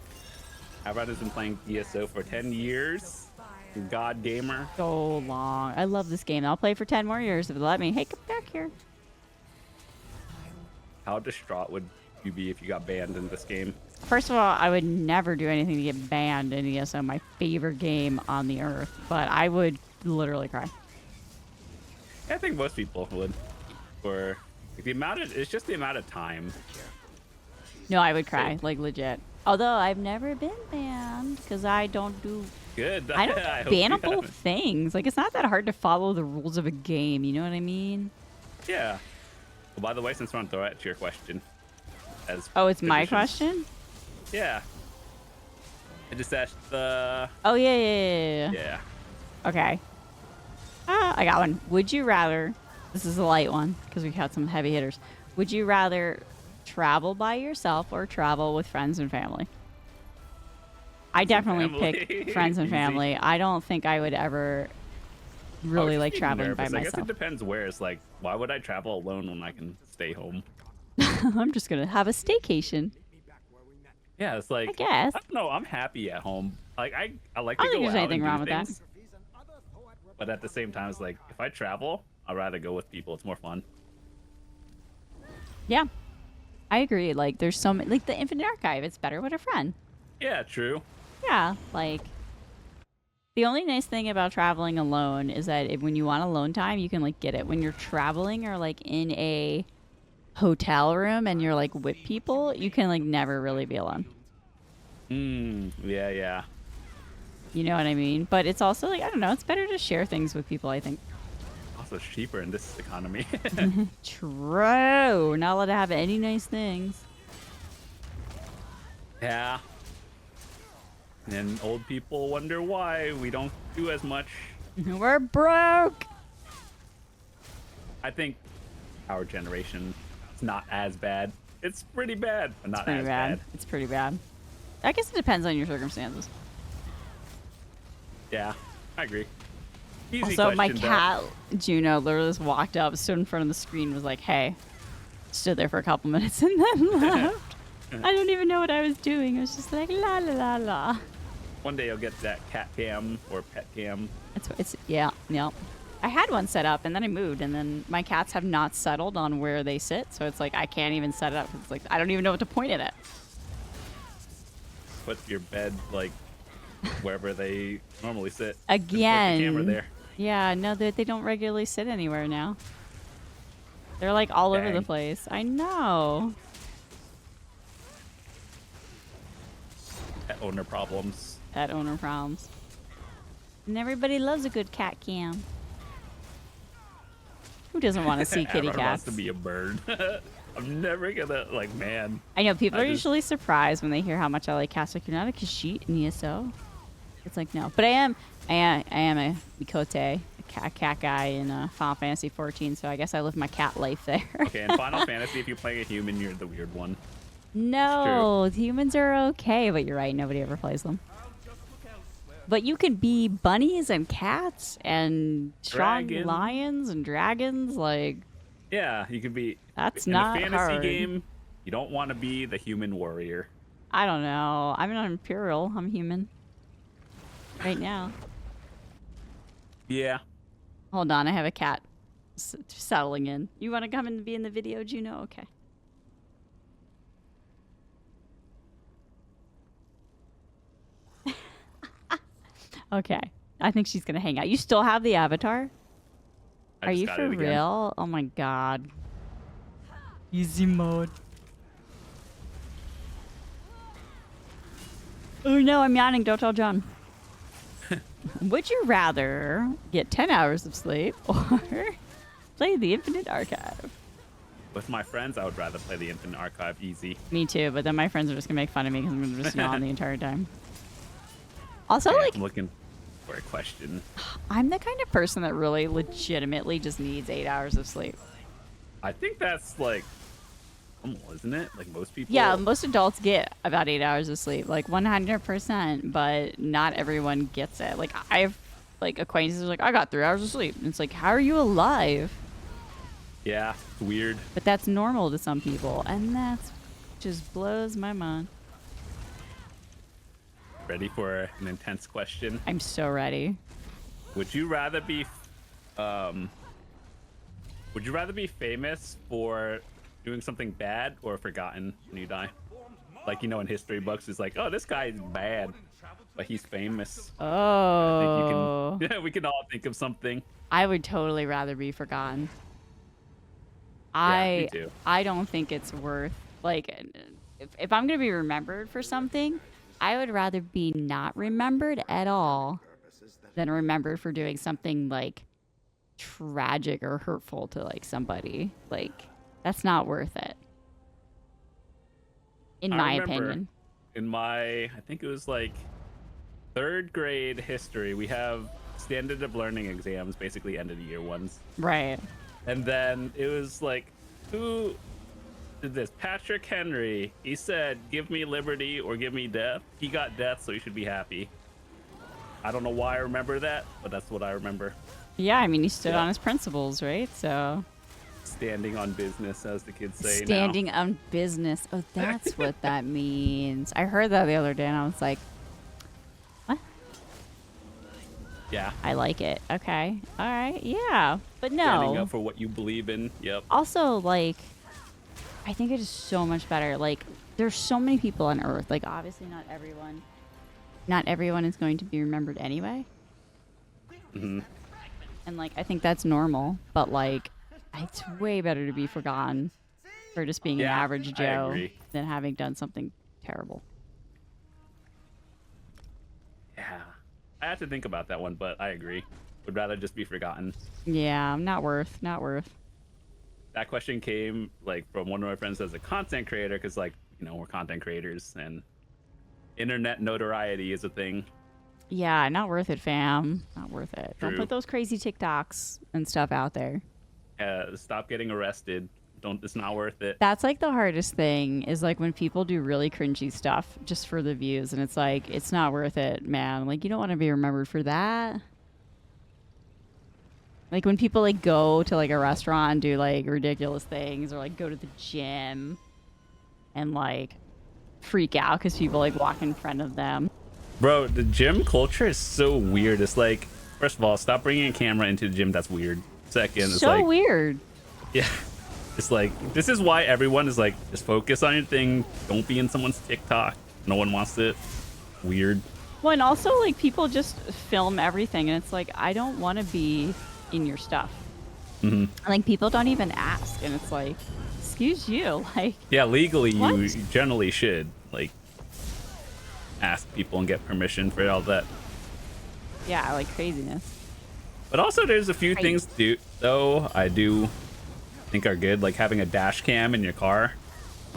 Avron has been playing ESO for 10 years. God gamer. So long. I love this game. I'll play for 10 more years if they let me. Hey, come back here. How distraught would you be if you got banned in this game? First of all, I would never do anything to get banned in ESO, my favorite game on the earth. But I would literally cry. I think most people would. For the amount of, it's just the amount of time. No, I would cry, like legit. Although I've never been banned because I don't do Good. I don't do hope you bannable haven't. things. Like it's not that hard to follow the rules of a game. You know what I mean? Yeah. Well, by the way, since we're on throw it to your question. As Oh, it's my traditions. question. Yeah. I just asked the. Oh yeah. Yeah. Okay. I got one. Would you rather? This is a light one because we had some heavy hitters. Would you rather travel by yourself or travel with friends and family? I definitely family. pick friends and Easy. family. I don't think I would ever really like traveling by I guess it myself. depends where. It's like, why would I travel alone when I can stay home? I'm just gonna have a staycation. Yeah, it's like I guess. I don't know. I'm happy at home. Like I like I to don't think go there's out anything and wrong do with that. things, but at the same time, it's like if I travel, I'd rather go with people. It's more fun. Yeah, I agree. Like, there's so many. Like the Infinite Archive, it's better with a friend. Yeah, true. Yeah, like the only nice thing about traveling alone is that when you want alone time, you can like get it. When you're traveling or like in a hotel room and you're like with people, you can like never really be alone. Yeah. You know what I mean? But it's also like, I don't know, it's better to share things with people, I think. Also, it's cheaper in this economy. True. We're not allowed to have any nice things. Yeah. And old people wonder why we don't do as much. We're broke. I think our generation is not as bad. It's pretty bad, but not Pretty as bad. bad. It's pretty bad. I guess it depends on your circumstances. Yeah, I agree. Easy Also, my question, though. cat, Juno, literally just walked up, stood in front of the screen, was like, hey. Stood there for a couple minutes and then left. I don't even know what I was doing. I was just like, la la la la. One day you'll get that cat cam or pet cam. Yeah. I had one set up and then I moved and then my cats have not settled on where they sit. So it's like, I can't even set it up. It's like, I don't even know what to point it at. Put your bed like wherever they normally sit. Just Again. Put the camera there. Yeah, no, they don't regularly sit anywhere now. They're like all over the Dang. place. I know. Pet owner problems. Pet owner problems. And everybody loves a good cat cam. Who doesn't want to see kitty Everyone wants cats? to be a bird. I'm never gonna like, man. I know people I are just- usually surprised when they hear how much I like cats. Like, you're not a Khajiit in ESO. It's like, no, but I am a Mikote, a cat guy in Final Fantasy 14, so I guess I live my cat life there. Okay, in Final Fantasy, if you're playing a human, you're the weird one. No, humans are okay, but you're right. Nobody ever plays them. But you could be bunnies and cats and strong Dragons. lions and dragons. Like, Yeah, you could be. That's in not a fantasy hard. game. You don't want to be the human warrior. I don't know. I'm not imperial. I'm human. Right now. Yeah. Hold on, I have a cat settling in. You want to come and be in the video, Juno? Okay. Okay. I think she's going to hang out. You still have the avatar? I Are just you got for it again. real? Oh my god. Easy mode. Oh no, I'm yawning. Don't tell John. Would you rather get 10 hours of sleep or play the Infinite Archive? With my friends, I would rather play the Infinite Archive easy. Me too, but then my friends are just going to make fun of me because I'm going to just yawn the entire time. Also, Okay, like, I'm looking for a question. I'm the kind of person that really legitimately just needs 8 hours of sleep. I think that's like normal, isn't it? Like most people. Yeah, most adults get about 8 hours of sleep, like 100%, but not everyone gets it. Like, I have like acquaintances like, I got 3 hours of sleep. And it's like, how are you alive? Yeah, it's weird. But that's normal to some people, and that's just blows my mind. Ready for an intense question? I'm so ready. Would you rather be famous for doing something bad or forgotten when you die? Like, you know, in history books, it's like, oh, this guy is bad, but he's famous. I think you Oh, can. Yeah, we can all think of something. I would totally rather be forgotten. Me too. I don't think it's worth, like, if I'm gonna be remembered for something, I would rather be not remembered at all than remembered for doing something like tragic or hurtful to like somebody. Like, that's not worth it. In I my remember opinion. In my, I think it was like 3rd grade history, we have standard of learning exams, basically end of the year ones. Right. And then it was like, who did this? Patrick Henry. He said, give me liberty or give me death. He got death, so he should be happy. I don't know why I remember that, but that's what I remember. Yeah, I mean, he stood Yeah. on his principles, right? So Standing on business, as the kids say standing on business. Oh, that's what that means. I heard that the other day, and I was like, what? now. Yeah. I like it. Okay. All right. Yeah. But Standing no. up for what you believe in. Yep. Also, like, I think it is so much better. Like, there's so many people on Earth. Like, obviously, not everyone is going to be remembered anyway. hmm And, like, I think that's normal. But, like, it's way better to be forgotten for just being an Yeah, average I Joe agree. than having done something terrible. Yeah. I had to think about that one, but I agree. Would rather just be forgotten. Yeah, not worth. That question came like from one of my friends as a content creator, because like, you know, we're content creators and internet notoriety is a thing. Yeah, not worth it, fam. Not worth it. Don't True. put those crazy TikToks and stuff out there. Stop getting arrested. It's not worth it. That's like the hardest thing is like when people do really cringy stuff just for the views, and it's like, it's not worth it, man. Like, you don't want to be remembered for that. Like when people like go to like a restaurant and do like ridiculous things, or like go to the gym and like freak out because people like walk in front of them. Bro, the gym culture is so weird. It's like, first of all, stop bringing a camera into the gym. That's weird. Second, it's So like, weird. yeah, it's like, this is why everyone is like, just focus on your thing. Don't be in someone's TikTok. No one wants it. Weird. Well, and also like people just film everything, and it's like, I don't want to be in your stuff. hmm Like people don't even ask, and it's like, excuse you, like, Yeah, legally, What? you generally should like ask people and get permission for all that. yeah, like craziness. But also, there's a few Right. things I do think are good, like having a dash cam in your car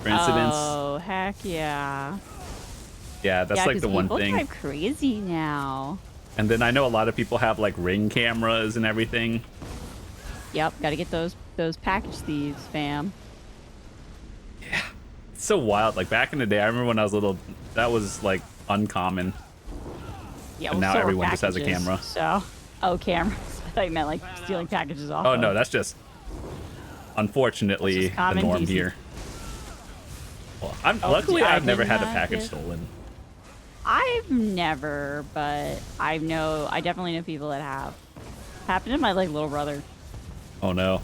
for incidents. Oh, heck yeah. Yeah, that's Yeah, like 'cause the one people thing. drive crazy now. And then I know a lot of people have like Ring cameras and everything. Yep, got to get those package thieves, fam. Yeah, it's so wild. Like back in the day, I remember when I was little, that was like uncommon. Yeah, And well, now so are everyone just has a packages, camera. So, oh, cameras. I thought you meant like stealing packages off. Oh of. no, that's just unfortunately That's just the common norm decency. here. Well, luckily I I've never didn't had a have package to. stolen. I've never, but I definitely know people that have. Happened to my like little brother. Oh no.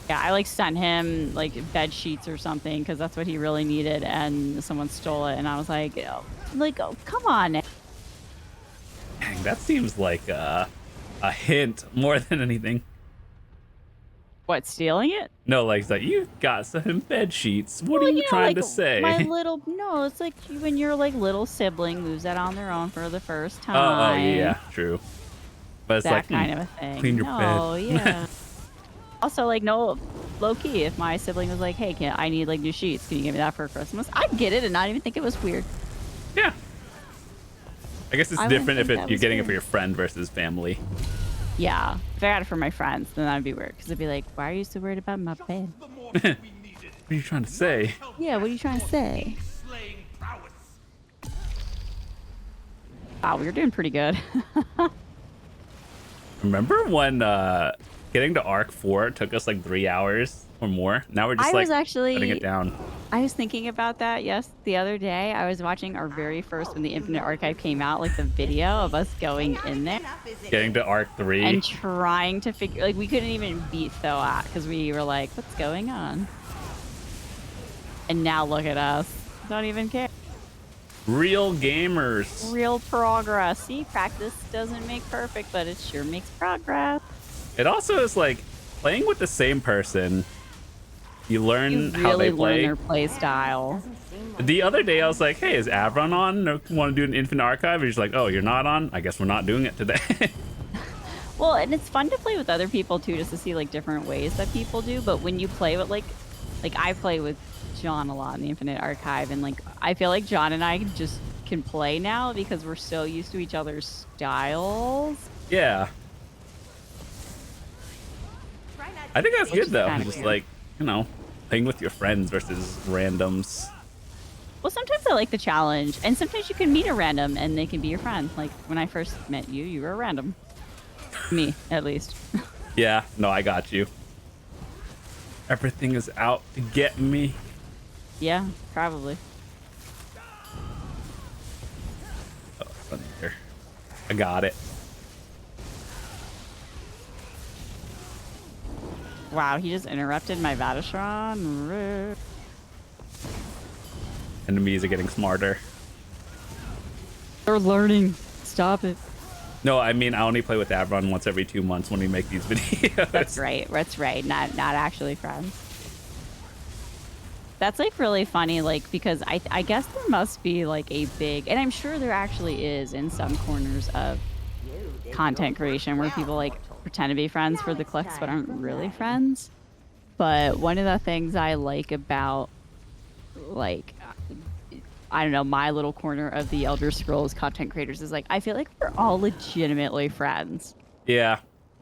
Yeah, I like sent him like bed sheets or something because that's what he really needed, and someone stole it, and I was like, oh, come on. Dang, that seems like a hint more than anything. What, stealing it? No, like that you got some bed sheets. What Well, are you trying like to say? no, it's like when your like little sibling moves out on their own for the first Oh, time. yeah, true. But it's That like kind of a thing. clean your no, bed. yeah. Also, like, no, low key, if my sibling was like, hey, I need like new sheets. Can you give me that for Christmas? I'd get it and not even think it was weird. Yeah. I guess it's I wouldn't different if think that you're was getting it weird. for your friend versus family. Yeah. If I got it for my friends, then that'd be weird. Because they'd be like, why are you so worried about my bed? What are you trying to say? Yeah, what are you trying to say? Wow, you're doing pretty good. Remember when getting to Arc 4 took us like 3 hours or more? Now we're just I like was actually- putting it down. I was thinking about that, the other day. I was watching our very first, when the Infinite Archive came out, like the video of us going in there Getting to Arc 3. and trying to figure, like, we couldn't even beat Thoat because we were like, what's going on? And now look at us. Don't even care. Real gamers. Real progress. See, practice doesn't make perfect, but it sure makes progress. It also is like playing with the same person. You learn You how really they learn play. their play style. The other day I was like, hey, is Avron on? Want to do an Infinite Archive? And he's like, oh, you're not on? I guess we're not doing it today. Well, and it's fun to play with other people too, just to see like different ways that people do. But when you play with like I play with John a lot in the Infinite Archive, and like I feel like John and I just can play now because we're so used to each other's styles. Yeah. I think that's Which good is though. kinda Just weird. like, you know, playing with your friends versus randoms. Well, sometimes I like the challenge, and sometimes you can meet a random and they can be your friend. Like when I first met you, you were a random. Me, at least. Yeah, no, I got you. Everything is out to get me. Yeah, probably. Oh, it's under here. I got it. Wow, he just interrupted my Vatashron. Rude. Enemies are getting smarter. They're learning. Stop it. No, I mean, I only play with Avron once every 2 months when we make these videos. That's right. That's right. Not actually friends. That's like really funny, like, because I guess there must be like a big, and I'm sure there actually is in some corners of content creation where people like pretend to be friends for the clicks but aren't really friends. But one of the things I like about, like, I don't know, my little corner of the Elder Scrolls content creators is like, I feel like we're all legitimately friends. Yeah.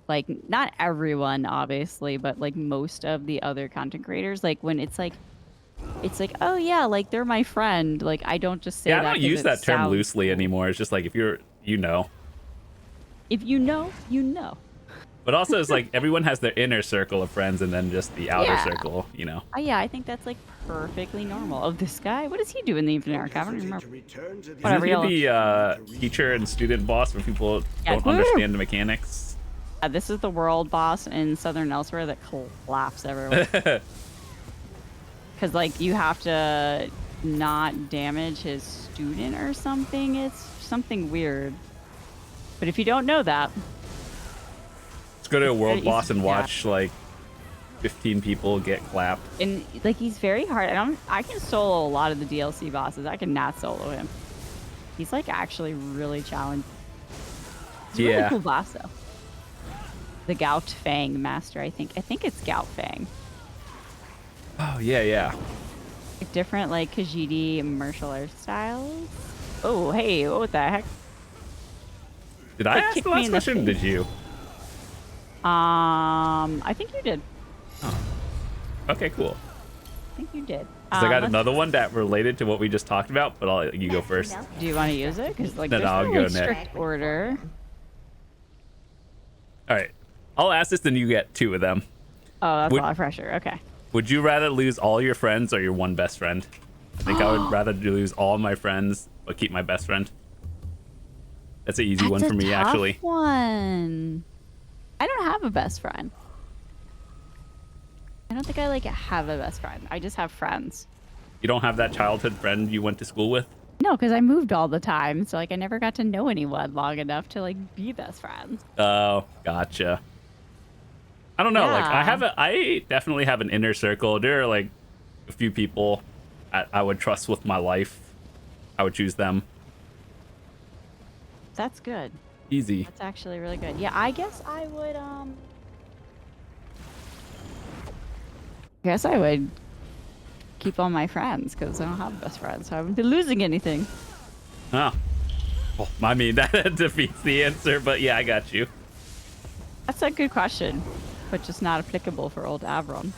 Like, not everyone, obviously, but like most of the other content creators, like when it's like, oh yeah, like they're my friend. Like, I don't just say Yeah, I that don't 'cause use it that term sounds loosely cool. anymore. It's just like if you're, you know. If you know, you know. But also, it's like everyone has their inner circle of friends and then just the outer Yeah. circle, you know. Yeah, I think that's like perfectly normal. Oh, this guy, what does he do in the Infinite Archive? I don't remember. Isn't Whatever, he y'all. the teacher and student boss when people Yeah, don't woo! understand the mechanics? This is the world boss in Southern Elsewhere that collapse everywhere. Because, like, you have to not damage his student or something. It's something weird. But if you don't know that, Let's go to a world easy boss and to watch like 15 people get clapped. and like he's very hard. I can solo a lot of the DLC bosses. I can not solo him. He's like actually really challenging. He's a really Yeah. cool boss though. The Gout Fang Master, I think. I think it's Gout Fang. Oh, yeah. Different like Khajiit martial arts styles. Oh, hey, what the heck? Did I Like, ask kick the me last in the question? Or did face. you? I think you did. Okay, cool. I think you did. 'Cause I got Let's- another one that related to what we just talked about, but I'll let you go Master first. Malchus Do you want to use it? Because like No, there's I'll no go like, next. strict order. All right. I'll ask this, then you get 2 of them. Oh, that's Would- a lot of pressure. Okay. Would you rather lose all your friends or your one best friend? I think I would rather lose all my friends, but keep my best friend. That's an easy one That's for a me, tough actually. one. I don't have a best friend. I don't think I like have a best friend. I just have friends. You don't have that childhood friend you went to school with? No, because I moved all the time, so like I never got to know anyone long enough to like be best friends. Oh, gotcha. I don't know. Like Yeah. I definitely have an inner circle. There are like a few people I would trust with my life. I would choose them. That's good. Easy. That's actually really good. Yeah, I guess I would keep all my friends because I don't have best friends, so I wouldn't be losing anything. Oh. Well, I mean, that defeats the answer, but yeah, I got you. That's a good question, but just not applicable for old Avron.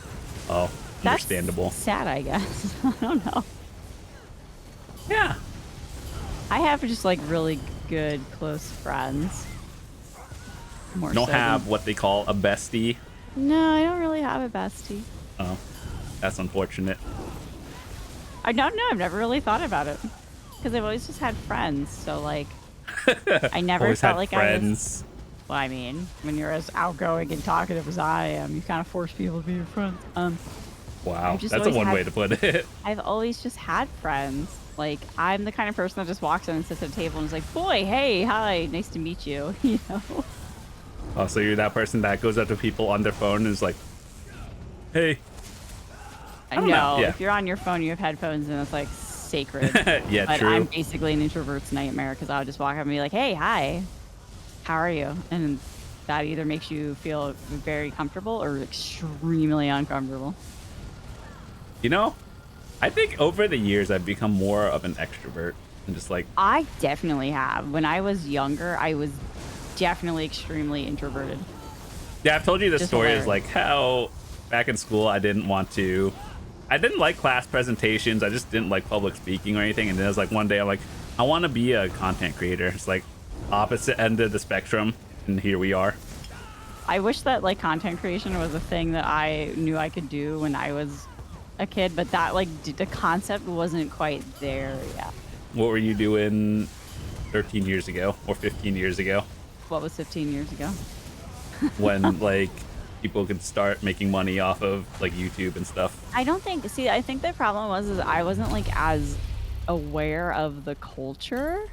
Oh, That's understandable. sad, I guess. I don't know. Yeah. I have just like really good close friends. More Don't so have than- what they call a bestie. No, I don't really have a bestie. Oh, that's unfortunate. I don't know. I've never really thought about it because I've always just had friends. So like, I never Always felt had like I was. friends. Well, I mean, when you're as outgoing and talkative as I am, you kind of force people to be your friends. Wow, I've just that's a always one had- way to put it. I've always just had friends. Like, I'm the kind of person that just walks in and sits at a table and is like, "Boy, hey, hi, nice to meet you." You know. Oh, so you're that person that goes up to people on their phone and is like, "Hey." I don't know. know, yeah. If you're on your phone, you have headphones, and it's like sacred. Yeah, But true. I'm basically an introvert's nightmare because I'll just walk up and be like, "Hey, hi, how are you?" And that either makes you feel very comfortable or extremely uncomfortable. You know, I think over the years I've become more of an extrovert and just like, I definitely have. When I was younger, I was definitely extremely introverted. yeah, I've told you the Just story is hilarious. like how back in school I didn't like class presentations. I just didn't like public speaking or anything. And then it was like one day I'm like, I want to be a content creator. It's like opposite end of the spectrum. And here we are. I wish that like content creation was a thing that I knew I could do when I was a kid, but that like the concept wasn't quite there yet. What were you doing 13 years ago or 15 years ago What was 15 years ago? when like people could start making money off of like YouTube and stuff? I don't think. See, I think the problem was is I wasn't like as aware of the culture.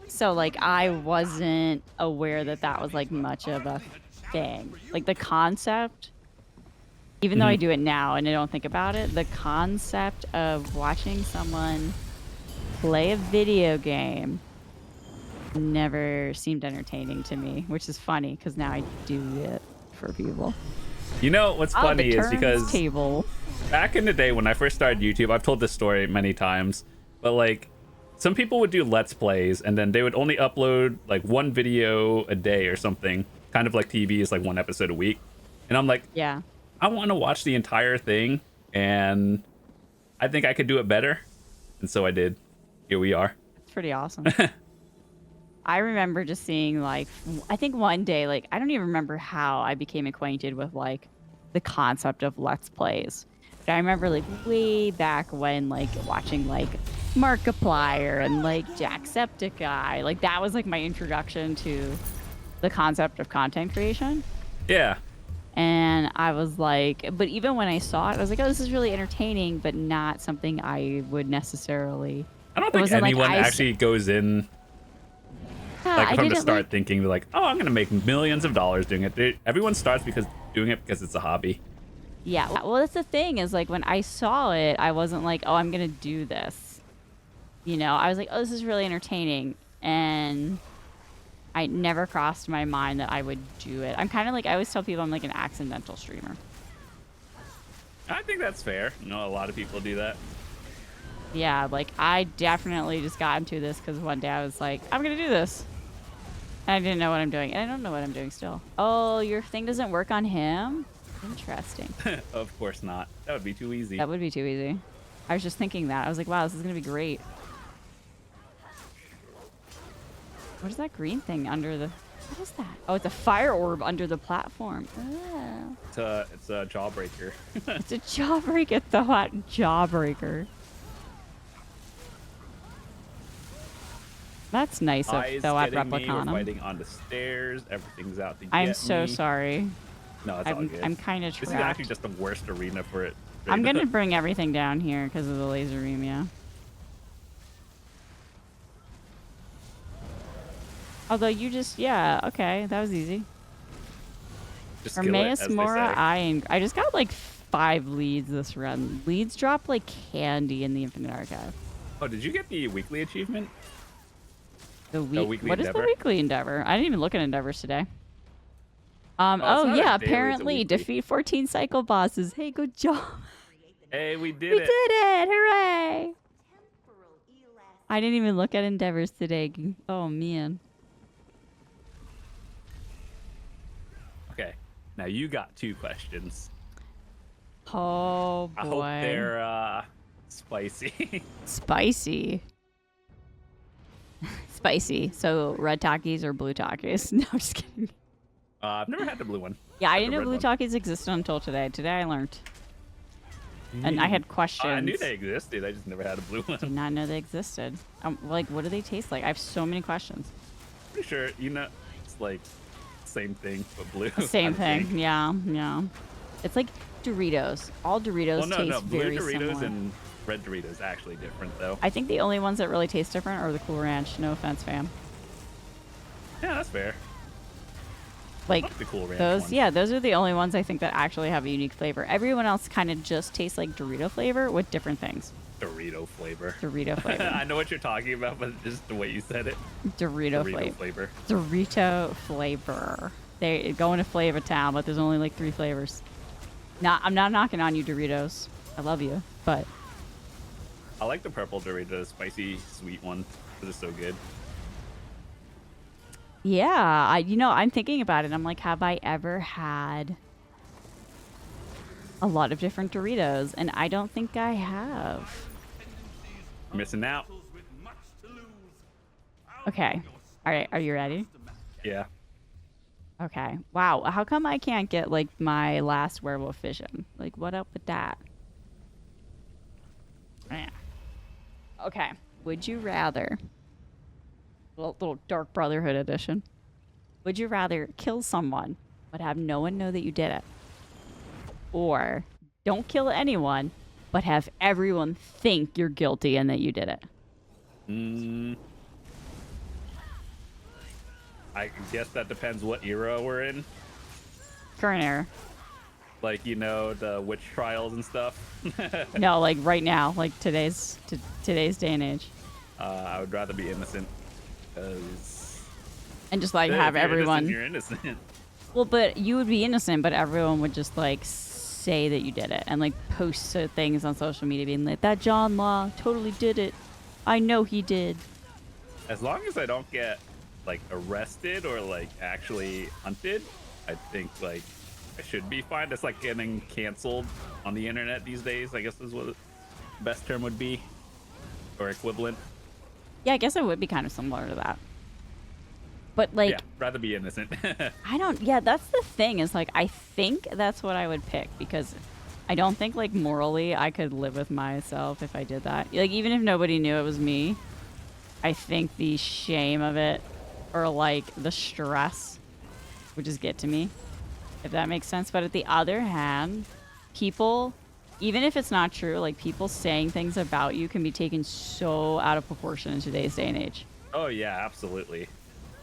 So like I wasn't aware that that was like much of a thing. Like the concept, even though I do it now and I don't think about it, the concept of watching someone play a video game never seemed entertaining to me, which is funny because now I do it for people. You know what's Oh, funny the is turns because table. back in the day when I first started YouTube, I've told this story many times, but like some people would do let's plays and then they would only upload like one video a day or something, kind of like TV is like one episode a week. And I'm like, Yeah. I want to watch the entire thing and I think I could do it better. And so I did. Here we are. It's pretty awesome. I remember just seeing like, I think one day, like, I don't even remember how I became acquainted with like the concept of Let's Plays. But I remember like way back when, like watching like Markiplier and like Jacksepticeye, like that was like my introduction to the concept of content creation. Yeah. And I was like, but even when I saw it, I was like, oh, this is really entertaining, but not something I would necessarily. I don't It think wasn't like anyone I s- actually goes in Yeah, like I from the didn't, start like- thinking like, oh, I'm gonna make millions of dollars doing it. Everyone starts doing it because it's a hobby. Yeah, well, that's the thing is like when I saw it, I wasn't like, oh, I'm gonna do this. You know, I was like, oh, this is really entertaining, and I never crossed my mind that I would do it. I'm kind of like, I always tell people I'm like an accidental streamer. I think that's fair. You know, a lot of people do that. Yeah, like I definitely just got into this because one day I was like, I'm gonna do this, I didn't know what I'm doing. I don't know what I'm doing still. Oh, your thing doesn't work on him? Interesting. Of course not. That would be too easy. That would be too easy. I was just thinking that. I was like, wow, this is going to be great. What is that green thing under the... What is that? Oh, it's a fire orb under the platform. Oh. It's a jawbreaker. It's a jawbreaker. It's the hot jawbreaker. That's nice of Eyes though at getting me. We're Replicon. fighting on the stairs. Everything's out to get I'm so me. sorry. No, it's all I'm, good. I'm kind of This trapped. is actually just the worst arena for it. I'm going to bring everything down here because of the laseremia. Although you just, yeah, okay, that was easy. Just kill it, as they Mora, say. I just got like 5 leads this run. Leads drop like candy in the Infinite Archive. Oh, did you get the weekly achievement? The weekly what is the endeavor? weekly endeavor? I didn't even look at endeavors today. it's Oh not a yeah, daily, it's a apparently weekly. defeat 14 cycle bosses. Hey, good job. Hey, we did We it. did it! Hooray! Temporal elasticity. I didn't even look at endeavors today. Oh man. Okay, now you got 2 questions. Oh boy. I hope they're spicy. Spicy. Spicy. So red Takis or blue Takis? No, I'm just kidding. I've never had the blue one. Yeah, I Had didn't the know red blue one. Takis existed until today. Today I learned. And I had questions. I knew they existed. I just never had a blue one. Did not know they existed. Like, what do they taste like? I have so many questions. Pretty sure, it's like same thing but blue. Same I thing. think. Yeah, yeah. It's like Doritos. All Doritos Well, no, taste blue very Doritos similar. and red Doritos actually different though. I think the only ones that really taste different are the Cool Ranch. No offense, fam. Yeah, that's fair. Like Like the Cool Ranch those, ones. yeah, those are the only ones I think that actually have a unique flavor. Everyone else kind of just tastes like Dorito flavor with different things. Dorito flavor. Dorito flavor. I know what you're talking about, but just the way you said it. Dorito Dorito flavor. flavor. Dorito flavor. They go into Flavor Town, but there's only like 3 flavors. I'm not knocking on you, Doritos. I love you, but I like the purple Dorito, spicy sweet one. Because it's so good. yeah, I'm thinking about it. I'm like, have I ever had a lot of different Doritos? And I don't think I have. Missing out. Okay. All right. Are you ready? Yeah. Okay. Wow. How come I can't get like my last werewolf vision? Like, what up with that? Yeah. Okay. Would you rather? Little Dark Brotherhood edition. Would you rather kill someone but have no one know that you did it, or don't kill anyone but have everyone think you're guilty and that you did it? I guess that depends what era we're in. Current era. Like, the witch trials and stuff. No, like right now, like today's day and age, I would rather be innocent. Because and just like have everyone. You're innocent. Well, but you would be innocent, but everyone would just like say that you did it and like post things on social media being like, that Jonlaw totally did it. I know he did. As long as I don't get like arrested or like actually hunted, I think like I should be fine. That's like getting canceled on the internet these days, I guess is what the best term would be, or equivalent. Yeah, I guess it would be kind of similar to that. But like, Yeah, rather be innocent. I don't, yeah, that's the thing is like, I think that's what I would pick because I don't think like morally I could live with myself if I did that. Like, even if nobody knew it was me, I think the shame of it or like the stress would just get to me, if that makes sense. But at the other hand, people, even if it's not true, like people saying things about you can be taken so out of proportion in today's day and age. Oh yeah, absolutely.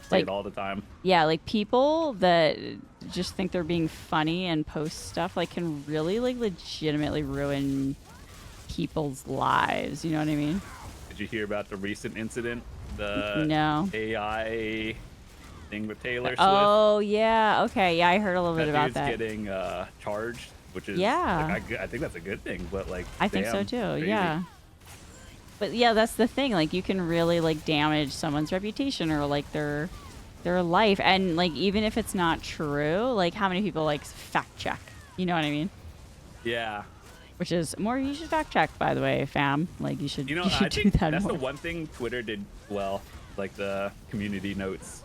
Say Like- it all the time. Yeah, like people that just think they're being funny and post stuff like can really like legitimately ruin people's lives. You know what I mean? Did you hear about the recent incident? The No. AI thing with Taylor Swift? Oh yeah. Okay. Yeah, I heard a little bit about dude's that. getting charged, which is Yeah. like, I think that's a good thing, but like I think so damn, too. crazy. Yeah. But yeah, that's the thing. Like you can really like damage someone's reputation or like their their life. And like, even if it's not true, like how many people like fact check? You know what I mean? Yeah. Which is more, you should fact check, by the way, fam. Like you should, You know, you should I do think that that's more. the one thing Twitter did well, like the community notes.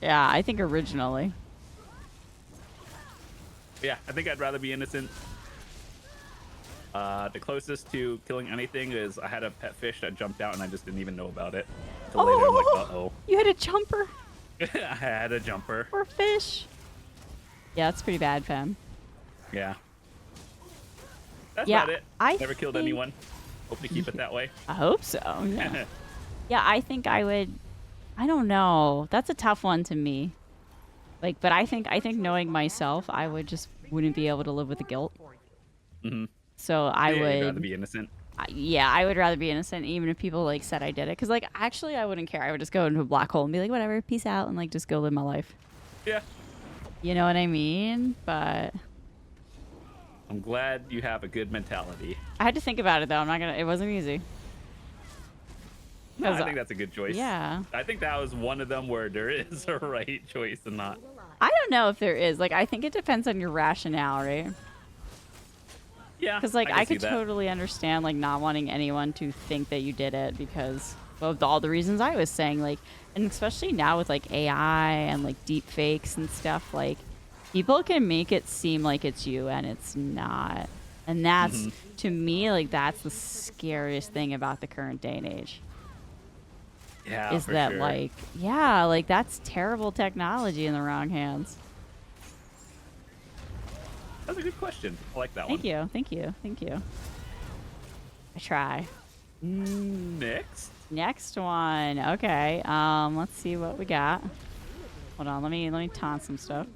Yeah, I think originally. Yeah, I think I'd rather be innocent. The closest to killing anything is I had a pet fish that jumped out and I just didn't even know about it. Until later, I'm like, uh-oh. You had a jumper I had a jumper. or fish. Yeah, that's pretty bad, fam. Yeah. That's Yeah, about it. I Never killed think- anyone. Hope to keep it that way. I hope so. Yeah. Yeah, I think I would. I don't know. That's a tough one to me. Like, but I think knowing myself, I wouldn't be able to live with the guilt. Mm-hmm. So I You'd rather would. be innocent. Yeah, I would rather be innocent, even if people like said I did it. Because like, actually, I wouldn't care. I would just go into a black hole and be like, whatever, peace out, and like just go live my life. Yeah. You know what I mean? But I'm glad you have a good mentality. I had to think about it though. I'm not gonna. It wasn't easy. No, I 'Cause, think that's a good choice. Yeah. I think that was one of them where there is a right choice and not. I don't know if there is. Like, I think it depends on your rationale, right? Yeah. Because like can I see could that. totally understand like not wanting anyone to think that you did it because of all the reasons I was saying. Like, and especially now with like AI and like deep fakes and stuff, like people can make it seem like it's you and it's not. And that's to me like that's the scariest thing about the current day and age. Yeah. Is for that sure. like yeah, like that's terrible technology in the wrong hands. That's a good question. I like that Thank one. you, thank you, thank you. I try. Next. Next one. Okay. Let's see what we got. Hold on. Let me taunt some stuff.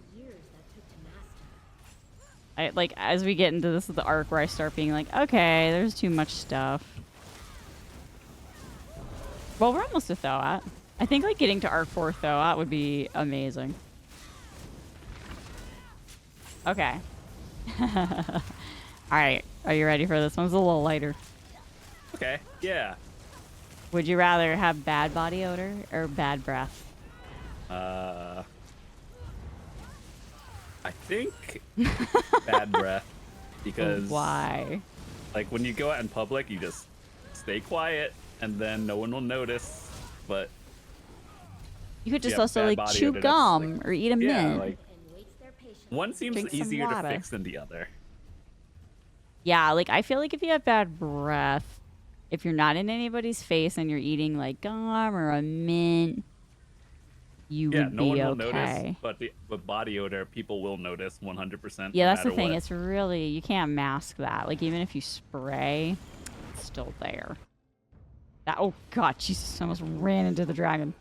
I like as we get into this the arc where I start being like, okay, there's too much stuff. Well, we're almost to Thoat. I think like getting to arc 4 Thoat would be amazing. Okay. All right. Are you ready for this? One's a little lighter. Okay. Yeah. Would you rather have bad body odor or bad breath? I think bad breath because Why? like when you go out in public, you just stay quiet and then no one will notice. But You could just Yeah, also bad like body chew odor, that's, gum like- or eat a yeah, mint. like And waits their patience. one seems Drink some easier to water. fix than the other. Yeah, like I feel like if you have bad breath, if you're not in anybody's face and you're eating like gum or a mint, you Yeah, would no be one will okay. notice, but with body odor, people will notice 100%. Yeah, no that's the matter thing. what. It's really you can't mask that. Like even if you spray, it's still there. That oh god, Jesus! I almost ran into the dragon.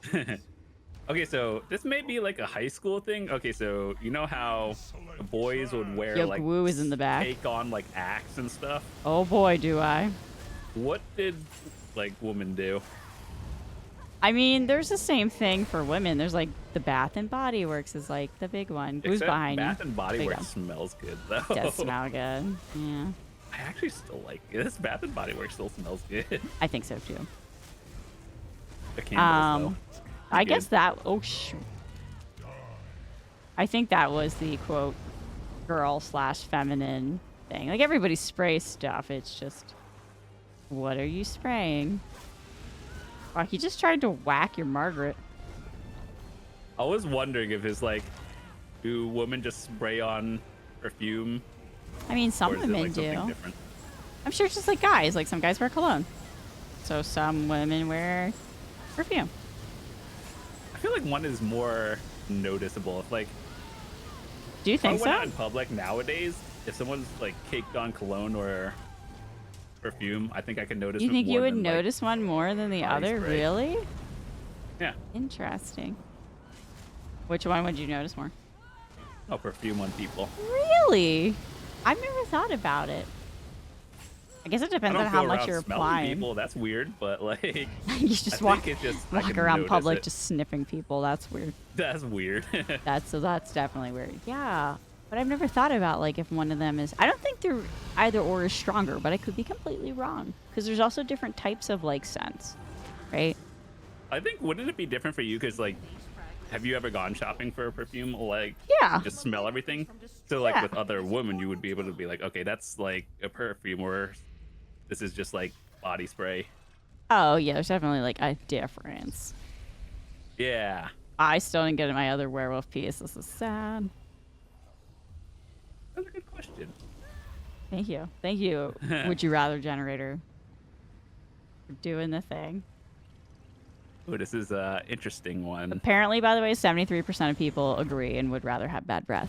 Okay, so this may be like a high school thing. Okay, so you know how the boys would wear Yo, like Gwoo is in the back. take on like axe and stuff. Oh boy, do I! What did like women do? I mean, there's the same thing for women. There's like the Bath and Body Works is like the big one. Who's Except behind Bath you? and Body Big Works one. smells good though. Does smell good. Yeah, I actually still like it. This Bath and Body Works still smells good. I think so too. The candles I good. guess that. Oh shoot. I think that was the quote girl / feminine thing. Like everybody sprays stuff. It's just, what are you spraying? Wow, he just tried to whack your Margaret. though. I was wondering if it's like, do women just spray on perfume, I mean, some or is it women like something do. different? I'm sure it's just like guys. Like some guys wear cologne. So some women wear perfume. I feel like one is more noticeable. If like Do you if I think went so? out in public nowadays, if someone's like caked on cologne or perfume, I think I can notice. You it think you more would than, like- notice one more than the body other? spray. Really? Yeah. Interesting. Which one would you notice more? Oh, perfume on people. Really? I've never thought about it. I guess it I depends don't on how go much around you're smelling applying. people. That's weird, but like You just I walk, think it's just I walk can around notice public it. just sniffing people. That's weird. That's weird. That's definitely weird. Yeah, but I've never thought about like if one of them is. I don't think they're either or is stronger, but I could be completely wrong because there's also different types of like scents, right? I think wouldn't it be different for you because like have you ever gone shopping for a perfume? Like, Yeah. just smell everything? So, like, Yeah. with other women, you would be able to be like, okay, that's like a perfume, or this is just like body spray. Oh, yeah, there's definitely like a difference. Yeah. I still didn't get my other werewolf piece. This is sad. That's a good question. Thank you. Thank you, Would You Rather generator, for doing the thing. Oh, this is a interesting one. Apparently, by the way, 73% of people agree and would rather have bad breath.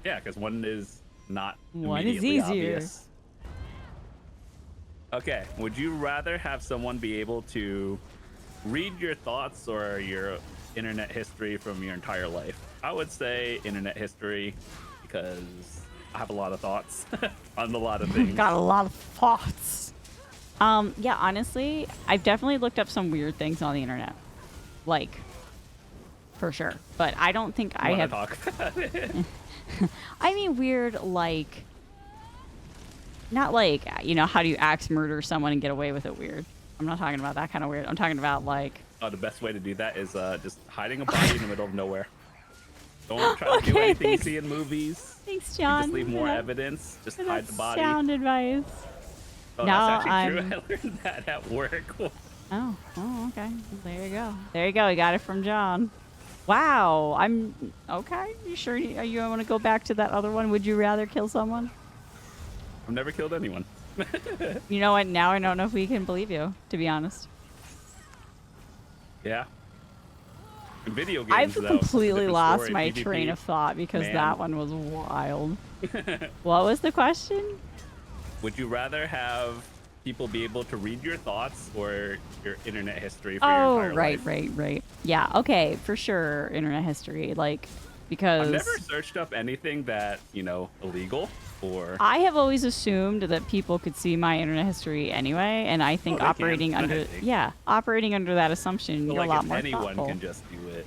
Yeah, because one is not One is immediately easier. obvious. Okay, would you rather have someone be able to read your thoughts or your internet history from your entire life? I would say internet history, because I have a lot of thoughts on a lot of things. Got a lot of thoughts. Yeah, honestly, I've definitely looked up some weird things on the internet. Like, for sure. But I don't think I Wanna have... talk about it? I mean weird, like... Not like, you know, how do you axe murder someone and get away with it weird. I'm not talking about that kind of weird. I'm talking about, like... Oh, the best way to do that is just hiding a body in the middle of nowhere. Don't try to do Okay, anything thanks. you see in movies. Thanks, You John. just leave more for that- evidence. Just for hide that the body. sound advice. Oh, Now that's actually I'm- true. I learned that at work. Oh, okay. There you go. There you go. We got it from John. Wow. I'm okay. You sure you want to go back to that other one? Would you rather kill someone? I've never killed anyone. You know what? Now I don't know if we can believe you, to be honest. Yeah. In video games, I've though, it's a completely different lost story. my PvP. train of thought because Man. that one was wild. What was the question? Would you rather have people be able to read your thoughts or your internet history for Oh, your entire right, life? right. Yeah, okay, for sure. Internet history, like, because I've never searched up anything that, you know, illegal or... I have always assumed that people could see my internet history anyway, and I think Oh, they can, operating I under think. operating under that assumption, So, you're like, a lot if more anyone thoughtful. can just do it.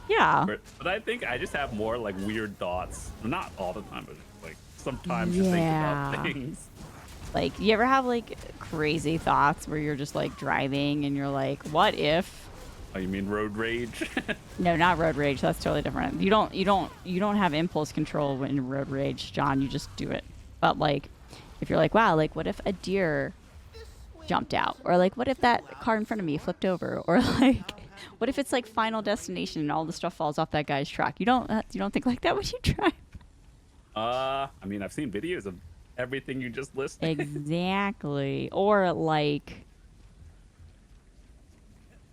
Yeah. But I think I just have more, like, weird thoughts. Not all the time, but, like, sometimes you think about Yeah. things. Like, you ever have like crazy thoughts where you're just like driving and you're like, what if? Oh, you mean road rage? No, not road rage. That's totally different. You don't have impulse control when in road rage, John. You just do it. But like, if you're like, wow, like what if a deer jumped out, or like what if that car in front of me flipped over, or like what if it's like Final Destination and all the stuff falls off that guy's truck? You don't think like that when you drive. I mean, I've seen videos of everything you just listed. Exactly. Or like,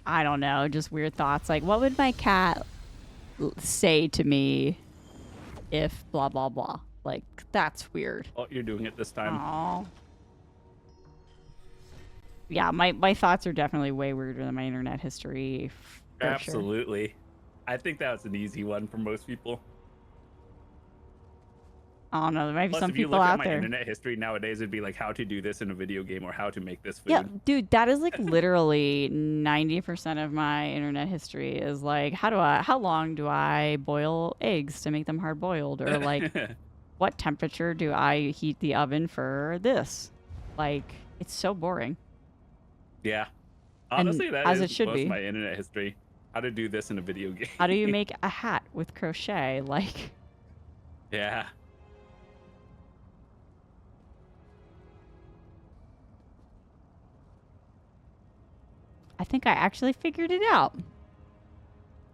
I don't know, just weird thoughts. Like, what would my cat say to me if blah, blah, blah? Like, that's weird. Oh, you're doing it this time. Aww. Yeah, my thoughts are definitely way weirder than my internet history. For sure. Absolutely. I think that's an easy one for most people. I don't know. There might be Plus, some if you people look at out my there. internet history nowadays, it'd be like how to do this in a video game or how to make this food. Yeah, dude, that is like literally 90% of my internet history is like, how long do I boil eggs to make them hard boiled? Or like, what temperature do I heat the oven for this? Like, it's so boring. Yeah. And Honestly, that as is it should most be. of my internet history. How to do this in a video game. How do you make a hat with crochet? Like, Yeah. I think I actually figured it out.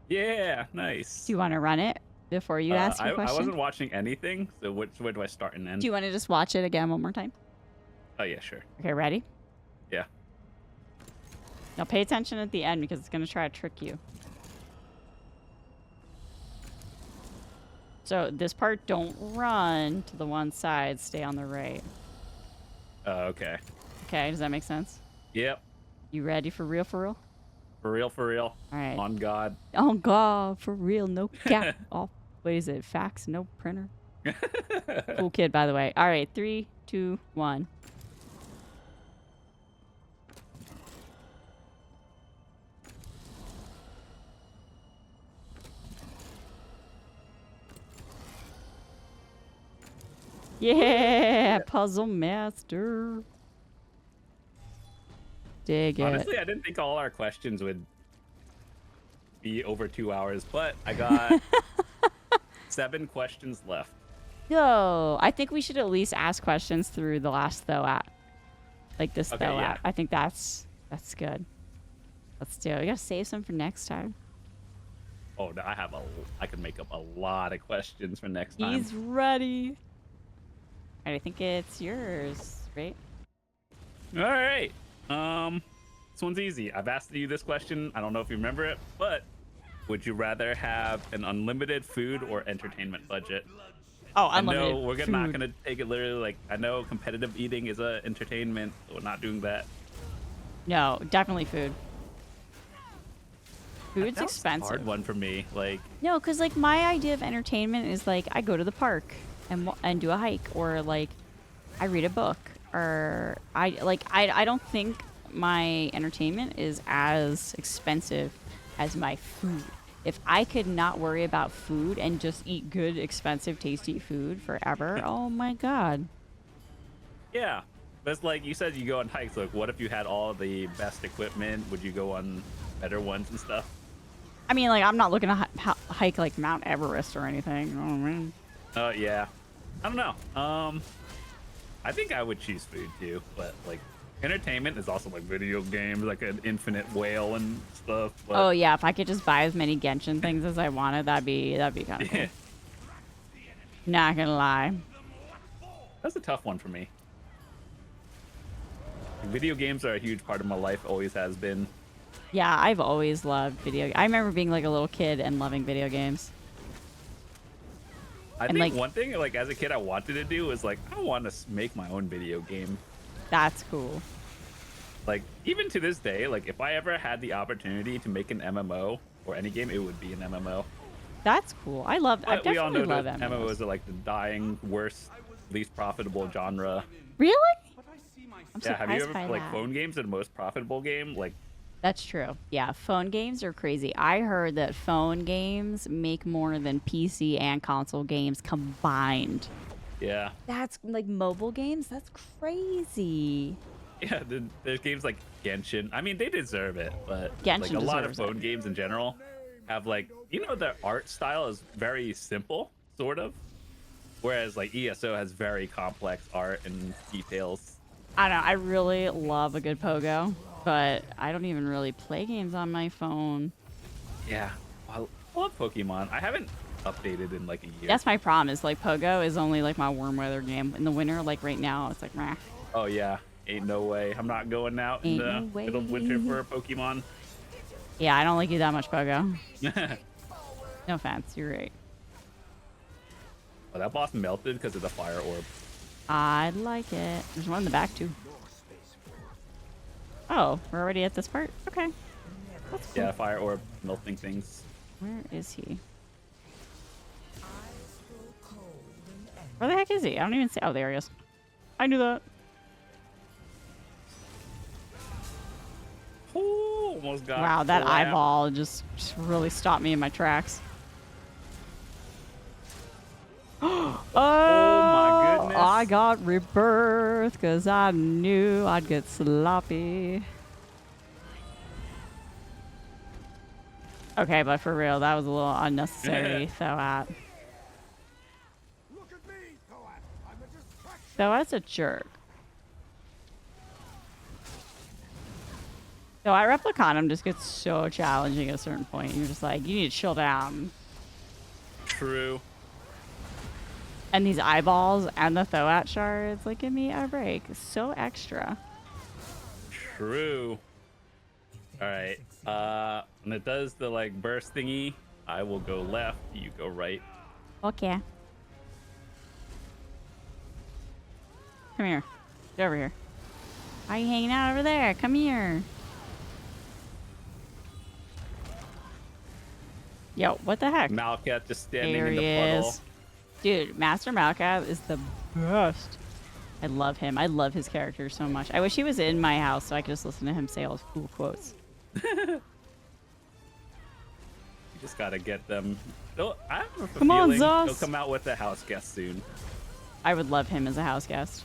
Yeah, nice. Do you want to run it before you ask your I question? wasn't watching anything, so where do I start and end? Do you want to just watch it again one more time? Oh, yeah, sure. Okay, ready? Yeah. Now pay attention at the end because it's going to try to trick you. So this part, don't run to the one side. Stay on the right. Okay. Okay, does that make sense? Yep. You ready for real, for real? For real, for real. All right. On God. Oh, God, for real. No cap. Oh, what is it? Fax, no printer. Cool kid, by the way. All right, 3, 2, 1. Yeah, puzzle master. Dig it. Honestly, I didn't think all our questions would, be over 2 hours, but I got 7 questions left. Yo, I think we should at least ask questions through the last Though app. Like this Okay, Though yeah. app. I think that's good. Let's do it. We gotta save some for next time. Oh, no, I could make up a lot of questions for next time. He's ready. All right, I think it's yours, right? All right. This one's easy. I've asked you this question. I don't know if you remember it, but would you rather have an unlimited food or entertainment budget? Oh, I unlimited know we're food. not gonna take it literally. Like, I know competitive eating is a entertainment. So we're not doing that. No, definitely food. Food's That's a expensive. hard one for me. Like, No, because like my idea of entertainment is like I go to the park and do a hike, or like I read a book, or I don't think my entertainment is as expensive as my food. If I could not worry about food and just eat good, expensive, tasty food forever, oh my god. yeah, but it's like you said, you go on hikes. Like, what if you had all the best equipment? Would you go on better ones and stuff? I mean, like I'm not looking to hike like Mount Everest or anything. Oh man. Yeah. I don't know. I think I would choose food too, but like entertainment is also like video games, like an infinite whale and stuff. But, Oh yeah, if I could just buy as many Genshin things as I wanted, that'd be kind of cool. yeah, Not gonna lie. that's a tough one for me. Video games are a huge part of my life, always has been. Yeah, I've always loved video. I remember being like a little kid and loving video games. I And, think like- one thing, like as a kid, I wanted to do was like I want to make my own video game. That's cool. Like even to this day, like if I ever had the opportunity to make an MMO or any game, it would be an MMO. That's cool. I love. I But we all definitely know love that MMOs. MMOs are like the dying, worst, least profitable genre. Really? I'm Yeah, have you surprised ever by like that. phone games are the most profitable game? Like, That's true. Yeah, phone games are crazy. I heard that phone games make more than PC and console games combined. yeah, That's like mobile games. That's crazy. yeah. There's games like Genshin. I mean, they deserve it, but Genshin like a lot of deserves it. phone games in general have like their art style is very simple, sort of, whereas like ESO has very complex art and details. I don't know. I really love a good pogo, but I don't even really play games on my phone. Yeah, I love Pokemon. I haven't updated in like a year. That's my problem. Is like pogo is only like my warm weather game. In the winter, like right now, it's like meh. Oh yeah, ain't no way. I'm not going out in Ain't the no way. middle of winter for a Pokemon. Yeah, I don't like you that much, pogo. No offense. You're right. Oh, that boss melted because of the fire orb. I like it. There's one in the back too. Oh, we're already at this part? Okay. That's cool. Yeah, fire orb melting things. Where is he? Where the heck is he? I don't even see. Oh, there he is. I knew that. Ooh, almost got Wow, that slapped. eyeball just really stopped me in my tracks. Oh, my goodness. I got rebirth because I knew I'd get sloppy. Okay, but for real, that was a little unnecessary throw-out. Throw-out's a jerk. So I Replicanum just gets so challenging at a certain point. You're just like, you need to chill down. True. And these eyeballs and the throw-out shards, like, give me a break. So extra. True. All right. When it does the like burst thingy, I will go left. You go right. Okay. Come here. Get over here. Why are you hanging out over there? Come here. Yo, what the heck? Malkat just standing There in he the puddle. is. Dude, Master Malkath is the best. I love him. I love his character so much. I wish he was in my house so I could just listen to him say all his cool quotes. You just gotta get them. I have a Come on, feeling Zos. he'll come out with a house guest soon. I would love him as a house guest.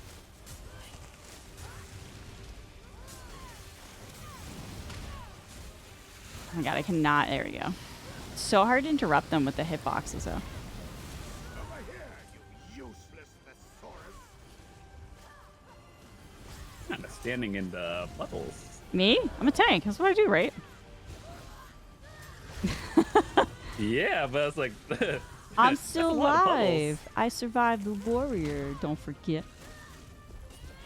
Oh my god, I cannot. There we go. It's so hard to interrupt them with the hitboxes, though. Over here, you useless thesaurus. Kind of standing in the bubbles. Me? I'm a tank. That's what I do, right? Yeah, but it's like I'm that's still a lot of bubbles. alive. I survived the warrior. Don't forget.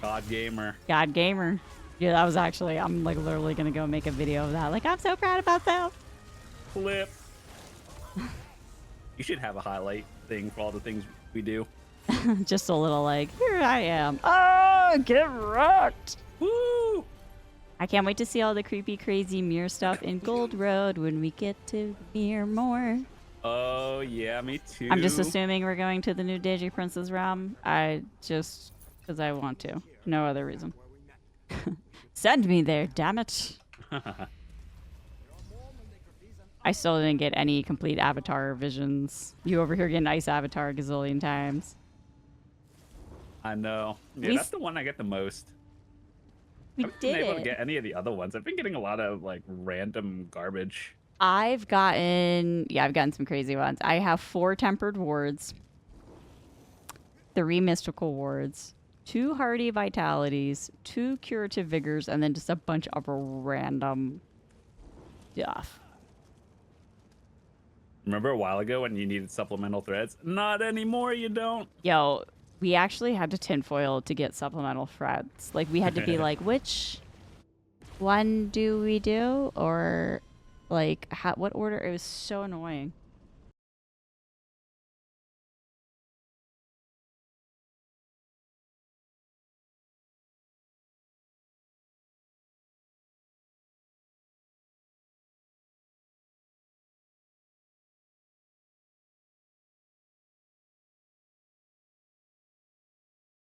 God gamer. God gamer. Yeah, that was actually. I'm like literally gonna go make a video of that. Like, I'm so proud of myself. Flip. You should have a highlight thing for all the things we do. Just a little like, here I am. Oh, get rocked. Woo! I can't wait to see all the creepy, crazy mirror stuff in Gold Road when we get to mirror more. Oh yeah, me too. I'm just assuming we're going to the new Digi Princess realm. I just because I want to. No other reason. Send me there, damn it. I still didn't get any complete avatar visions. You over here getting ice avatar a gazillion times. I know. Yeah, We that's the one I get the most. We I haven't did been able to it. get any of the other ones. I've been getting a lot of like random garbage. I've gotten some crazy ones. I have 4 tempered wards, 3 mystical wards, 2 hardy vitalities, 2 curative vigors, and then just a bunch of random stuff. Remember a while ago when you needed supplemental threads? Not anymore, you don't. Yo, we actually had to tinfoil to get supplemental threads. Like, we had to be like, which one do we do? Or, like, what order? It was so annoying.